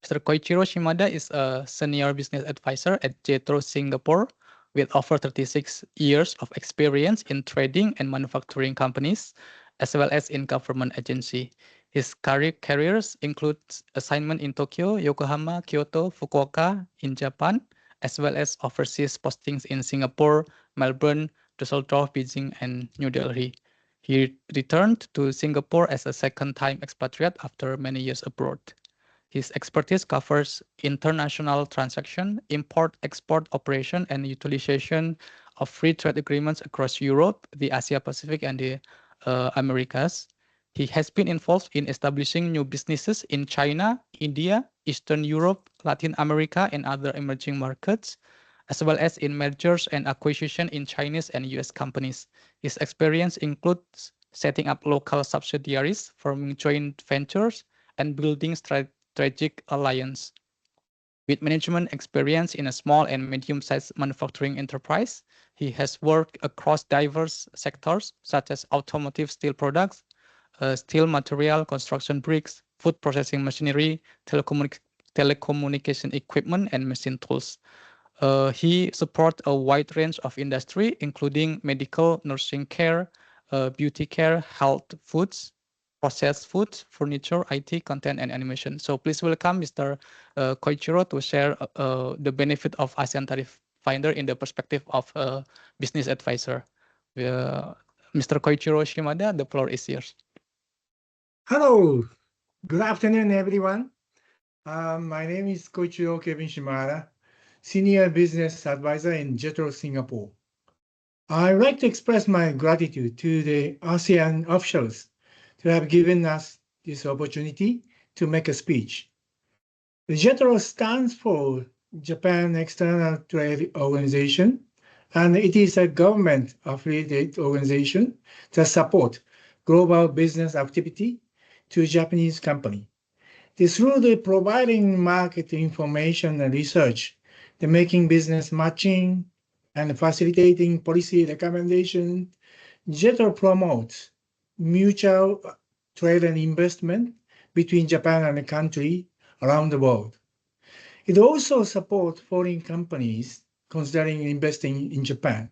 Mr. Koichiro Shimada is a senior business advisor at Jetro Singapore with over 36 years of experience in trading and manufacturing companies, as well as in government agency. His careers include assignment in Tokyo, Yokohama, Kyoto, Fukuoka in Japan, as well as overseas postings in Singapore, Melbourne, Düsseldorf, Beijing, and New Delhi. He returned to Singapore as a second-time expatriate after many years abroad. His expertise covers international transaction, import-export operation, and utilization of free trade agreements across Europe, the Asia Pacific, and the Americas. He has been involved in establishing new businesses in China, India, Eastern Europe, Latin America, and other emerging markets, as well as in mergers and acquisition in Chinese and US companies. His experience includes setting up local subsidiaries, forming joint ventures, and building strategic alliance. With management experience in a small and medium-sized manufacturing enterprise, he has worked across diverse sectors such as automotive steel products, steel material, construction bricks, food processing machinery, telecommunication equipment, and machine tools. He supports a wide range of industry, including medical, nursing care, beauty care, health foods, processed foods, furniture, IT, content, and animation. So please welcome Mr. Koichiro to share the benefit of ASEAN Tariff Finder in the perspective of a business advisor. Mr. Koichiro Shimada, the floor is yours. Hello, Good afternoon, everyone. My name is Koichiro Kevin Shimada, Senior Business Advisor in Jetro, Singapore. I'd like to express my gratitude to the ASEAN officials to have given us this opportunity to make a speech. The JETRO stands for Japan External Trade Organization, and it is a government-affiliated organization that supports global business activity to Japanese companies. Through the providing market information and research, the making business matching and facilitating policy recommendation, JETRO promotes mutual trade and investment between Japan and the country around the world. It also supports foreign companies considering investing in Japan.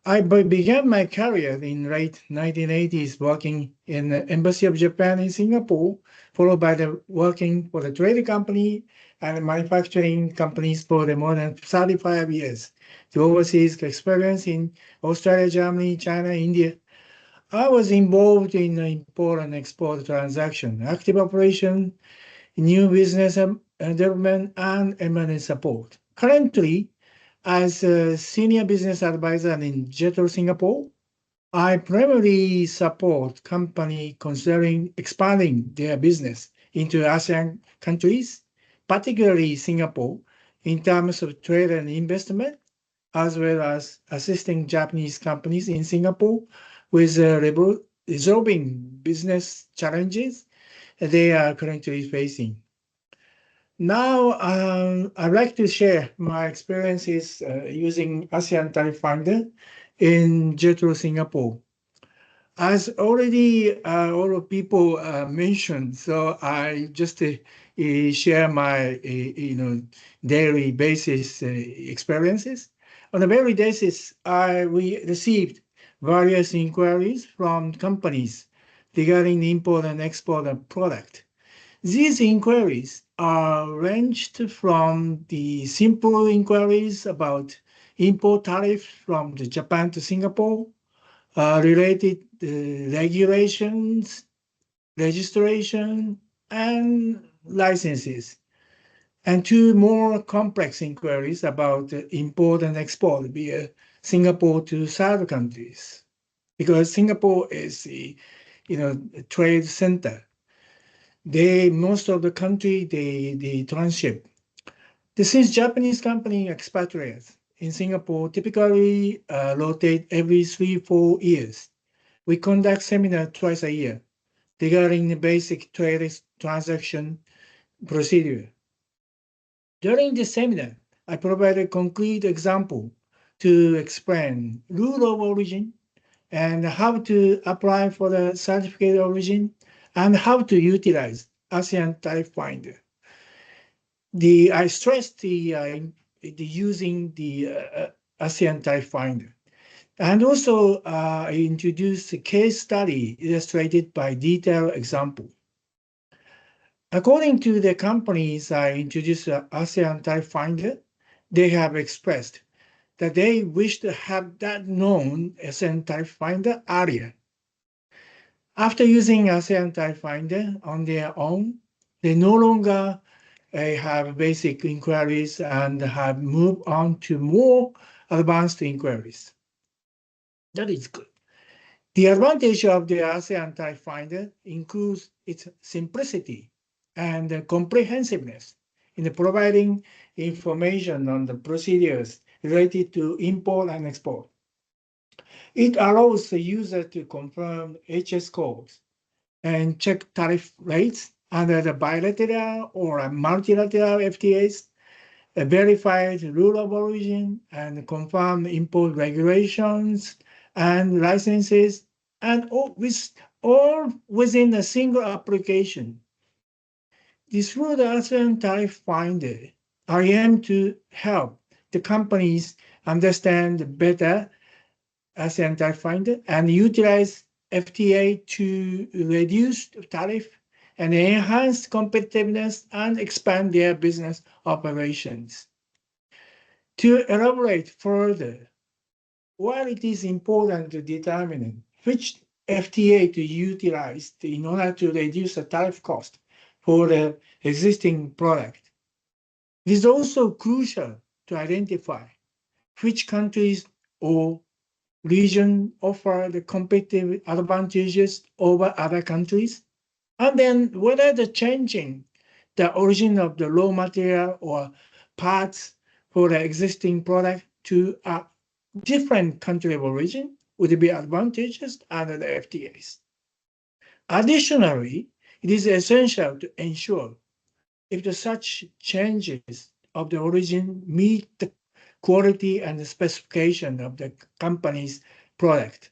I began my career in late 1980s working in the Embassy of Japan in Singapore, followed by working for the trade company and manufacturing companies for more than 35 years. The overseas experience in Australia, Germany, China, India. I was involved in the import and export transaction, active operation, new business development, and M&A support. Currently, as a senior business advisor in JETRO Singapore, I primarily support companies considering expanding their business into ASEAN countries, particularly Singapore, in terms of trade and investment, as well as assisting Japanese companies in Singapore with resolving business challenges they are currently facing. Now, I'd like to share my experiences using ASEAN Tariff Finder in JETRO Singapore. As already all of people mentioned, so I just share my daily basis experiences. On a daily basis, we received various inquiries from companies regarding the import and export of product. These inquiries are ranged from the simple inquiries about import tariff from Japan to Singapore, related regulations, registration, and licenses, and to more complex inquiries about import and export via Singapore to third countries, because Singapore is a trade center. Most of the country, they transship. Since Japanese company expatriates in Singapore typically rotate every 3-4 years, we conduct seminar twice a year regarding the basic trade transaction procedure. During this seminar, I provide a concrete example to explain rule of origin and how to apply for the certificate of origin and how to utilize ASEAN Tariff Finder. I stressed the using the ASEAN Tariff Finder. And also, I introduced a case study illustrated by detailed example. According to the companies I introduced ASEAN Tariff Finder, they have expressed that they wish to have that known ASEAN Tariff Finder earlier. After using ASEAN Tariff Finder on their own, they no longer have basic inquiries and have moved on to more advanced inquiries. That is good. The advantage of the ASEAN Tariff Finder includes its simplicity and comprehensiveness in providing information on the procedures related to import and export. It allows the user to confirm HS codes and check tariff rates under the bilateral or multilateral FTAs, verified rule of origin, and confirm import regulations and licenses, and all within a single application. Through the ASEAN Tariff Finder, I aim to help the companies understand better ASEAN Tariff Finder and utilize FTA to reduce tariff and enhance competitiveness and expand their business operations. To elaborate further, while it is important to determine which FTA to utilize in order to reduce the tariff cost for the existing product. It is also crucial to identify which countries or region offer the competitive advantages over other countries, and then whether the changing the origin of the raw material or parts for the existing product to a different country of origin would be advantageous under the FTAs. Additionally, it is essential to ensure if the such changes of the origin meet the quality and the specification of the company's product.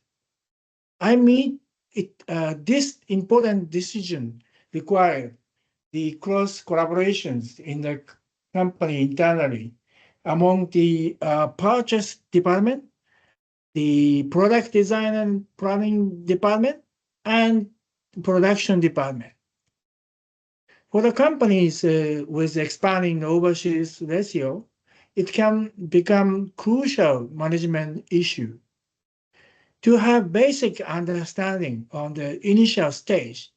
I mean, this important decision required the cross collaborations in the company internally among the purchase department, the product design and planning department, and production department. For the companies with expanding overseas ratio, it can become crucial management issue. To have basic understanding on the initial stage,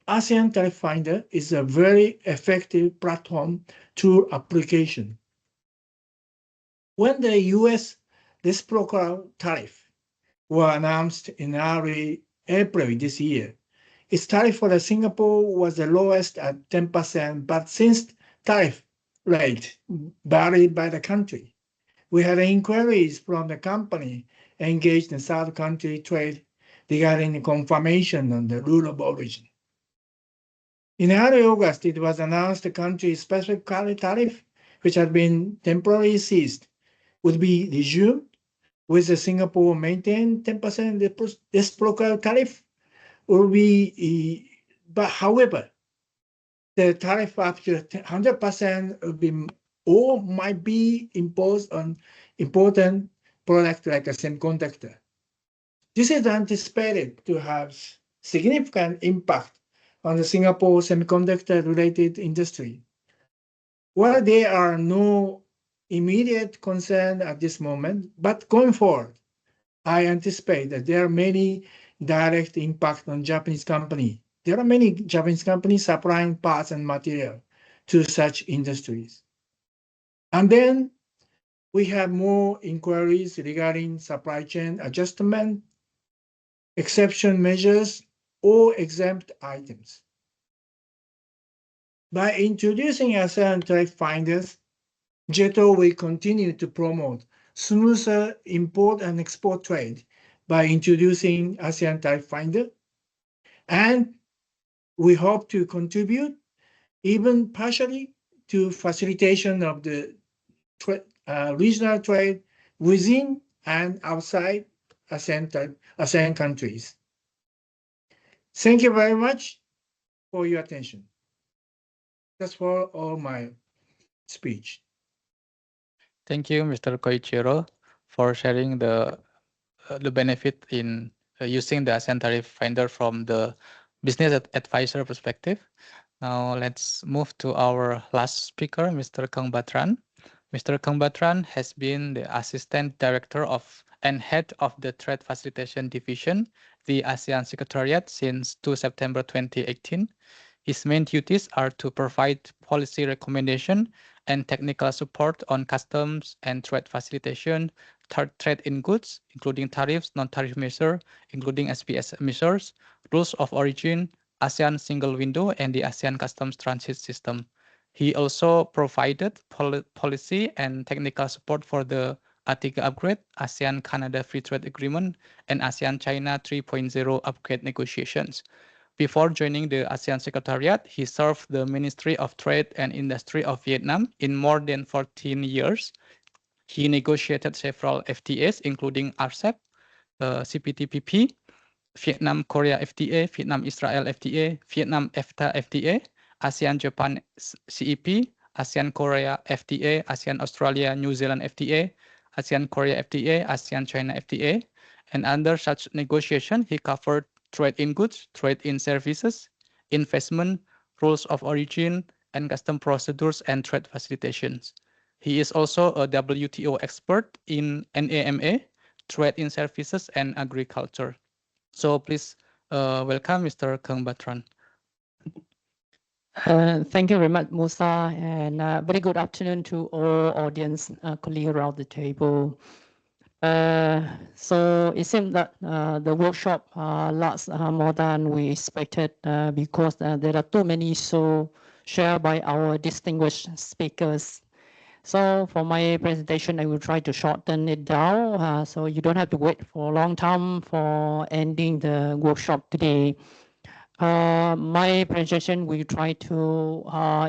ASEAN Tariff Finder is a very effective platform tool application. When the US reciprocal tariff were announced in early April this year, its tariff for Singapore was the lowest at 10%, but since tariff rate varied by the country, we had inquiries from the company engaged in third country trade regarding the confirmation on the rule of origin. In early August, it was announced the country-specific tariff, which had been temporarily ceased, would be resumed, with the Singapore maintain 10% reciprocal tariff will be, but however, the tariff up to 100% will be or might be imposed on important products like a semiconductor. This is anticipated to have significant impact on the Singapore semiconductor-related industry. While there are no immediate concern at this moment, but going forward, I anticipate that there are many direct impact on Japanese company. There are many Japanese companies supplying parts and material to such industries. And then we have more inquiries regarding supply chain adjustment, exception measures, or exempt items. By introducing ASEAN Tariff Finders, JETRO will continue to promote smoother import and export trade by introducing ASEAN Tariff Finder, and we hope to contribute even partially to facilitation of the regional trade within and outside ASEAN countries. Thank you very much for your attention. That's for all my speech. Thank you, Mr. Koichiro, for sharing the benefit in using the ASEAN Tariff Finder from the business advisor perspective. Now let's move to our last speaker, Mr. Kang Batran. Mr. Kang Batran has been the Assistant Director of and Head of the Trade Facilitation Division, the ASEAN Secretariat, since 2 September 2018. His main duties are to provide policy recommendation and technical support on customs and trade facilitation, trade in goods, including tariffs, non-tariff measures, including SPS measures, rules of origin, ASEAN single window, and the ASEAN customs transit system. He also provided policy and technical support for the Article upgrade, ASEAN-Canada Free Trade Agreement, and ASEAN-China 3.0 upgrade negotiations. Before joining the ASEAN Secretariat, he served the Ministry of Trade and Industry of Vietnam in more than 14 years. He negotiated several FTAs, including RCEP, CPTPP, Vietnam-Korea FTA, Vietnam-Israel FTA, Vietnam-EFTA FTA, ASEAN-Japan CEP, ASEAN-Korea FTA, ASEAN-Australia-New Zealand FTA, ASEAN-Korea FTA, ASEAN-China FTA, and under such negotiation, he covered trade in goods, trade in services, investment, rules of origin, and custom procedures and trade facilitations. He is also a WTO expert in NAMA, trade in services and agriculture. So please welcome Mr. Kang Batran. Thank you very much, Musa, and very good afternoon to all audience colleagues around the table. So it seems that the workshop lasts more than we expected because there are too many issues shared by our distinguished speakers. So for my presentation, I will try to shorten it down so you don't have to wait for a long time for ending the workshop today. My presentation will try to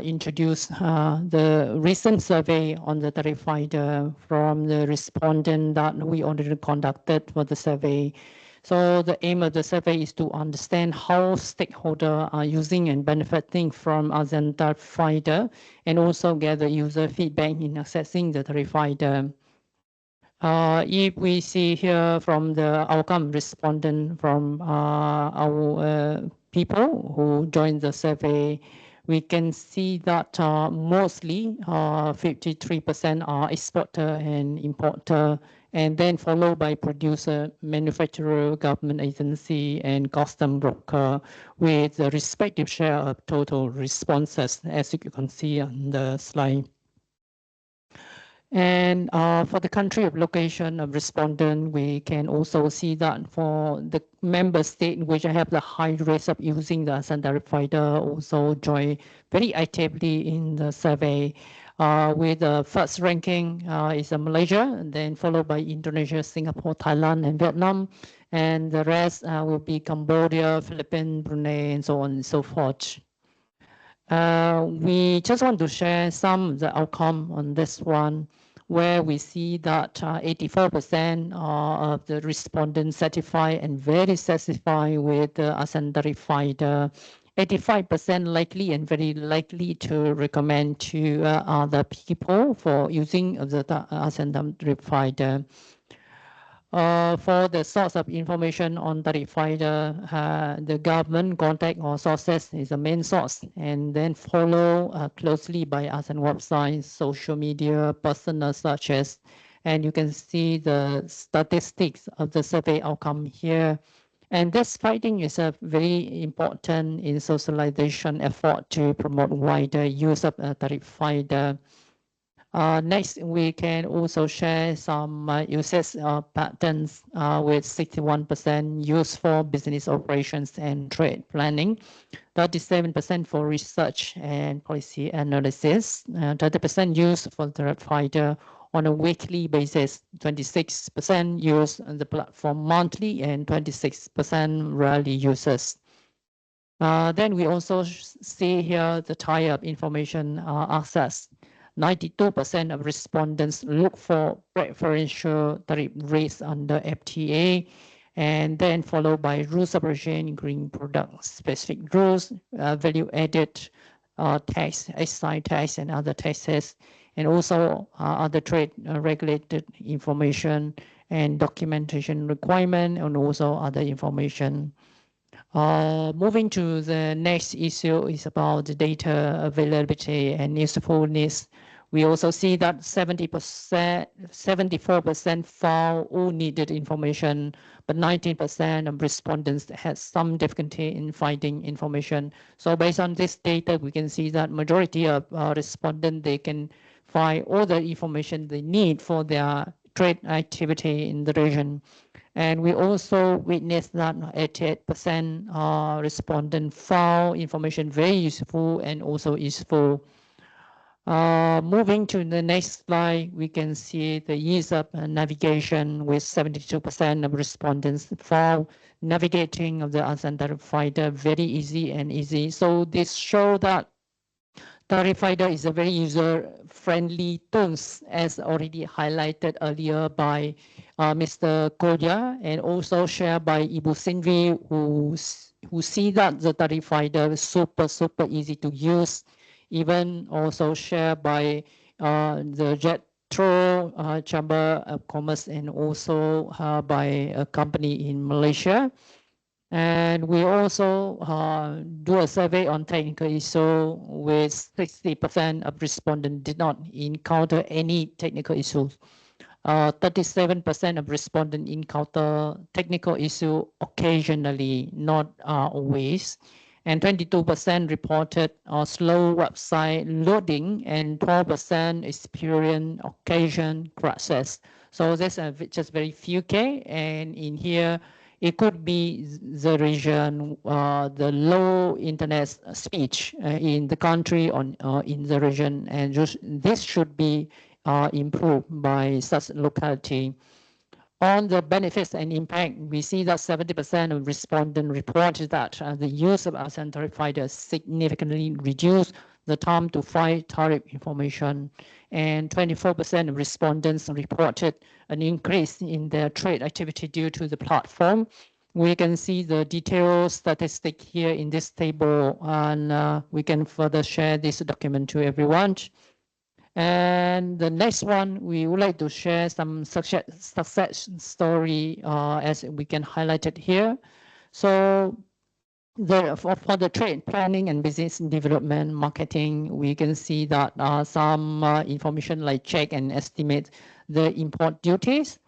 introduce the recent survey on the tariff finder from the respondent that we already conducted for the survey. So the aim of the survey is to understand how stakeholders are using and benefiting from ASEAN tariff finder and also gather user feedback in accessing the tariff finder. If we see here from the outcome respondent from our people who joined the survey, we can see that mostly 53% are exporter and importer, and then followed by producer, manufacturer, government agency, and custom broker with the respective share of total responses, as you can see on the slide. And for the country of location of respondent, we can also see that for the member state which have the high rates of using the ASEAN tariff finder also join very actively in the survey. With the first ranking is Malaysia, and then followed by Indonesia, Singapore, Thailand, and Vietnam. And the rest will be Cambodia, Philippines, Brunei, and so on and so forth. We just want to share some of the outcome on this one, where we see that 84% of the respondents satisfied and very satisfied with the ASEAN tariff finder. 85% likely and very likely to recommend to other people for using the ASEAN tariff finder. For the source of information on tariff finder, the government contact or sources is the main source, and then follow closely by ASEAN websites, social media, personal searches, and you can see the statistics of the survey outcome here. And this finding is a very important in socialization effort to promote wider use of tariff finder. Next, we can also share some usage patterns with 61% used for business operations and trade planning, 37% for research and policy analysis, 30% used for the finder on a weekly basis, 26% use on the platform monthly, and 26% rarely uses. Then we also see here the type of information access. 92% of respondents look for preferential tariff rates under FTA, and then followed by rules of origin, including product-specific rules, value-added tax, excise tax, and other taxes, and also other trade-regulated information and documentation requirement, and also other information. Moving to the next issue is about the data availability and usefulness. We also see that 74% found all needed information, but 19% of respondents had some difficulty in finding information. So based on this data, we can see that majority of respondents, they can find all the information they need for their trade activity in the region. And we also witnessed that 88% respondent found information very useful and also useful. Moving to the next slide, we can see the ease of navigation with 72% of respondents found navigating of the ASEAN tariff finder very easy and easy. So this shows that tariff finder is a very user-friendly tools, as already highlighted earlier by Mr. Kodia, and also shared by Ibu Sinvi, who see that the tariff finder is super easy to use. Even also shared by the JETRO Chamber of Commerce, and also by a company in Malaysia. And we also do a survey on technical issue with 60% of respondents did not encounter any technical issues. 37% of respondents encounter technical issue occasionally, not always. And 22% reported slow website loading, and 12% experience occasion crashes. So that's just very few K. And in here, it could be the region, the low internet speed in the country or in the region, and this should be improved by such locality. On the benefits and impact, we see that 70% of respondents reported that the use of ASEAN Tariff Finder significantly reduced the time to find tariff information, and 24% of respondents reported an increase in their trade activity due to the platform. We can see the detailed statistic here in this table, and we can further share this document to everyone. And the next one, we would like to share some success story as we can highlight it here. So for the trade planning and business development marketing, we can see that some information like check and estimate the import duties.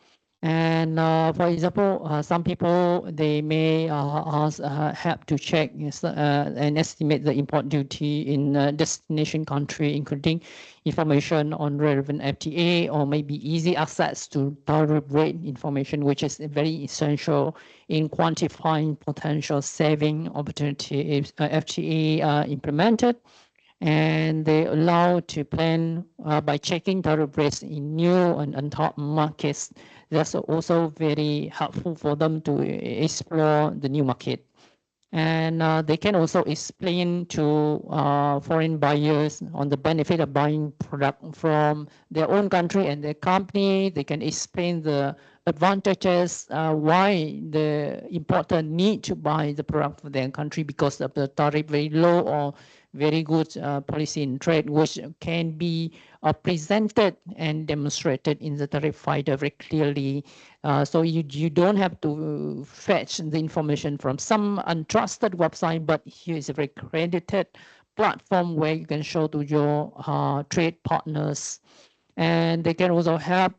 And for example, some people, they may have to check and estimate the import duty in a destination country, including information on relevant FTA or maybe easy access to tariff rate information, which is very essential in quantifying potential saving opportunity if FTA implemented. And they allow to plan by checking tariff rates in new and untapped markets. That's also very helpful for them to explore the new market. And they can also explain to foreign buyers on the benefit of buying product from their own country and their company. They can explain the advantages, why the importer need to buy the product for their country because of the tariff very low or very good policy in trade, which can be presented and demonstrated in the tariff finder very clearly. So you don't have to fetch the information from some untrusted website, but here is a very credited platform where you can show to your trade partners. And they can also help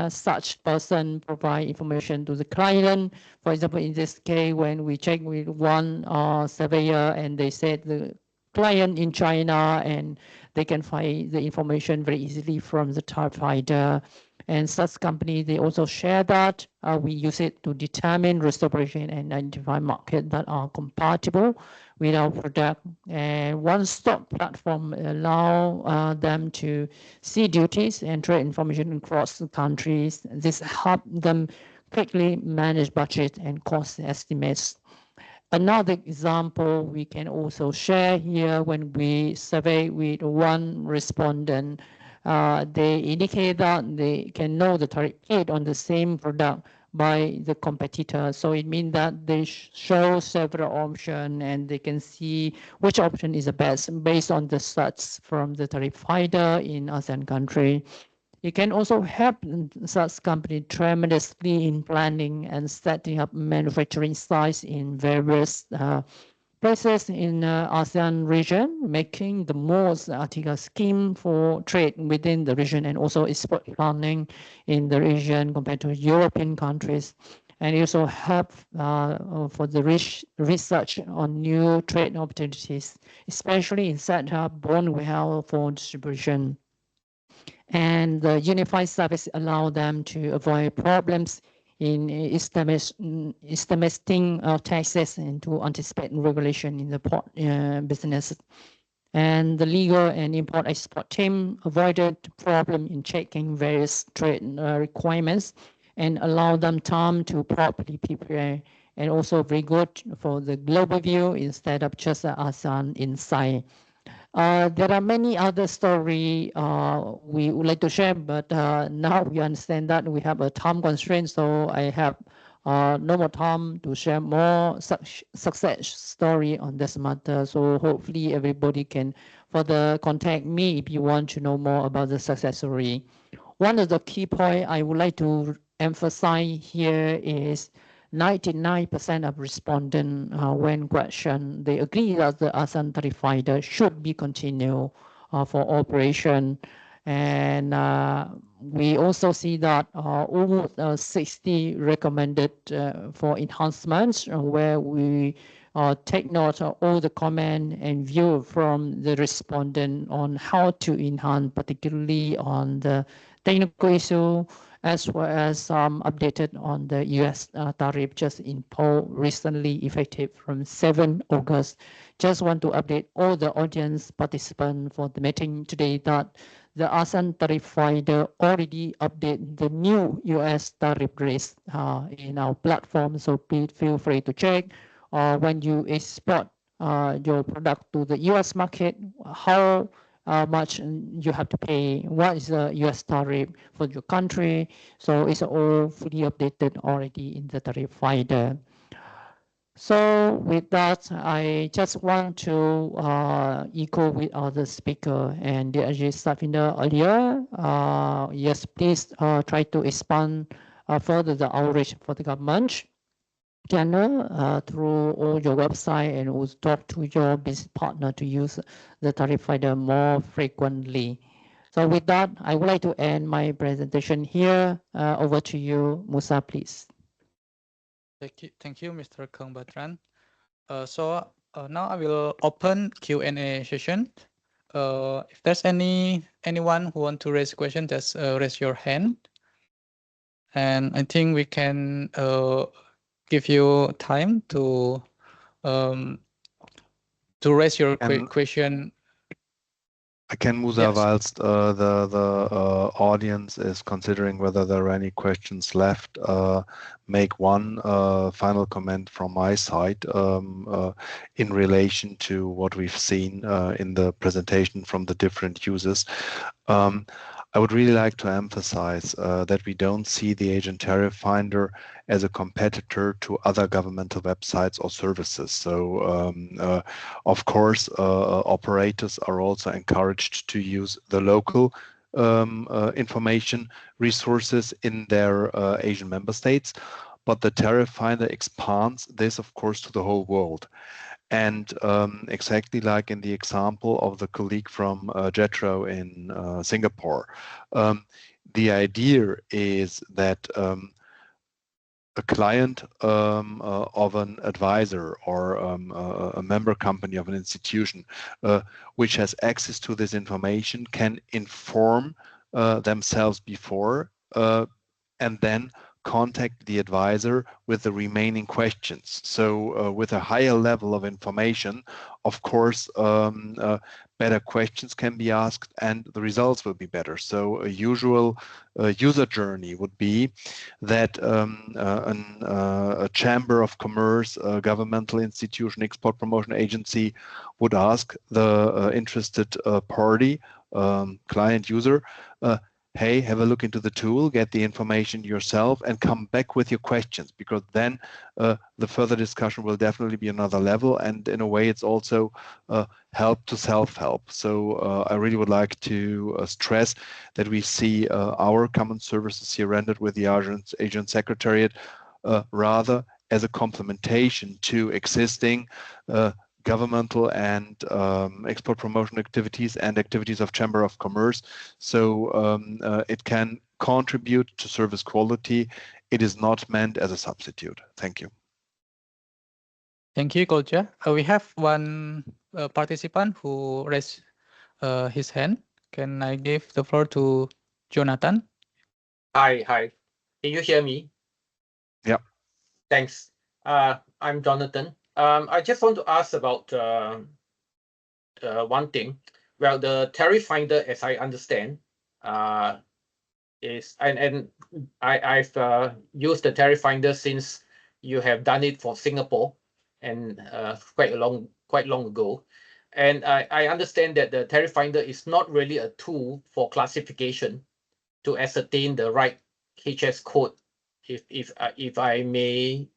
such person provide information to the client. For example, in this case, when we check with one surveyor and they said the client in China, and they can find the information very easily from the tariff finder. And such company, they also share that. We use it to determine risk operation and identify markets that are compatible with our product. And one-stop platform allow them to see duties and trade information across the countries. This help them quickly manage budget and cost estimates. Another example we can also share here, when we survey with one respondent, they indicate that they can know the tariff paid on the same product by the competitor. So it means that they show several options and they can see which option is the best based on the stats from the tariff finder in ASEAN country. It can also help such company tremendously in planning and setting up manufacturing sites in various places in ASEAN region, making the most article scheme for trade within the region and also export planning in the region compared to European countries. And it also help for the research on new trade opportunities, especially in setup bond warehouse for distribution. And the unified service allow them to avoid problems in estimating taxes and to anticipate regulation in the port business. And the legal and import-export team avoided problem in checking various trade requirements and allow them time to properly prepare, and also very good for the global view instead of just ASEAN insight. There are many other stories we would like to share, but now we understand that we have a time constraint, so I have no more time to share more success story on this matter. So hopefully everybody can further contact me if you want to know more about the success story. One of the key points I would like to emphasize here is 99% of respondents, when questioned, they agree that the ASEAN Tariff Finder should be continued for operation. And we also see that almost 60 recommended for enhancements where we take note of all the comment and view from the respondent on how to enhance, particularly on the technical issue, as well as updated on the US tariff just imposed recently effective from 7 August. Just want to update all the audience participants for the meeting today that the ASEAN Tariff Finder already update the new US tariff rates in our platform. So please feel free to check when you export your product to the US market, how much you have to pay, what is the US tariff for your country. So it's all fully updated already in the tariff finder. So with that, I just want to echo with other speaker and the Stafinder earlier. Yes, please try to expand further the outreach for the government channel through all your website and also talk to your business partner to use the tariff finder more frequently. So with that, I would like to end my presentation here. Over to you, Musa, please. Thank you, Mr. Kang Batran. So now I will open Q&A session. If there's anyone who want to raise a question, just raise your hand. And I think we can give you time to raise your question. I can, Musa, whilst the audience is considering whether there are any questions left, make one final comment from my side in relation to what we've seen in the presentation from the different users. I would really like to emphasize that we don't see the ASEAN Tariff Finder as a competitor to other governmental websites or services. So, of course, operators are also encouraged to use the local information resources in their Asian member states, but the Tariff Finder expands this, of course, to the whole world. And exactly like in the example of the colleague from JETRO in Singapore, the idea is that a client of an advisor or a member company of an institution which has access to this information can inform themselves before and then contact the advisor with the remaining questions. So with a higher level of information, of course, better questions can be asked and the results will be better. So a usual user journey would be that a chamber of commerce, a governmental institution, export promotion agency would ask the interested party, client user, hey, have a look into the tool, get the information yourself, and come back with your questions, because then the further discussion will definitely be another level. And in a way, it's also help to self-help. So I really would like to stress that we see our common services here rendered with the ASEAN Secretariat rather as a complementation to existing governmental and export promotion activities and activities of Chamber of Commerce. So it can contribute to service quality. It is not meant as a substitute. Thank you. Thank you, Kolja. We have one participant who raised his hand. Can I give the floor to Jonathan? Hi. Can you hear me? Yeah. Thanks. I'm Jonathan. I just want to ask about one thing. Well, the tariff finder, as I understand, is and I've used the tariff finder since you have done it for Singapore and quite long ago. And I understand that the tariff finder is not really a tool for classification to ascertain the right HS code. If I may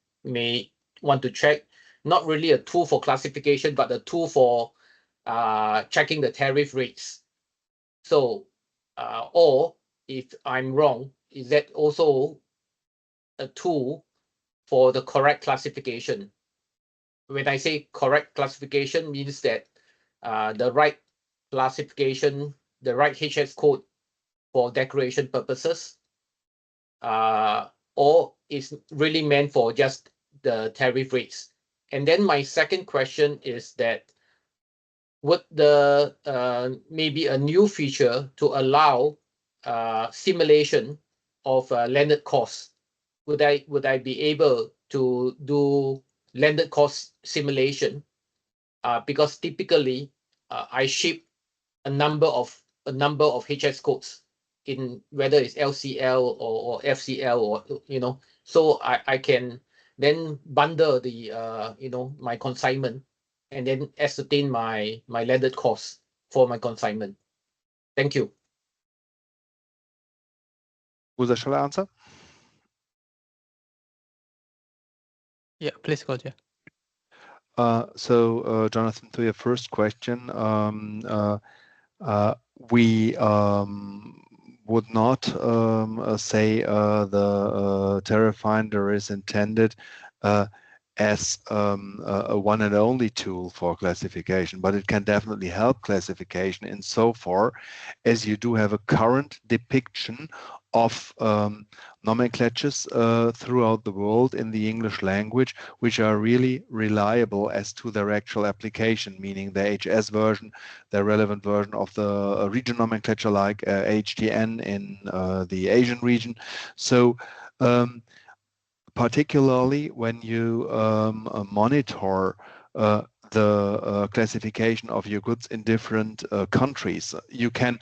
want to check. Not really a tool for classification, but a tool for checking the tariff rates. So, or if I'm wrong, is that also a tool for the correct classification? When I say correct classification, means that the right classification, the right HS code for decoration purposes, or is really meant for just the tariff rates? And then my second question is that would the maybe a new feature to allow simulation of landed costs? Would I be able to do landed cost simulation? Because typically I ship a number of HS codes in whether it's LCL or FCL or so I can then bundle the my consignment and then ascertain my landed cost for my consignment. Thank you. Shall I answer? Yeah, please go, Jeff. So, Jonathan, to your first question, we would not say the tariff finder is intended as a one and only tool for classification, but it can definitely help classification insofar as you do have a current depiction of nomenclatures throughout the world in the English language, which are really reliable as to their actual application, meaning the HS version, the relevant version of the region nomenclature like HTN in the Asian region. So particularly when you monitor the classification of your goods in different countries, you can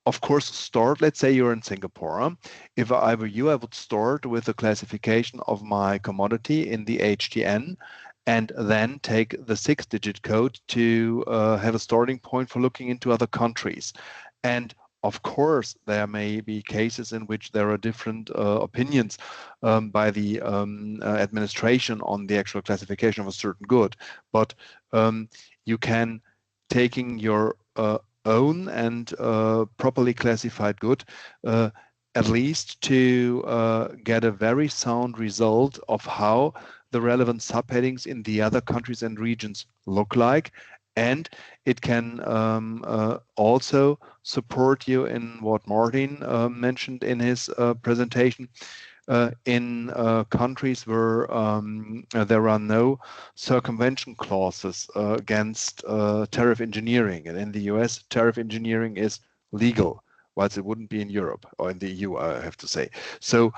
of course start, let's say you're in Singapore. If I were you, I would start with the classification of my commodity in the HTN and then take the 6-digit code to have a starting point for looking into other countries. And of course, there may be cases in which there are different opinions by the administration on the actual classification of a certain good. But you can, taking your own and properly classified good, at least to get a very sound result of how the relevant subheadings in the other countries and regions look like. And it can also support you in what Martin mentioned in his presentation, in countries where there are no circumvention clauses against tariff engineering. And in the US, tariff engineering is legal, whilst it wouldn't be in Europe or in the EU, I have to say. So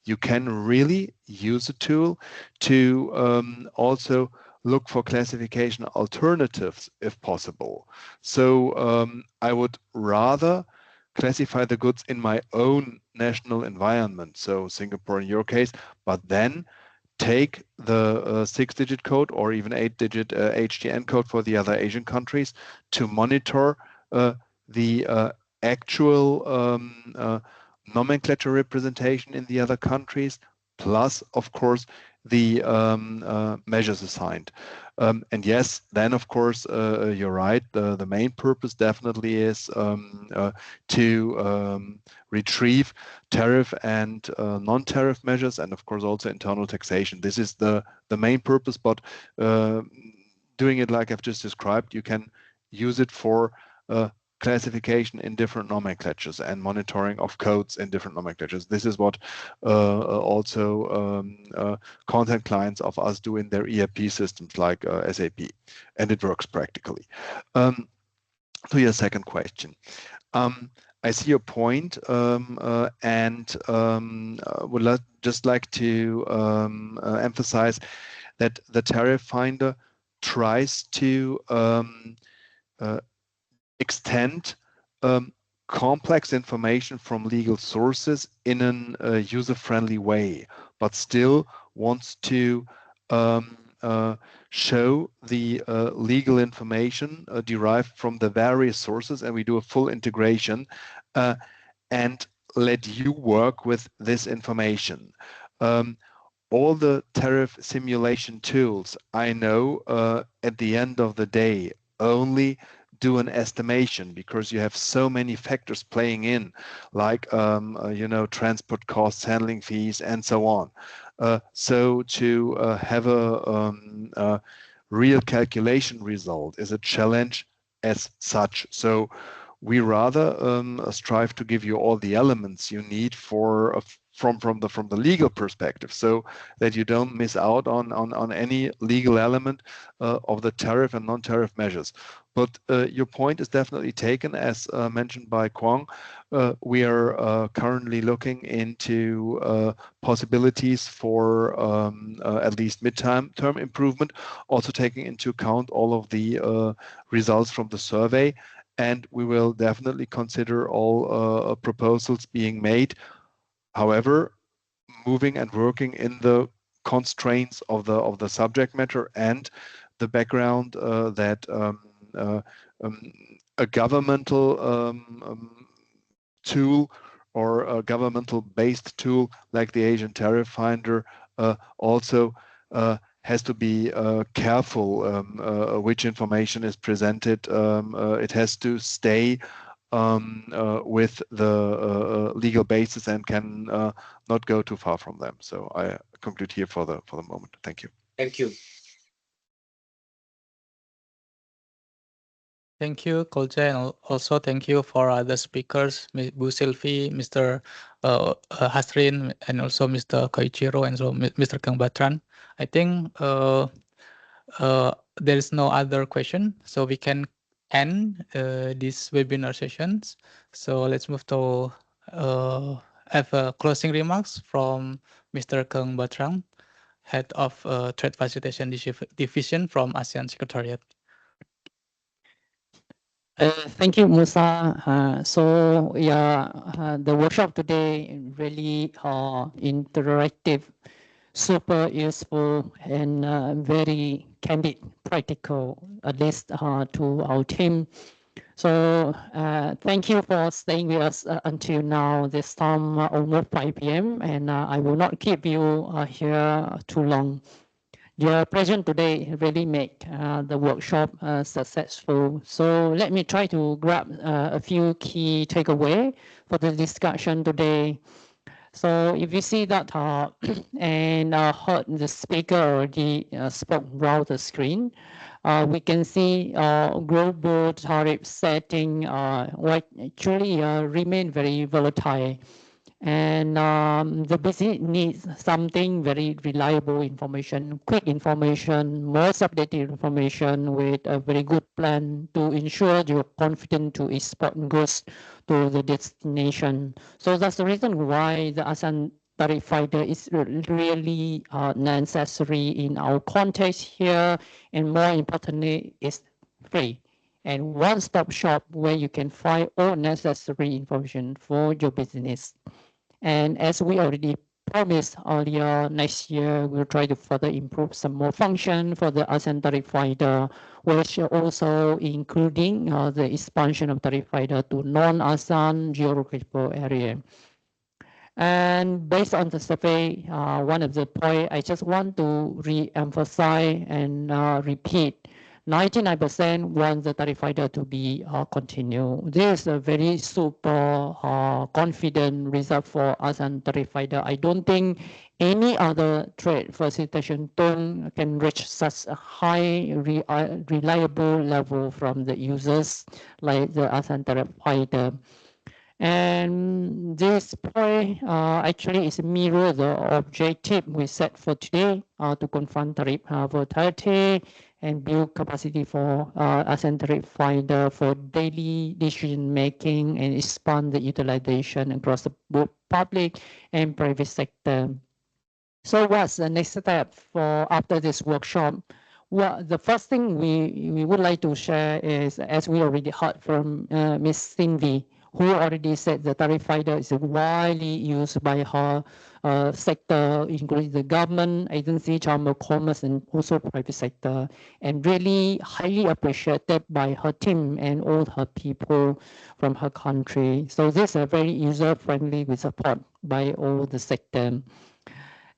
you can really use a tool to also look for classification alternatives if possible. So I would rather classify the goods in my own national environment, so Singapore in your case, but then take the 6-digit code or even 8-digit HTN code for the other Asian countries to monitor the actual nomenclature representation in the other countries, plus, of course, the measures assigned. And yes, then of course, you're right. The main purpose definitely is to retrieve tariff and non-tariff measures, and of course also internal taxation. This is the main purpose, but doing it like I've just described, you can use it for classification in different nomenclatures and monitoring of codes in different nomenclatures. This is what also content clients of us do in their ERP systems like SAP, and it works practically. To your second question, I see your point, and would just like to emphasize that the tariff finder tries to extend complex information from legal sources in a user-friendly way, but still wants to show the legal information derived from the various sources, and we do a full integration and let you work with this information. All the tariff simulation tools, I know at the end of the day only do an estimation because you have so many factors playing in, like transport costs, handling fees, and so on. So to have a real calculation result is a challenge as such. So we rather strive to give you all the elements you need for from the legal perspective, so that you don't miss out on any legal element of the tariff and non-tariff measures. But your point is definitely taken, as mentioned by Kwong. We are currently looking into possibilities for at least mid-term improvement, also taking into account all of the results from the survey. And we will definitely consider all proposals being made. However, moving and working in the constraints of the subject matter and the background that a governmental tool or a governmental based tool like the Asian Tariff Finder also has to be careful which information is presented. It has to stay with the legal basis and can not go too far from them. So I conclude here for the moment. Thank you. Thank you. Thank you, Kolje, and also thank you for other speakers, Bu Sylvie, Mr. Hasrin, and also Mr. Koichiro, and so Mr. Kang Batran. I think there is no other question, so we can end these webinar sessions. So let's move to have closing remarks from Mr. Kang Batran, Head of Trade Facilitation Division from ASEAN Secretariat. Thank you, Musa. So yeah, the workshop today really interactive, super useful, and very candid, practical, at least to our team. So thank you for staying with us until now, this time almost 5 p.m. And I will not keep you here too long. Your presence today really make the workshop successful. So let me try to grab a few key takeaways for the discussion today. So if you see that and heard the speaker already spoke around the screen, we can see global tariff setting actually remain very volatile. And the business needs something very reliable information, quick information, most updated information with a very good plan to ensure you're confident to export goods to the destination. So that's the reason why the ASEAN Tariff Finder is really necessary in our context here, and more importantly, it's free and one-stop shop where you can find all necessary information for your business. And as we already promised earlier, next year we'll try to further improve some more function for the ASEAN Tariff Finder, which also including the expansion of Tariff Finder to non-ASEAN geographical area. And based on the survey, one of the points I just want to re-emphasize and repeat, 99% want the Tariff Finder to be continued. This is a very super confident result for ASEAN Tariff Finder. I don't think any other trade facilitation tool can reach such a high reliable level from the users like the ASEAN Tariff Finder. And this point actually is mirror the objective we set for today to confront tariff volatility and build capacity for ASEAN Tariff Finder for daily decision making and expand the utilization across the both public and private sector. So what's the next step for after this workshop? Well, the first thing we would like to share is, as we already heard from Ms. Cindy, who already said the Tariff Finder is widely used by her sector, including the government, agency, chamber of commerce, and also private sector, and really highly appreciated by her team and all her people from her country. So this is very user-friendly with support by all the sector.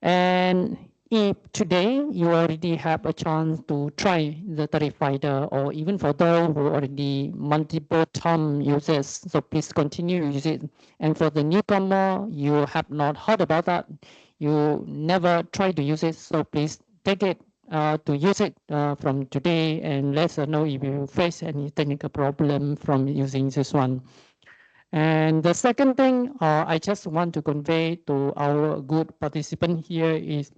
And if today you already have a chance to try the Tariff Finder, or even for those who already multiple time users, so please continue to use it. And for the newcomer, you have not heard about that, you never tried to use it, so please take it to use it from today, and let us know if you face any technical problem from using this one. And the second thing I just want to convey to our good participant here is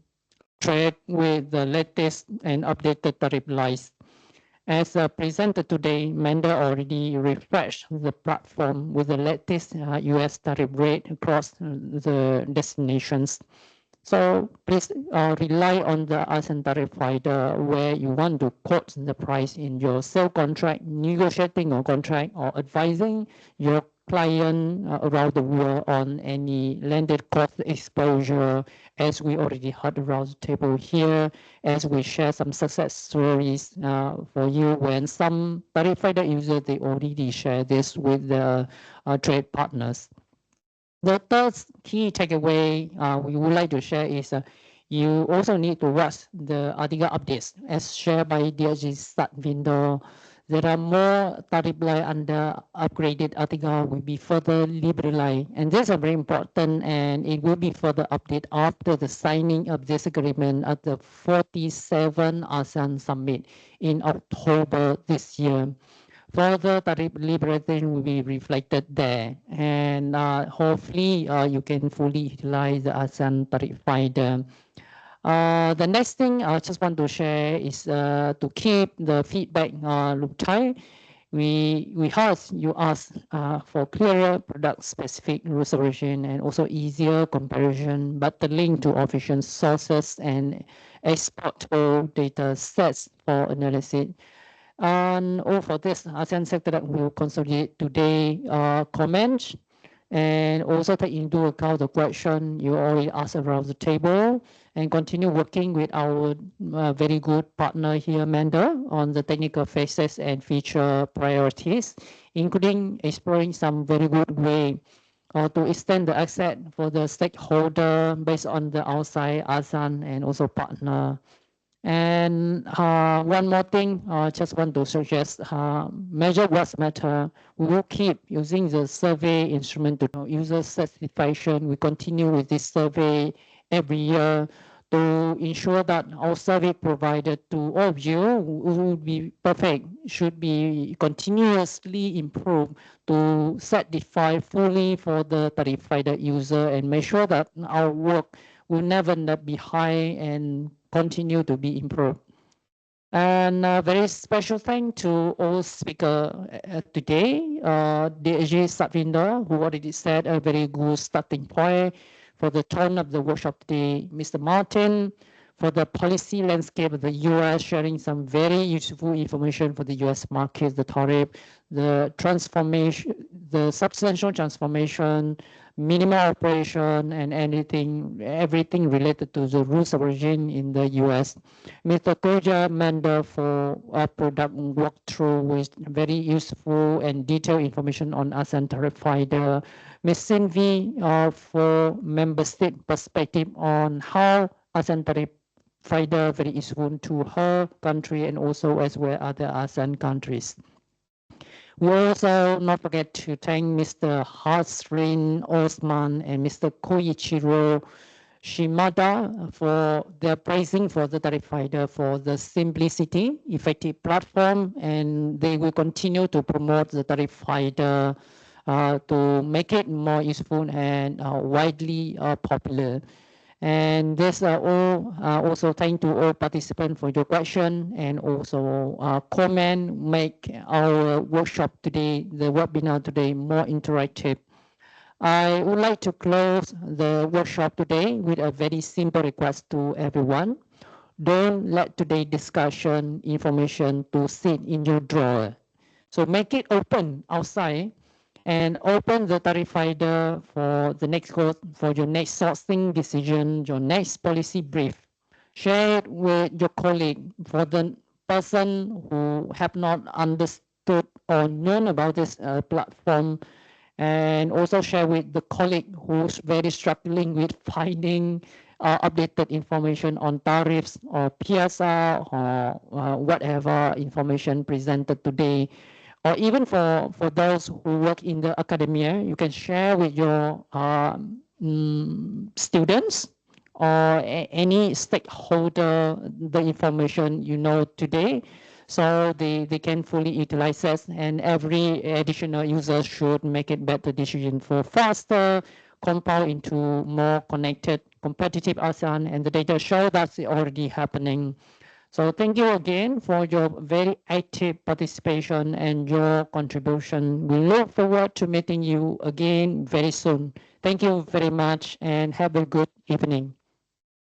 trade with the latest and updated tariff list. As presented today, Manda already refreshed the platform with the latest US tariff rate across the destinations. So please rely on the ASEAN Tariff Finder where you want to quote the price in your sale contract, negotiating a contract, or advising your client around the world on any landed cost exposure, as we already heard around the table here, as we share some success stories for you when some Tariff Finder users, they already share this with the trade partners. The third key takeaway we would like to share is you also need to watch the article updates as shared by DRG start window. There are more tariff line under upgraded article will be further liberalized, and this is very important, and it will be further updated after the signing of this agreement at the 47 ASEAN Summit in October this year. Further tariff liberalization will be reflected there, and hopefully you can fully utilize the ASEAN Tariff Finder. The next thing I just want to share is to keep the feedback loop tight. We heard you ask for clearer product-specific rules origin and also easier comparison, but the link to official sources and exportable data sets for analysis. And for this, ASEAN sector will consolidate today comments and also take into account the question you already asked around the table, and continue working with our very good partner here, Manda, on the technical phases and feature priorities, including exploring some very good way to extend the access for the stakeholder based on the outside ASEAN and also partner. And one more thing, just want to suggest, measure what's matter. We will keep using the survey instrument to know user satisfaction. We continue with this survey every year to ensure that our survey provided to all of you will be perfect, should be continuously improved to satisfy fully for the Tariff Finder user and make sure that our work will never end behind and continue to be improved. And a very special thank to all speakers today. DG Satvinder, who already said a very good starting point for the tone of the workshop today. Mr. Martin, for the policy landscape of the US, sharing some very useful information for the US market, the tariff, the transformation, the substantial transformation, minimal operation, and everything related to the rules of origin in the US. Mr. Koja Manda for a product walkthrough with very useful and detailed information on ASEAN Tariff Finder. Ms. Sinvi for member state perspective on how ASEAN Tariff Finder very useful to her country and also as well other ASEAN countries. We also not forget to thank Mr. Hasrin Osman and Mr. Koichiro Shimada for their praising for the Tariff Finder for the simplicity, effective platform, and they will continue to promote the Tariff Finder to make it more useful and widely popular. And this all also thank to all participants for your question and also comment, make our workshop today, the webinar today, more interactive. I would like to close the workshop today with a very simple request to everyone. Don't let today's discussion information to sit in your drawer. So make it open outside and open the Tariff Finder for the next course, for your next sourcing decision, your next policy brief. Share it with your colleague for the person who have not understood or known about this platform, and also share with the colleague who's very struggling with finding updated information on tariffs or PSR or whatever information presented today. Or even for those who work in the academia, you can share with your students or any stakeholder the information you know today, so they can fully utilize it, and every additional user should make it better decision for faster compound into more connected competitive ASEAN, and the data show that's already happening. So thank you again for your very active participation and your contribution. We look forward to meeting you again very soon. Thank you very much and have a good evening.